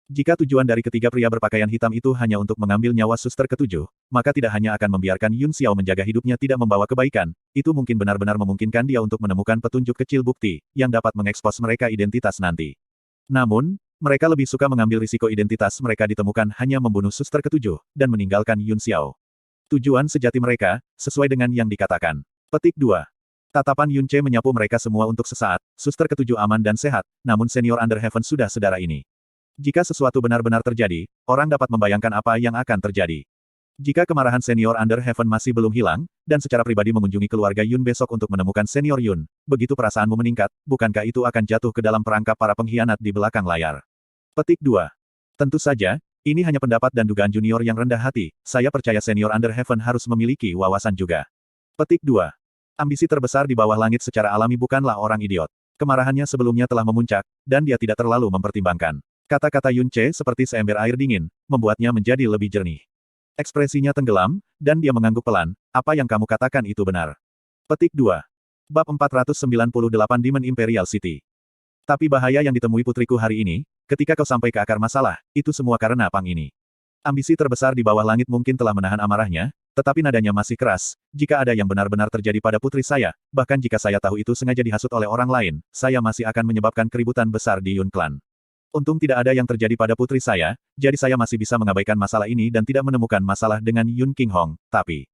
Jika tujuan dari ketiga pria berpakaian hitam itu hanya untuk mengambil nyawa suster ketujuh, maka tidak hanya akan membiarkan Yun Xiao menjaga hidupnya tidak membawa kebaikan, itu mungkin benar-benar memungkinkan dia untuk menemukan petunjuk kecil bukti, yang dapat mengekspos mereka identitas nanti. Namun, mereka lebih suka mengambil risiko identitas mereka ditemukan hanya membunuh suster ketujuh, dan meninggalkan Yun Xiao. Tujuan sejati mereka, sesuai dengan yang dikatakan. Petik 2. Tatapan Yun Ce menyapu mereka semua untuk sesaat, suster ketujuh aman dan sehat, namun senior Underheaven sudah sedara ini. Jika sesuatu benar-benar terjadi, orang dapat membayangkan apa yang akan terjadi. Jika kemarahan senior Underheaven masih belum hilang, dan secara pribadi mengunjungi keluarga Yun besok untuk menemukan senior Yun, begitu perasaanmu meningkat, bukankah itu akan jatuh ke dalam perangkap para pengkhianat di belakang layar? Petik 2. Tentu saja, ini hanya pendapat dan dugaan junior yang rendah hati, saya percaya senior Underheaven harus memiliki wawasan juga. Petik 2. Ambisi terbesar di bawah langit secara alami bukanlah orang idiot. Kemarahannya sebelumnya telah memuncak, dan dia tidak terlalu mempertimbangkan. Kata-kata Yun Ce seperti seember air dingin, membuatnya menjadi lebih jernih. Ekspresinya tenggelam, dan dia mengangguk pelan, apa yang kamu katakan itu benar. Petik 2. Bab 498 Demon Imperial City. Tapi bahaya yang ditemui putriku hari ini, ketika kau sampai ke akar masalah, itu semua karena Pang ini. Ambisi terbesar di bawah langit mungkin telah menahan amarahnya, tetapi nadanya masih keras, jika ada yang benar-benar terjadi pada putri saya, bahkan jika saya tahu itu sengaja dihasut oleh orang lain, saya masih akan menyebabkan keributan besar di Yun Clan. Untung tidak ada yang terjadi pada putri saya, jadi saya masih bisa mengabaikan masalah ini dan tidak menemukan masalah dengan Yun King Hong, tapi...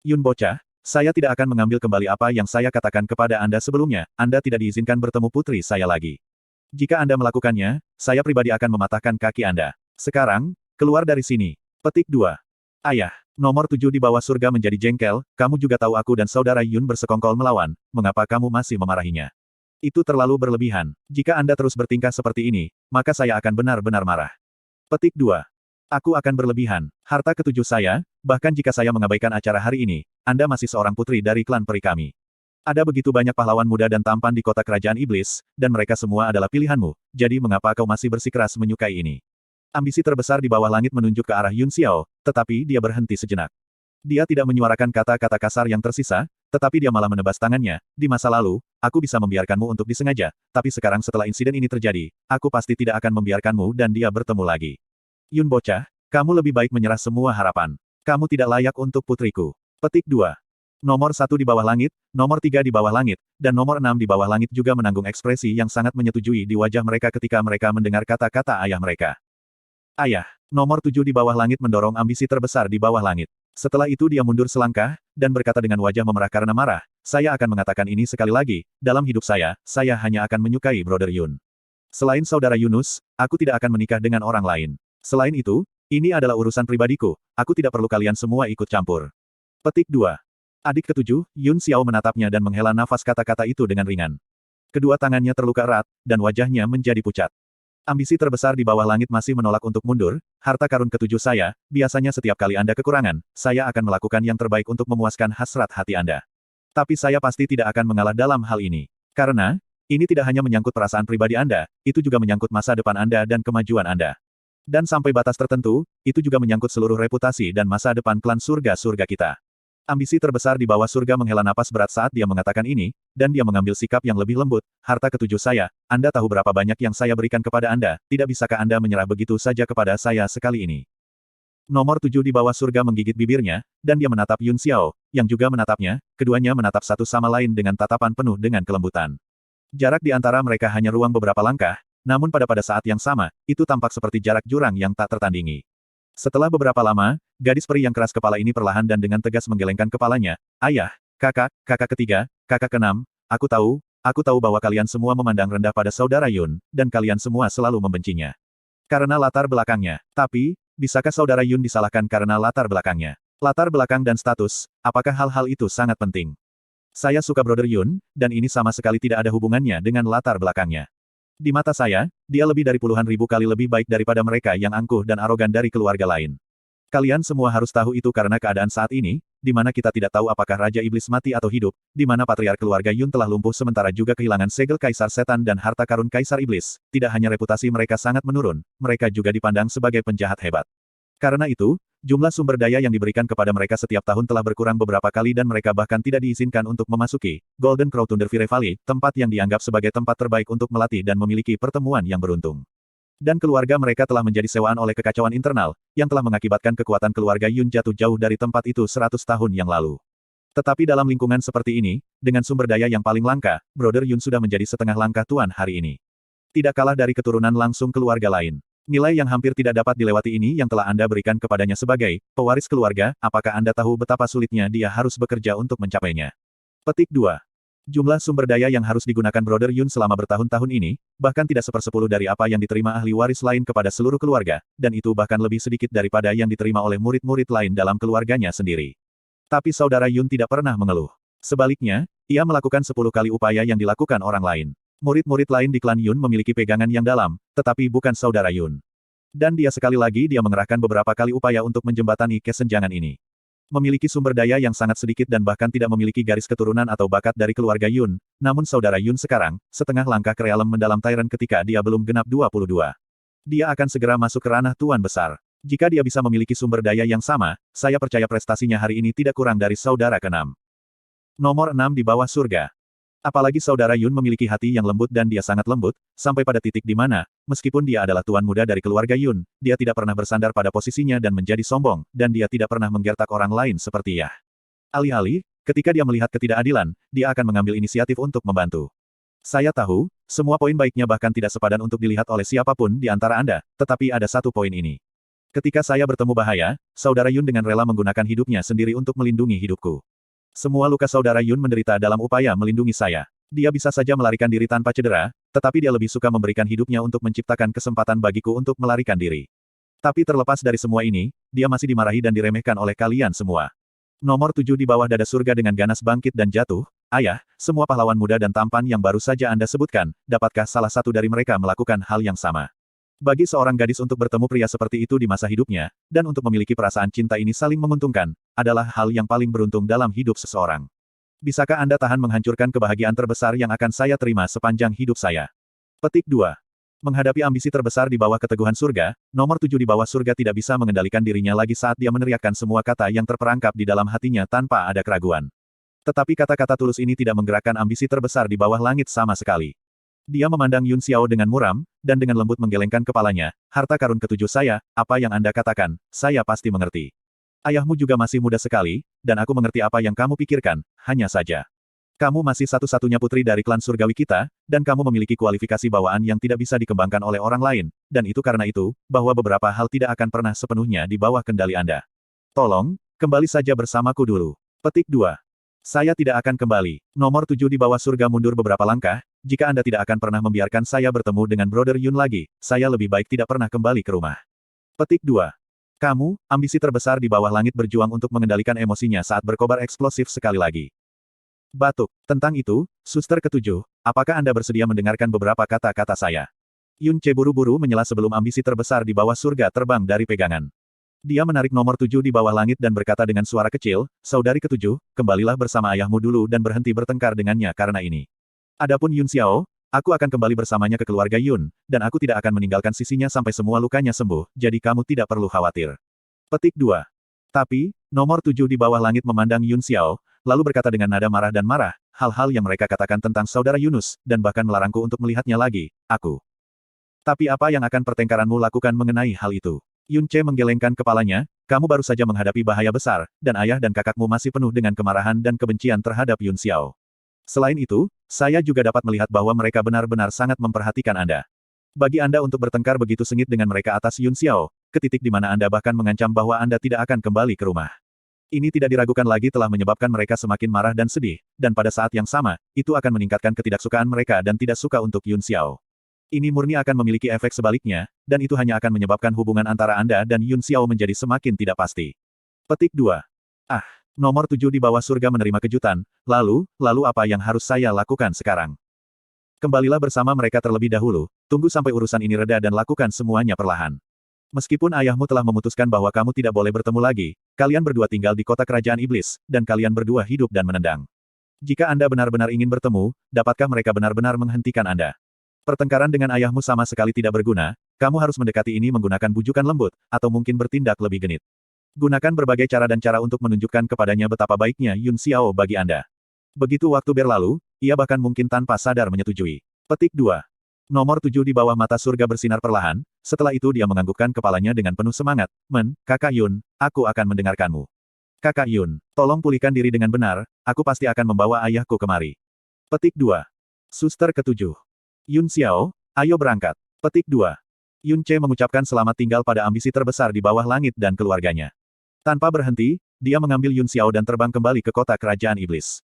Yun bocah, saya tidak akan mengambil kembali apa yang saya katakan kepada Anda sebelumnya, Anda tidak diizinkan bertemu putri saya lagi. Jika Anda melakukannya, saya pribadi akan mematahkan kaki Anda. Sekarang, keluar dari sini. Petik 2. Ayah, nomor 7 di bawah surga menjadi jengkel, kamu juga tahu aku dan saudara Yun bersekongkol melawan, mengapa kamu masih memarahinya? Itu terlalu berlebihan. Jika Anda terus bertingkah seperti ini, maka saya akan benar-benar marah. Petik 2. Aku akan berlebihan. Harta ketujuh saya, bahkan jika saya mengabaikan acara hari ini, Anda masih seorang putri dari klan peri kami. Ada begitu banyak pahlawan muda dan tampan di kota kerajaan iblis, dan mereka semua adalah pilihanmu, jadi mengapa kau masih bersikeras menyukai ini? Ambisi terbesar di bawah langit menunjuk ke arah Yun Xiao, tetapi dia berhenti sejenak. Dia tidak menyuarakan kata-kata kasar yang tersisa, tetapi dia malah menebas tangannya. Di masa lalu, aku bisa membiarkanmu untuk disengaja, tapi sekarang setelah insiden ini terjadi, aku pasti tidak akan membiarkanmu dan dia bertemu lagi. Yun bocah, kamu lebih baik menyerah semua harapan. Kamu tidak layak untuk putriku. Petik 2. Nomor 1 di bawah langit, nomor 3 di bawah langit, dan nomor 6 di bawah langit juga menanggung ekspresi yang sangat menyetujui di wajah mereka ketika mereka mendengar kata-kata ayah mereka. Ayah. Nomor 7 di bawah langit mendorong ambisi terbesar di bawah langit. Setelah itu dia mundur selangkah, dan berkata dengan wajah memerah karena marah, saya akan mengatakan ini sekali lagi, dalam hidup saya hanya akan menyukai Brother Yun. Selain saudara Yunus, aku tidak akan menikah dengan orang lain. Selain itu, ini adalah urusan pribadiku, aku tidak perlu kalian semua ikut campur. Petik 2. Adik ketujuh, Yun Xiao menatapnya dan menghela nafas kata-kata itu dengan ringan. Kedua tangannya terluka erat, dan wajahnya menjadi pucat. Ambisi terbesar di bawah langit masih menolak untuk mundur, harta karun ketujuh saya, biasanya setiap kali Anda kekurangan, saya akan melakukan yang terbaik untuk memuaskan hasrat hati Anda. Tapi saya pasti tidak akan mengalah dalam hal ini. Karena, ini tidak hanya menyangkut perasaan pribadi Anda, itu juga menyangkut masa depan Anda dan kemajuan Anda. Dan sampai batas tertentu, itu juga menyangkut seluruh reputasi dan masa depan klan surga-surga kita. Ambisi terbesar di bawah surga menghela napas berat saat dia mengatakan ini, dan dia mengambil sikap yang lebih lembut. Harta ketujuh saya, Anda tahu berapa banyak yang saya berikan kepada Anda, tidak bisakah Anda menyerah begitu saja kepada saya sekali ini? Nomor 7 di bawah surga menggigit bibirnya, dan dia menatap Yun Xiao, yang juga menatapnya, keduanya menatap satu sama lain dengan tatapan penuh dengan kelembutan. Jarak di antara mereka hanya ruang beberapa langkah, namun pada saat yang sama, itu tampak seperti jarak jurang yang tak tertandingi. Setelah beberapa lama, gadis peri yang keras kepala ini perlahan dan dengan tegas menggelengkan kepalanya. Ayah, kakak ketiga, kakak keenam, aku tahu bahwa kalian semua memandang rendah pada saudara Yun, dan kalian semua selalu membencinya. Karena latar belakangnya. Tapi, bisakah saudara Yun disalahkan karena latar belakangnya? Latar belakang dan status, apakah hal-hal itu sangat penting? Saya suka Brother Yun, dan ini sama sekali tidak ada hubungannya dengan latar belakangnya. Di mata saya, dia lebih dari puluhan ribu kali lebih baik daripada mereka yang angkuh dan arogan dari keluarga lain. Kalian semua harus tahu itu karena keadaan saat ini, di mana kita tidak tahu apakah Raja Iblis mati atau hidup, di mana patriark keluarga Yun telah lumpuh sementara juga kehilangan segel Kaisar Setan dan harta karun Kaisar Iblis, tidak hanya reputasi mereka sangat menurun, mereka juga dipandang sebagai penjahat hebat. Karena itu, jumlah sumber daya yang diberikan kepada mereka setiap tahun telah berkurang beberapa kali dan mereka bahkan tidak diizinkan untuk memasuki Golden Crow Thunder Fury Valley, tempat yang dianggap sebagai tempat terbaik untuk melatih dan memiliki pertemuan yang beruntung. Dan keluarga mereka telah menjadi sewaan oleh kekacauan internal, yang telah mengakibatkan kekuatan keluarga Yun jatuh jauh dari tempat itu 100 tahun yang lalu. Tetapi dalam lingkungan seperti ini, dengan sumber daya yang paling langka, Brother Yun sudah menjadi setengah langkah tuan hari ini. Tidak kalah dari keturunan langsung keluarga lain. Nilai yang hampir tidak dapat dilewati ini yang telah Anda berikan kepadanya sebagai pewaris keluarga, apakah Anda tahu betapa sulitnya dia harus bekerja untuk mencapainya? Petik 2. Jumlah sumber daya yang harus digunakan Brother Yun selama bertahun-tahun ini, bahkan tidak 1/10 dari apa yang diterima ahli waris lain kepada seluruh keluarga, dan itu bahkan lebih sedikit daripada yang diterima oleh murid-murid lain dalam keluarganya sendiri. Tapi saudara Yun tidak pernah mengeluh. Sebaliknya, ia melakukan 10 kali upaya yang dilakukan orang lain. Murid-murid lain di klan Yun memiliki pegangan yang dalam, tetapi bukan saudara Yun. Dan dia sekali lagi dia mengerahkan beberapa kali upaya untuk menjembatani kesenjangan ini. Memiliki sumber daya yang sangat sedikit dan bahkan tidak memiliki garis keturunan atau bakat dari keluarga Yun, namun saudara Yun sekarang, setengah langkah ke realem mendalam Tyrant ketika dia belum genap 22. Dia akan segera masuk ke ranah tuan besar. Jika dia bisa memiliki sumber daya yang sama, saya percaya prestasinya hari ini tidak kurang dari saudara keenam. Nomor 6 di bawah surga. Apalagi saudara Yun memiliki hati yang lembut dan dia sangat lembut, sampai pada titik di mana, meskipun dia adalah tuan muda dari keluarga Yun, dia tidak pernah bersandar pada posisinya dan menjadi sombong, dan dia tidak pernah menggertak orang lain seperti Yah. Alih-alih, ketika dia melihat ketidakadilan, dia akan mengambil inisiatif untuk membantu. Saya tahu, semua poin baiknya bahkan tidak sepadan untuk dilihat oleh siapapun di antara Anda, tetapi ada satu poin ini. Ketika saya bertemu bahaya, saudara Yun dengan rela menggunakan hidupnya sendiri untuk melindungi hidupku. Semua luka saudara Yun menderita dalam upaya melindungi saya. Dia bisa saja melarikan diri tanpa cedera, tetapi dia lebih suka memberikan hidupnya untuk menciptakan kesempatan bagiku untuk melarikan diri. Tapi terlepas dari semua ini, dia masih dimarahi dan diremehkan oleh kalian semua. Nomor 7 di bawah dada surga dengan ganas bangkit dan jatuh. Ayah, semua pahlawan muda dan tampan yang baru saja Anda sebutkan, dapatkah salah satu dari mereka melakukan hal yang sama? Bagi seorang gadis untuk bertemu pria seperti itu di masa hidupnya, dan untuk memiliki perasaan cinta ini saling menguntungkan, adalah hal yang paling beruntung dalam hidup seseorang. Bisakah Anda tahan menghancurkan kebahagiaan terbesar yang akan saya terima sepanjang hidup saya? Petik 2. Menghadapi ambisi terbesar di bawah keteguhan surga, nomor 7 di bawah surga tidak bisa mengendalikan dirinya lagi saat dia meneriakkan semua kata yang terperangkap di dalam hatinya tanpa ada keraguan. Tetapi kata-kata tulus ini tidak menggerakkan ambisi terbesar di bawah langit sama sekali. Dia memandang Yun Xiao dengan muram, dan dengan lembut menggelengkan kepalanya, harta karun ketujuh saya, apa yang Anda katakan, saya pasti mengerti. Ayahmu juga masih muda sekali, dan aku mengerti apa yang kamu pikirkan, hanya saja. Kamu masih satu-satunya putri dari klan surgawi kita, dan kamu memiliki kualifikasi bawaan yang tidak bisa dikembangkan oleh orang lain, dan itu karena itu, bahwa beberapa hal tidak akan pernah sepenuhnya di bawah kendali Anda. Tolong, kembali saja bersamaku dulu. Petik 2. Saya tidak akan kembali. Nomor 7 di bawah surga mundur beberapa langkah, jika Anda tidak akan pernah membiarkan saya bertemu dengan Brother Yun lagi, saya lebih baik tidak pernah kembali ke rumah. Petik 2. Kamu, ambisi terbesar di bawah langit berjuang untuk mengendalikan emosinya saat berkobar eksplosif sekali lagi. Batuk. Tentang itu, suster ketujuh, apakah Anda bersedia mendengarkan beberapa kata-kata saya? Yun Ce buru-buru menyela sebelum ambisi terbesar di bawah surga terbang dari pegangan. Dia menarik nomor 7 di bawah langit dan berkata dengan suara kecil, saudari ketujuh, kembalilah bersama ayahmu dulu dan berhenti bertengkar dengannya karena ini. Adapun Yun Xiao, aku akan kembali bersamanya ke keluarga Yun, dan aku tidak akan meninggalkan sisinya sampai semua lukanya sembuh, jadi kamu tidak perlu khawatir. Petik 2. Tapi, nomor 7 di bawah langit memandang Yun Xiao, lalu berkata dengan nada marah dan marah, hal-hal yang mereka katakan tentang saudara Yunus, dan bahkan melarangku untuk melihatnya lagi, aku. Tapi apa yang akan pertengkaranmu lakukan mengenai hal itu? Yun Ce menggelengkan kepalanya, kamu baru saja menghadapi bahaya besar, dan ayah dan kakakmu masih penuh dengan kemarahan dan kebencian terhadap Yun Xiao. Selain itu, saya juga dapat melihat bahwa mereka benar-benar sangat memperhatikan Anda. Bagi Anda untuk bertengkar begitu sengit dengan mereka atas Yun Xiao, ke titik di mana Anda bahkan mengancam bahwa Anda tidak akan kembali ke rumah. Ini tidak diragukan lagi telah menyebabkan mereka semakin marah dan sedih, dan pada saat yang sama, itu akan meningkatkan ketidaksukaan mereka dan tidak suka untuk Yun Xiao. Ini murni akan memiliki efek sebaliknya, dan itu hanya akan menyebabkan hubungan antara Anda dan Yun Xiao menjadi semakin tidak pasti. Petik 2. Ah, nomor 7 di bawah surga menerima kejutan, lalu apa yang harus saya lakukan sekarang? Kembalilah bersama mereka terlebih dahulu, tunggu sampai urusan ini reda dan lakukan semuanya perlahan. Meskipun ayahmu telah memutuskan bahwa kamu tidak boleh bertemu lagi, kalian berdua tinggal di kota kerajaan iblis, dan kalian berdua hidup dan menendang. Jika Anda benar-benar ingin bertemu, dapatkah mereka benar-benar menghentikan Anda? Pertengkaran dengan ayahmu sama sekali tidak berguna, kamu harus mendekati ini menggunakan bujukan lembut, atau mungkin bertindak lebih genit. Gunakan berbagai cara dan cara untuk menunjukkan kepadanya betapa baiknya Yun Xiao bagi Anda. Begitu waktu berlalu, ia bahkan mungkin tanpa sadar menyetujui. Petik 2. Nomor 7 di bawah mata surga bersinar perlahan, setelah itu dia menganggukkan kepalanya dengan penuh semangat, Kakak Yun, aku akan mendengarkanmu. Kakak Yun, tolong pulihkan diri dengan benar, aku pasti akan membawa ayahku kemari. Petik 2. Suster ketujuh. Yun Xiao, ayo berangkat. Petik 2. Yun Ce mengucapkan selamat tinggal pada ambisi terbesar di bawah langit dan keluarganya. Tanpa berhenti, dia mengambil Yun Xiao dan terbang kembali ke kota kerajaan iblis.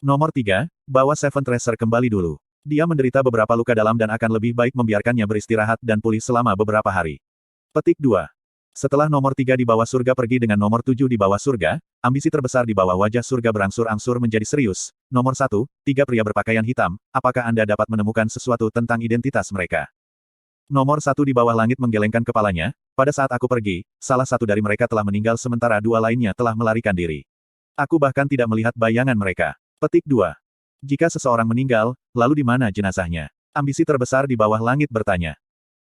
Nomor 3, bawa Seven Tracer kembali dulu. Dia menderita beberapa luka dalam dan akan lebih baik membiarkannya beristirahat dan pulih selama beberapa hari. Petik 2. Setelah nomor 3 di bawah surga pergi dengan nomor 7 di bawah surga, ambisi terbesar di bawah wajah surga berangsur-angsur menjadi serius. Nomor 1, 3 pria berpakaian hitam, apakah Anda dapat menemukan sesuatu tentang identitas mereka? Nomor 1 di bawah langit menggelengkan kepalanya, pada saat aku pergi, salah satu dari mereka telah meninggal sementara dua lainnya telah melarikan diri. Aku bahkan tidak melihat bayangan mereka. Petik 2. Jika seseorang meninggal, lalu di mana jenazahnya? Ambisi terbesar di bawah langit bertanya.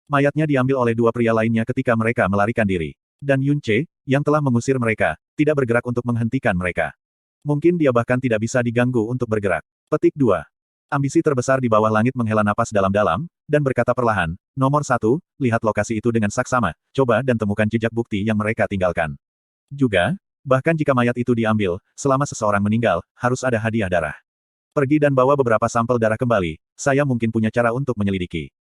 Mayatnya diambil oleh dua pria lainnya ketika mereka melarikan diri. Dan Yun Ce, yang telah mengusir mereka, tidak bergerak untuk menghentikan mereka. Mungkin dia bahkan tidak bisa diganggu untuk bergerak. Petik 2. Ambisi terbesar di bawah langit menghela napas dalam-dalam, dan berkata perlahan, nomor 1, lihat lokasi itu dengan saksama, coba dan temukan jejak bukti yang mereka tinggalkan. Juga, bahkan jika mayat itu diambil, selama seseorang meninggal, harus ada hadiah darah. Pergi dan bawa beberapa sampel darah kembali, saya mungkin punya cara untuk menyelidiki.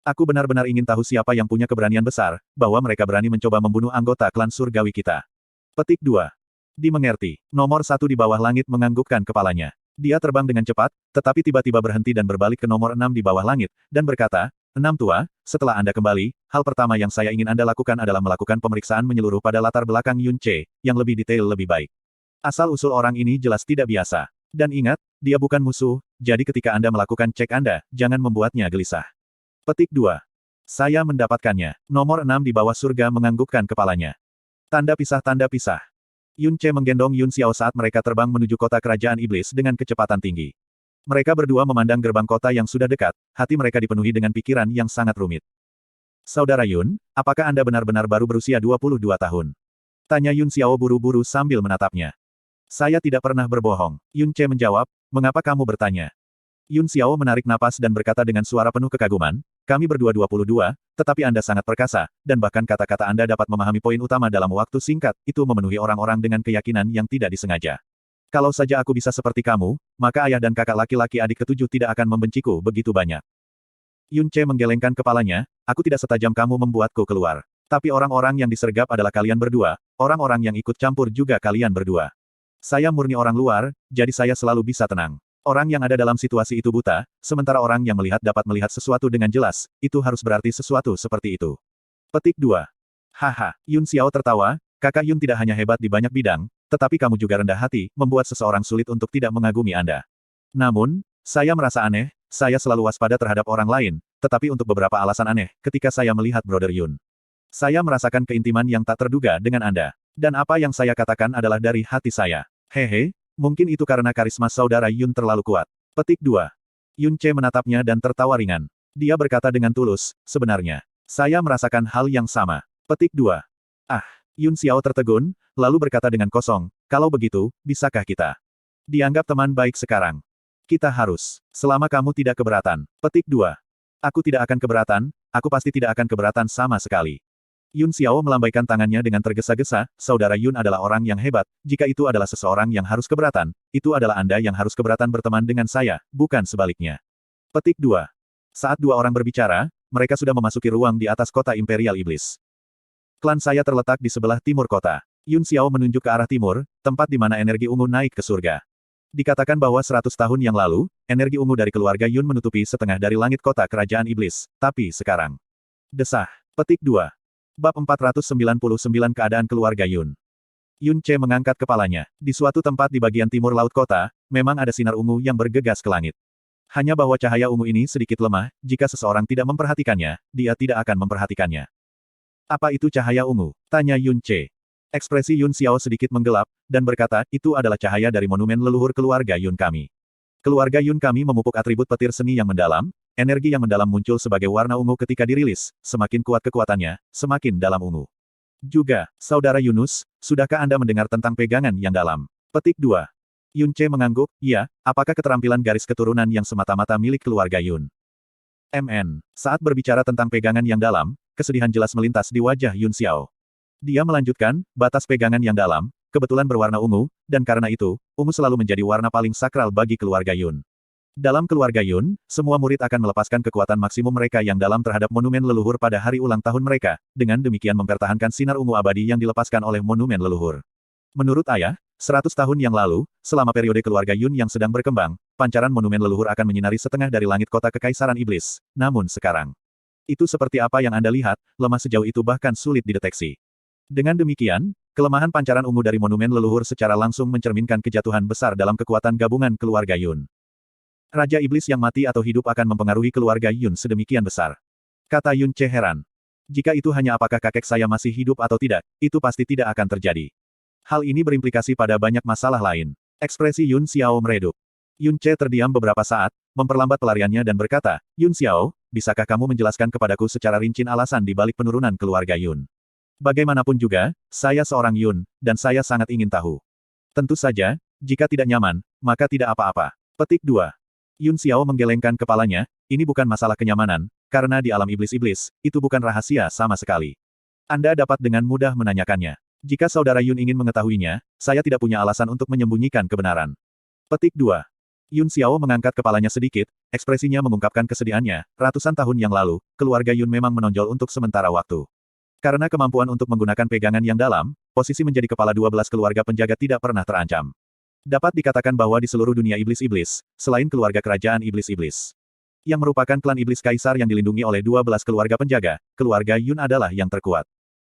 Aku benar-benar ingin tahu siapa yang punya keberanian besar, bahwa mereka berani mencoba membunuh anggota klan surgawi kita. Petik 2. Dimengerti. Nomor 1 di bawah langit menganggukkan kepalanya. Dia terbang dengan cepat, tetapi tiba-tiba berhenti dan berbalik ke nomor 6 di bawah langit, dan berkata, 6 tua, setelah Anda kembali, hal pertama yang saya ingin Anda lakukan adalah melakukan pemeriksaan menyeluruh pada latar belakang Yun Ce, yang lebih detail lebih baik. Asal-usul orang ini jelas tidak biasa. Dan ingat, dia bukan musuh, jadi ketika Anda melakukan cek Anda, jangan membuatnya gelisah. Petik 2. Saya mendapatkannya. Nomor 6 di bawah surga menganggukkan kepalanya. Tanda pisah tanda pisah. Yun Ce menggendong Yun Xiao saat mereka terbang menuju kota kerajaan iblis dengan kecepatan tinggi. Mereka berdua memandang gerbang kota yang sudah dekat, hati mereka dipenuhi dengan pikiran yang sangat rumit. Saudara Yun, apakah Anda benar-benar baru berusia 22 tahun? Tanya Yun Xiao buru-buru sambil menatapnya. Saya tidak pernah berbohong. Yun Ce menjawab, mengapa kamu bertanya? Yun Xiao menarik napas dan berkata dengan suara penuh kekaguman, kami berdua 22, tetapi Anda sangat perkasa, dan bahkan kata-kata Anda dapat memahami poin utama dalam waktu singkat, itu memenuhi orang-orang dengan keyakinan yang tidak disengaja. Kalau saja aku bisa seperti kamu, maka ayah dan kakak laki-laki adik ketujuh tidak akan membenciku begitu banyak. Yun Ce menggelengkan kepalanya, aku tidak setajam kamu membuatku keluar. Tapi orang-orang yang disergap adalah kalian berdua, orang-orang yang ikut campur juga kalian berdua. Saya murni orang luar, jadi saya selalu bisa tenang. Orang yang ada dalam situasi itu buta, sementara orang yang melihat dapat melihat sesuatu dengan jelas, itu harus berarti sesuatu seperti itu. Petik 2. Haha, Yun Xiao tertawa, kakak Yun tidak hanya hebat di banyak bidang, tetapi kamu juga rendah hati, membuat seseorang sulit untuk tidak mengagumi Anda. Namun, saya merasa aneh, saya selalu waspada terhadap orang lain, tetapi untuk beberapa alasan aneh, ketika saya melihat Brother Yun. Saya merasakan keintiman yang tak terduga dengan Anda. Dan apa yang saya katakan adalah dari hati saya. Hehe, mungkin itu karena karisma saudara Yun terlalu kuat. Petik 2. Yun Ce menatapnya dan tertawa ringan. Dia berkata dengan tulus, sebenarnya, saya merasakan hal yang sama. Petik 2. Ah, Yun Xiao tertegun, lalu berkata dengan kosong, kalau begitu, bisakah kita dianggap teman baik sekarang? Kita harus. Selama kamu tidak keberatan. Petik 2. Aku tidak akan keberatan, aku pasti tidak akan keberatan sama sekali. Yun Xiao melambaikan tangannya dengan tergesa-gesa, saudara Yun adalah orang yang hebat, jika itu adalah seseorang yang harus keberatan, itu adalah Anda yang harus keberatan berteman dengan saya, bukan sebaliknya. Petik 2. Saat dua orang berbicara, mereka sudah memasuki ruang di atas kota Imperial Iblis. Klan saya terletak di sebelah timur kota. Yun Xiao menunjuk ke arah timur, tempat di mana energi ungu naik ke surga. Dikatakan bahwa 100 tahun yang lalu, energi ungu dari keluarga Yun menutupi setengah dari langit kota kerajaan iblis, tapi sekarang. Desah. Petik 2. Bab 499 Keadaan keluarga Yun. Yun Ce mengangkat kepalanya. Di suatu tempat di bagian timur laut kota, memang ada sinar ungu yang bergegas ke langit. Hanya bahwa cahaya ungu ini sedikit lemah, jika seseorang tidak memperhatikannya, dia tidak akan memperhatikannya. Apa itu cahaya ungu? Tanya Yun Ce. Ekspresi Yun Xiao sedikit menggelap, dan berkata, itu adalah cahaya dari monumen leluhur keluarga Yun kami. Keluarga Yun kami memupuk atribut petir seni yang mendalam, energi yang mendalam muncul sebagai warna ungu ketika dirilis, semakin kuat kekuatannya, semakin dalam ungu. Juga, Saudara Yunus, sudahkah Anda mendengar tentang pegangan yang dalam? Petik 2. Yun Ce mengangguk, iya, apakah keterampilan garis keturunan yang semata-mata milik keluarga Yun? Saat berbicara tentang pegangan yang dalam, kesedihan jelas melintas di wajah Yun Xiao. Dia melanjutkan, batas pegangan yang dalam, kebetulan berwarna ungu, dan karena itu, ungu selalu menjadi warna paling sakral bagi keluarga Yun. Dalam keluarga Yun, semua murid akan melepaskan kekuatan maksimum mereka yang dalam terhadap monumen leluhur pada hari ulang tahun mereka, dengan demikian mempertahankan sinar ungu abadi yang dilepaskan oleh monumen leluhur. Menurut ayah, 100 tahun yang lalu, selama periode keluarga Yun yang sedang berkembang, pancaran monumen leluhur akan menyinari setengah dari langit kota kekaisaran iblis. Namun sekarang, itu seperti apa yang Anda lihat, lemah sejauh itu bahkan sulit dideteksi. Dengan demikian, kelemahan pancaran ungu dari monumen leluhur secara langsung mencerminkan kejatuhan besar dalam kekuatan gabungan keluarga Yun. Raja Iblis yang mati atau hidup akan mempengaruhi keluarga Yun sedemikian besar. Kata Yun Ce heran. Jika itu hanya apakah kakek saya masih hidup atau tidak, itu pasti tidak akan terjadi. Hal ini berimplikasi pada banyak masalah lain. Ekspresi Yun Xiao meredup. Yun Ce terdiam beberapa saat, memperlambat pelariannya dan berkata, Yun Xiao, bisakah kamu menjelaskan kepadaku secara rinci alasan di balik penurunan keluarga Yun? Bagaimanapun juga, saya seorang Yun, dan saya sangat ingin tahu. Tentu saja, jika tidak nyaman, maka tidak apa-apa. Petik 2. Yun Xiao menggelengkan kepalanya, ini bukan masalah kenyamanan, karena di alam iblis-iblis, itu bukan rahasia sama sekali. Anda dapat dengan mudah menanyakannya. Jika saudara Yun ingin mengetahuinya, saya tidak punya alasan untuk menyembunyikan kebenaran. Petik 2. Yun Xiao mengangkat kepalanya sedikit, ekspresinya mengungkapkan kesedihannya, ratusan tahun yang lalu, keluarga Yun memang menonjol untuk sementara waktu. Karena kemampuan untuk menggunakan pegangan yang dalam, posisi menjadi kepala 12 keluarga penjaga tidak pernah terancam. Dapat dikatakan bahwa di seluruh dunia iblis-iblis, selain keluarga kerajaan iblis-iblis, yang merupakan klan iblis kaisar yang dilindungi oleh 12 keluarga penjaga, keluarga Yun adalah yang terkuat.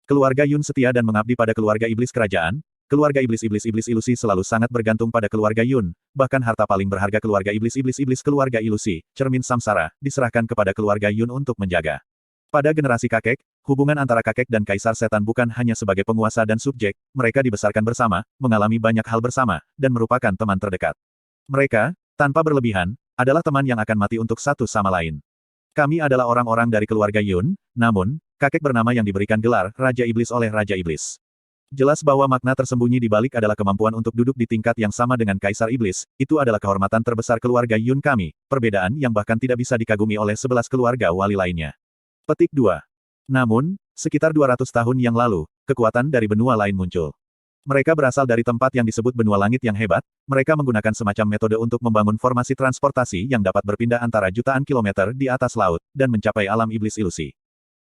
Keluarga Yun setia dan mengabdi pada keluarga iblis kerajaan, keluarga iblis-iblis ilusi selalu sangat bergantung pada keluarga Yun, bahkan harta paling berharga keluarga iblis-iblis keluarga ilusi, cermin samsara, diserahkan kepada keluarga Yun untuk menjaga. Pada generasi kakek, hubungan antara kakek dan kaisar setan bukan hanya sebagai penguasa dan subjek, mereka dibesarkan bersama, mengalami banyak hal bersama, dan merupakan teman terdekat. Mereka, tanpa berlebihan, adalah teman yang akan mati untuk satu sama lain. Kami adalah orang-orang dari keluarga Yun, namun, kakek bernama yang diberikan gelar Raja Iblis oleh Raja Iblis. Jelas bahwa makna tersembunyi di balik adalah kemampuan untuk duduk di tingkat yang sama dengan Kaisar Iblis, itu adalah kehormatan terbesar keluarga Yun kami, perbedaan yang bahkan tidak bisa dikagumi oleh 11 keluarga wali lainnya. Petik 2. Namun, sekitar 200 tahun yang lalu, kekuatan dari benua lain muncul. Mereka berasal dari tempat yang disebut benua langit yang hebat, mereka menggunakan semacam metode untuk membangun formasi transportasi yang dapat berpindah antara jutaan kilometer di atas laut, dan mencapai alam iblis ilusi.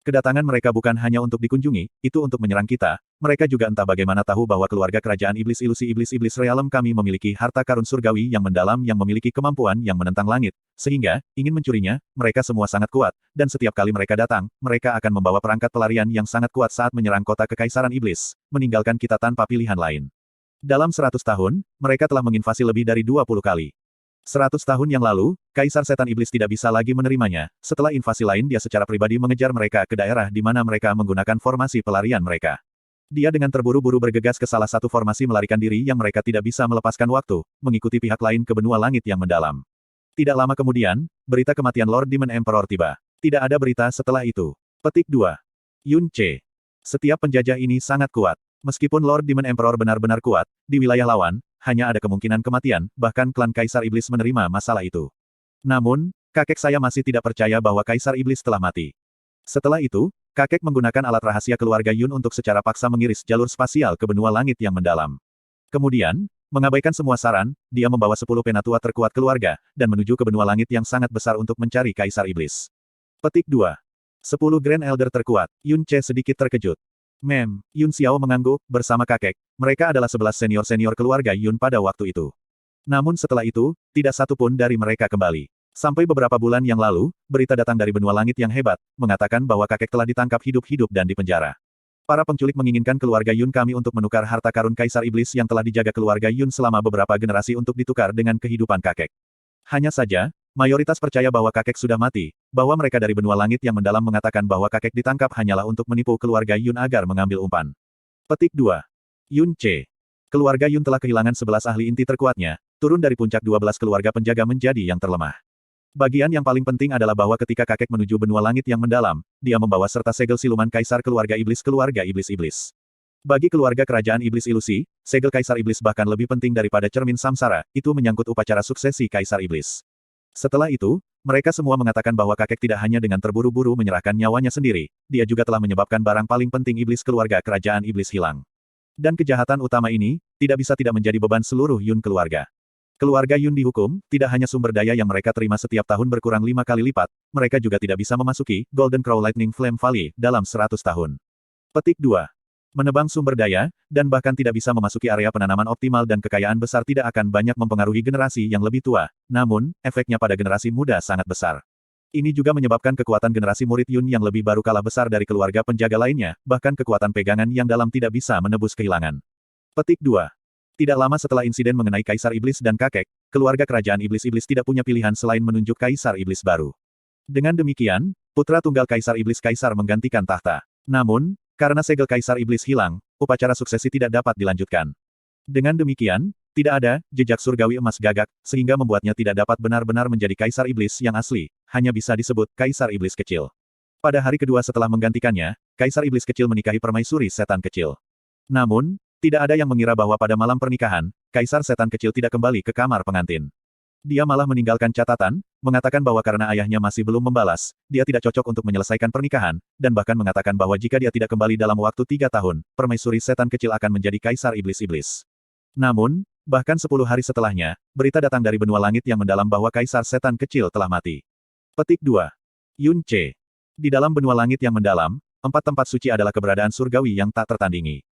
Kedatangan mereka bukan hanya untuk dikunjungi, itu untuk menyerang kita. Mereka juga entah bagaimana tahu bahwa keluarga kerajaan iblis ilusi iblis-iblis realem kami memiliki harta karun surgawi yang mendalam yang memiliki kemampuan yang menentang langit, sehingga, ingin mencurinya, mereka semua sangat kuat, dan setiap kali mereka datang, mereka akan membawa perangkat pelarian yang sangat kuat saat menyerang kota kekaisaran iblis, meninggalkan kita tanpa pilihan lain. Dalam 100 tahun, mereka telah menginvasi lebih dari 20 kali. 100 tahun yang lalu, Kaisar Setan Iblis tidak bisa lagi menerimanya. Setelah invasi lain dia secara pribadi mengejar mereka ke daerah di mana mereka menggunakan formasi pelarian mereka. Dia dengan terburu-buru bergegas ke salah satu formasi melarikan diri yang mereka tidak bisa melepaskan waktu, mengikuti pihak lain ke benua langit yang mendalam. Tidak lama kemudian, berita kematian Lord Demon Emperor tiba. Tidak ada berita setelah itu. Petik 2. Yun Ce. Setiap penjajah ini sangat kuat. Meskipun Lord Demon Emperor benar-benar kuat, di wilayah lawan, hanya ada kemungkinan kematian, bahkan klan Kaisar Iblis menerima masalah itu. Namun, kakek saya masih tidak percaya bahwa Kaisar Iblis telah mati. Setelah itu, kakek menggunakan alat rahasia keluarga Yun untuk secara paksa mengiris jalur spasial ke benua langit yang mendalam. Kemudian, mengabaikan semua saran, dia membawa 10 penatua terkuat keluarga, dan menuju ke benua langit yang sangat besar untuk mencari Kaisar Iblis. Petik 2. 10 Grand Elder terkuat. Yun Ce sedikit terkejut. Yun Xiao mengangguk, bersama kakek, mereka adalah 11 senior-senior keluarga Yun pada waktu itu. Namun setelah itu, tidak satu pun dari mereka kembali. Sampai beberapa bulan yang lalu, berita datang dari benua langit yang hebat, mengatakan bahwa kakek telah ditangkap hidup-hidup dan dipenjara. Para penculik menginginkan keluarga Yun kami untuk menukar harta karun Kaisar Iblis yang telah dijaga keluarga Yun selama beberapa generasi untuk ditukar dengan kehidupan kakek. Hanya saja, mayoritas percaya bahwa kakek sudah mati, bahwa mereka dari benua langit yang mendalam mengatakan bahwa kakek ditangkap hanyalah untuk menipu keluarga Yun agar mengambil umpan. Petik 2. Yun Ce. Keluarga Yun telah kehilangan 11 ahli inti terkuatnya, turun dari puncak 12 keluarga penjaga menjadi yang terlemah. Bagian yang paling penting adalah bahwa ketika kakek menuju benua langit yang mendalam, dia membawa serta segel siluman Kaisar keluarga iblis-iblis. Bagi keluarga kerajaan iblis ilusi, segel Kaisar Iblis bahkan lebih penting daripada cermin samsara, itu menyangkut upacara suksesi Kaisar Iblis. Setelah itu, mereka semua mengatakan bahwa kakek tidak hanya dengan terburu-buru menyerahkan nyawanya sendiri, dia juga telah menyebabkan barang paling penting iblis keluarga kerajaan iblis hilang. Dan kejahatan utama ini, tidak bisa tidak menjadi beban seluruh Yun keluarga. Keluarga Yun dihukum, tidak hanya sumber daya yang mereka terima setiap tahun berkurang 5 kali lipat, mereka juga tidak bisa memasuki Golden Crow Lightning Flame Valley dalam 100 tahun. Petik 2. Menebang sumber daya, dan bahkan tidak bisa memasuki area penanaman optimal dan kekayaan besar tidak akan banyak mempengaruhi generasi yang lebih tua, namun, efeknya pada generasi muda sangat besar. Ini juga menyebabkan kekuatan generasi murid Yun yang lebih baru kalah besar dari keluarga penjaga lainnya, bahkan kekuatan pegangan yang dalam tidak bisa menebus kehilangan. Petik 2. Tidak lama setelah insiden mengenai Kaisar Iblis dan kakek, keluarga kerajaan iblis-iblis tidak punya pilihan selain menunjuk Kaisar Iblis baru. Dengan demikian, putra tunggal Kaisar Iblis Kaisar menggantikan tahta. Namun, karena segel Kaisar Iblis hilang, upacara suksesi tidak dapat dilanjutkan. Dengan demikian, tidak ada jejak surgawi emas gagak, sehingga membuatnya tidak dapat benar-benar menjadi Kaisar Iblis yang asli, hanya bisa disebut Kaisar Iblis kecil. Pada hari kedua setelah menggantikannya, Kaisar Iblis kecil menikahi permaisuri setan kecil. Namun, tidak ada yang mengira bahwa pada malam pernikahan, Kaisar setan kecil tidak kembali ke kamar pengantin. Dia malah meninggalkan catatan, mengatakan bahwa karena ayahnya masih belum membalas, dia tidak cocok untuk menyelesaikan pernikahan, dan bahkan mengatakan bahwa jika dia tidak kembali dalam waktu 3 tahun, permaisuri setan kecil akan menjadi Kaisar Iblis-Iblis. Namun, bahkan 10 hari setelahnya, berita datang dari benua langit yang mendalam bahwa Kaisar setan kecil telah mati. Petik 2. Yun Ce. Di dalam benua langit yang mendalam, 4 tempat suci adalah keberadaan surgawi yang tak tertandingi.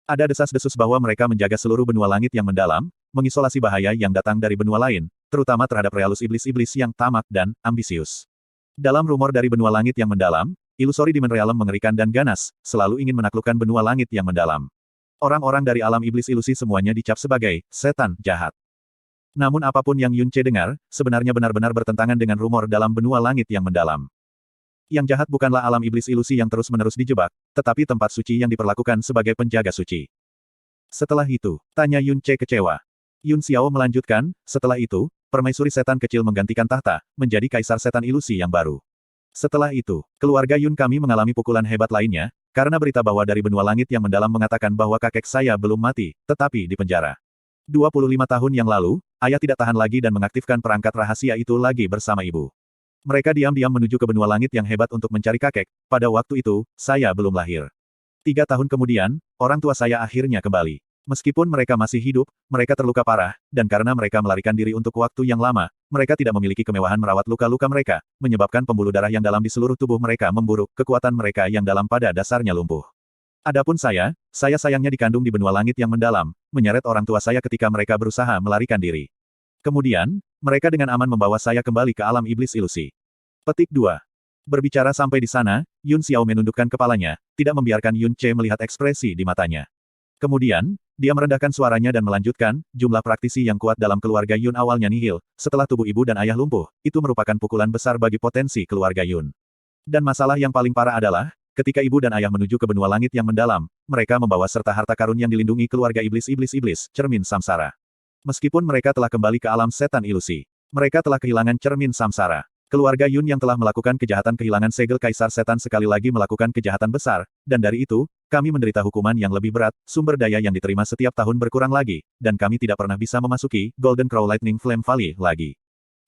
Ada desas-desus bahwa mereka menjaga seluruh benua langit yang mendalam, mengisolasi bahaya yang datang dari benua lain, terutama terhadap realus iblis-iblis yang tamak dan ambisius. Dalam rumor dari benua langit yang mendalam, ilusori Demon Realm mengerikan dan ganas, selalu ingin menaklukkan benua langit yang mendalam. Orang-orang dari alam iblis ilusi semuanya dicap sebagai setan jahat. Namun apapun yang Yun Ce dengar, sebenarnya benar-benar bertentangan dengan rumor dalam benua langit yang mendalam. Yang jahat bukanlah alam iblis ilusi yang terus-menerus dijebak, tetapi tempat suci yang diperlakukan sebagai penjaga suci. Setelah itu, tanya Yun Ce kecewa. Yun Xiao melanjutkan, setelah itu, permaisuri setan kecil menggantikan tahta, menjadi kaisar setan ilusi yang baru. Setelah itu, keluarga Yun kami mengalami pukulan hebat lainnya, karena berita bahwa dari benua langit yang mendalam mengatakan bahwa kakek saya belum mati, tetapi di penjara. 25 tahun yang lalu, ayah tidak tahan lagi dan mengaktifkan perangkat rahasia itu lagi bersama ibu. Mereka diam-diam menuju ke benua langit yang hebat untuk mencari kakek. Pada waktu itu, saya belum lahir. 3 tahun kemudian, orang tua saya akhirnya kembali. Meskipun mereka masih hidup, mereka terluka parah, dan karena mereka melarikan diri untuk waktu yang lama, mereka tidak memiliki kemewahan merawat luka-luka mereka, menyebabkan pembuluh darah yang dalam di seluruh tubuh mereka memburuk, kekuatan mereka yang dalam pada dasarnya lumpuh. Adapun saya sayangnya dikandung di benua langit yang mendalam, menyeret orang tua saya ketika mereka berusaha melarikan diri. Kemudian, mereka dengan aman membawa saya kembali ke alam iblis ilusi. Petik 2. Berbicara sampai di sana, Yun Xiao menundukkan kepalanya, tidak membiarkan Yun Ce melihat ekspresi di matanya. Kemudian, dia merendahkan suaranya dan melanjutkan, jumlah praktisi yang kuat dalam keluarga Yun awalnya nihil, setelah tubuh ibu dan ayah lumpuh, itu merupakan pukulan besar bagi potensi keluarga Yun. Dan masalah yang paling parah adalah, ketika ibu dan ayah menuju ke benua langit yang mendalam, mereka membawa serta harta karun yang dilindungi keluarga iblis-iblis, cermin samsara. Meskipun mereka telah kembali ke alam setan ilusi, mereka telah kehilangan cermin samsara. Keluarga Yun yang telah melakukan kejahatan kehilangan segel kaisar setan sekali lagi melakukan kejahatan besar, dan dari itu, kami menderita hukuman yang lebih berat, sumber daya yang diterima setiap tahun berkurang lagi, dan kami tidak pernah bisa memasuki Golden Crow Lightning Flame Valley lagi.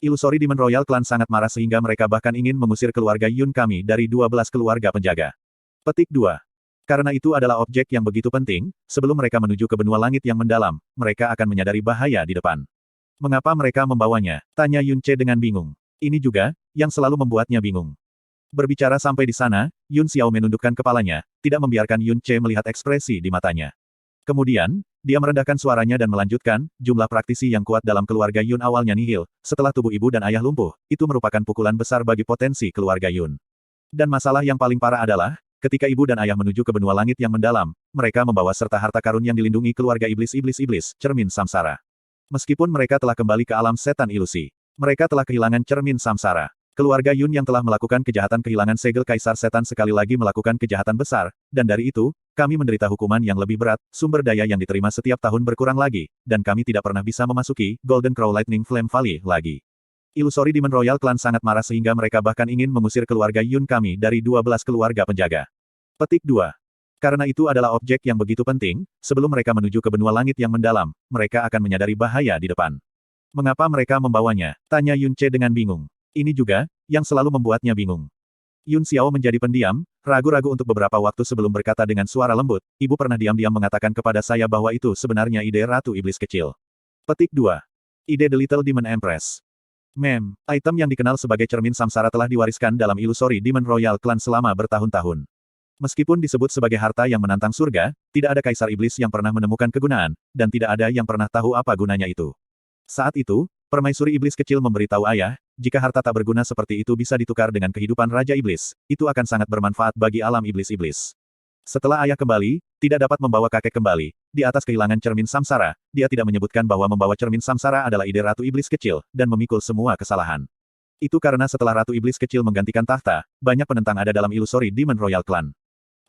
Illusory Demon Royal Clan sangat marah sehingga mereka bahkan ingin mengusir keluarga Yun kami dari 12 keluarga penjaga. Petik 2. Karena itu adalah objek yang begitu penting, sebelum mereka menuju ke benua langit yang mendalam, mereka akan menyadari bahaya di depan. Mengapa mereka membawanya? Tanya Yun Ce dengan bingung. Ini juga, yang selalu membuatnya bingung. Berbicara sampai di sana, Yun Xiao menundukkan kepalanya, tidak membiarkan Yun Ce melihat ekspresi di matanya. Kemudian, dia merendahkan suaranya dan melanjutkan, jumlah praktisi yang kuat dalam keluarga Yun awalnya nihil, setelah tubuh ibu dan ayah lumpuh, itu merupakan pukulan besar bagi potensi keluarga Yun. Dan masalah yang paling parah adalah, ketika ibu dan ayah menuju ke benua langit yang mendalam, mereka membawa serta harta karun yang dilindungi keluarga iblis-iblis, cermin samsara. Meskipun mereka telah kembali ke alam setan ilusi, mereka telah kehilangan cermin samsara. Keluarga Yun yang telah melakukan kejahatan kehilangan segel kaisar setan sekali lagi melakukan kejahatan besar, dan dari itu, kami menderita hukuman yang lebih berat, sumber daya yang diterima setiap tahun berkurang lagi, dan kami tidak pernah bisa memasuki Golden Crow Lightning Flame Valley lagi. Illusory Demon Royal Clan sangat marah sehingga mereka bahkan ingin mengusir keluarga Yun kami dari 12 keluarga penjaga. Petik 2. Karena itu adalah objek yang begitu penting, sebelum mereka menuju ke benua langit yang mendalam, mereka akan menyadari bahaya di depan. Mengapa mereka membawanya? Tanya Yun Ce dengan bingung. Ini juga, yang selalu membuatnya bingung. Yun Xiao menjadi pendiam, ragu-ragu untuk beberapa waktu sebelum berkata dengan suara lembut, ibu pernah diam-diam mengatakan kepada saya bahwa itu sebenarnya ide Ratu Iblis Kecil. Petik 2. Ide The Little Demon Empress. Item yang dikenal sebagai cermin samsara telah diwariskan dalam Illusory Demon Royal Clan selama bertahun-tahun. Meskipun disebut sebagai harta yang menantang surga, tidak ada kaisar iblis yang pernah menemukan kegunaan, dan tidak ada yang pernah tahu apa gunanya itu. Saat itu, permaisuri iblis kecil memberitahu ayah, jika harta tak berguna seperti itu bisa ditukar dengan kehidupan Raja Iblis, itu akan sangat bermanfaat bagi alam iblis-iblis. Setelah ayah kembali, tidak dapat membawa kakek kembali, di atas kehilangan cermin samsara, dia tidak menyebutkan bahwa membawa cermin samsara adalah ide Ratu Iblis Kecil, dan memikul semua kesalahan. Itu karena setelah Ratu Iblis Kecil menggantikan tahta, banyak penentang ada dalam Illusory Demon Royal Clan.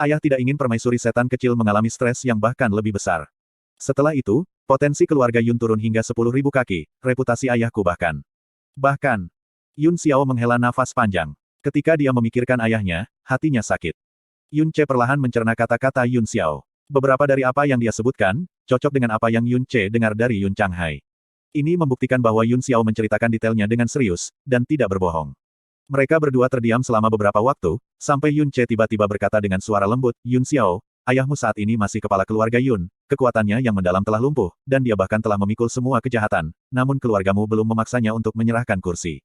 Ayah tidak ingin permaisuri setan kecil mengalami stres yang bahkan lebih besar. Setelah itu, potensi keluarga Yun turun hingga 10.000 kaki, reputasi ayahku bahkan. Yun Xiao menghela nafas panjang. Ketika dia memikirkan ayahnya, hatinya sakit. Yun Ce perlahan mencerna kata-kata Yun Xiao. Beberapa dari apa yang dia sebutkan, cocok dengan apa yang Yun Ce dengar dari Yun Changhai. Ini membuktikan bahwa Yun Xiao menceritakan detailnya dengan serius, dan tidak berbohong. Mereka berdua terdiam selama beberapa waktu, sampai Yun Ce tiba-tiba berkata dengan suara lembut, Yun Xiao, ayahmu saat ini masih kepala keluarga Yun, kekuatannya yang mendalam telah lumpuh, dan dia bahkan telah memikul semua kejahatan, namun keluargamu belum memaksanya untuk menyerahkan kursi.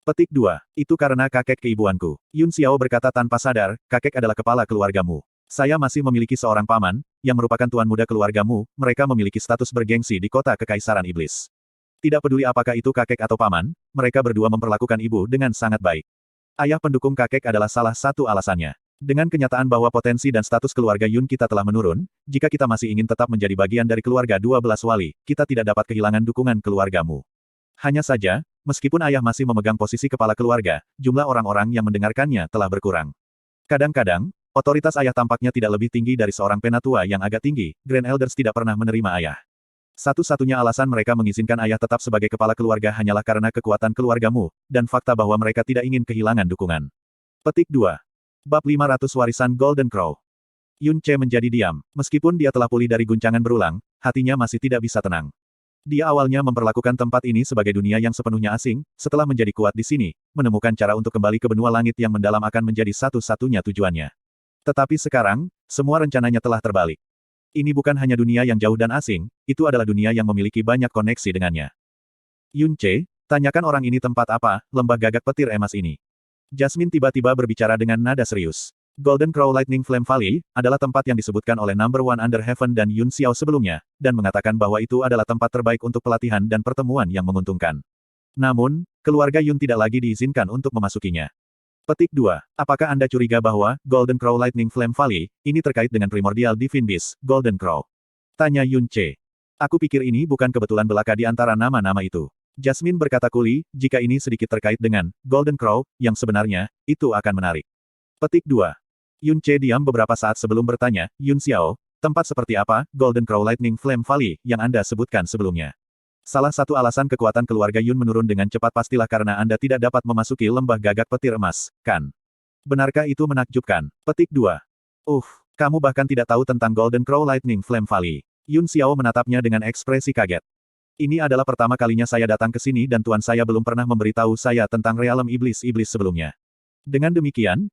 Petik 2. Itu karena kakek keibuanku. Yun Xiao berkata tanpa sadar, kakek adalah kepala keluargamu. Saya masih memiliki seorang paman, yang merupakan tuan muda keluargamu, mereka memiliki status bergengsi di kota Kekaisaran Iblis. Tidak peduli apakah itu kakek atau paman, mereka berdua memperlakukan ibu dengan sangat baik. Ayah pendukung kakek adalah salah satu alasannya. Dengan kenyataan bahwa potensi dan status keluarga Yun kita telah menurun, jika kita masih ingin tetap menjadi bagian dari keluarga 12 wali, kita tidak dapat kehilangan dukungan keluargamu. Hanya saja, meskipun ayah masih memegang posisi kepala keluarga, jumlah orang-orang yang mendengarkannya telah berkurang. Kadang-kadang, otoritas ayah tampaknya tidak lebih tinggi dari seorang penatua yang agak tinggi, Grand Elders tidak pernah menerima ayah. Satu-satunya alasan mereka mengizinkan ayah tetap sebagai kepala keluarga hanyalah karena kekuatan keluargamu, dan fakta bahwa mereka tidak ingin kehilangan dukungan. Petik 2. Bab 500 Warisan Golden Crow. Yun Ce menjadi diam. Meskipun dia telah pulih dari guncangan berulang, hatinya masih tidak bisa tenang. Dia awalnya memperlakukan tempat ini sebagai dunia yang sepenuhnya asing, setelah menjadi kuat di sini, menemukan cara untuk kembali ke benua langit yang mendalam akan menjadi satu-satunya tujuannya. Tetapi sekarang, semua rencananya telah terbalik. Ini bukan hanya dunia yang jauh dan asing, itu adalah dunia yang memiliki banyak koneksi dengannya. Yun Ce, tanyakan orang ini tempat apa, lembah gagak petir emas ini. Jasmine tiba-tiba berbicara dengan nada serius. Golden Crow Lightning Flame Valley adalah tempat yang disebutkan oleh Number One Under Heaven dan Yun Xiao sebelumnya, dan mengatakan bahwa itu adalah tempat terbaik untuk pelatihan dan pertemuan yang menguntungkan. Namun, keluarga Yun tidak lagi diizinkan untuk memasukinya. Petik 2. Apakah Anda curiga bahwa Golden Crow Lightning Flame Valley ini terkait dengan Primordial Divine Beast, Golden Crow? Tanya Yun Ce. Aku pikir ini bukan kebetulan belaka di antara nama-nama itu. Jasmine berkata kuli, jika ini sedikit terkait dengan Golden Crow, yang sebenarnya, itu akan menarik. Petik 2. Yun Ce diam beberapa saat sebelum bertanya, Yun Xiao, tempat seperti apa, Golden Crow Lightning Flame Valley, yang Anda sebutkan sebelumnya? Salah satu alasan kekuatan keluarga Yun menurun dengan cepat pastilah karena Anda tidak dapat memasuki lembah gagak petir emas, kan? Benarkah itu menakjubkan? Petik 2. Kamu bahkan tidak tahu tentang Golden Crow Lightning Flame Valley. Yun Xiao menatapnya dengan ekspresi kaget. Ini adalah pertama kalinya saya datang ke sini dan tuan saya belum pernah memberitahu saya tentang realem iblis-iblis sebelumnya. Dengan demikian,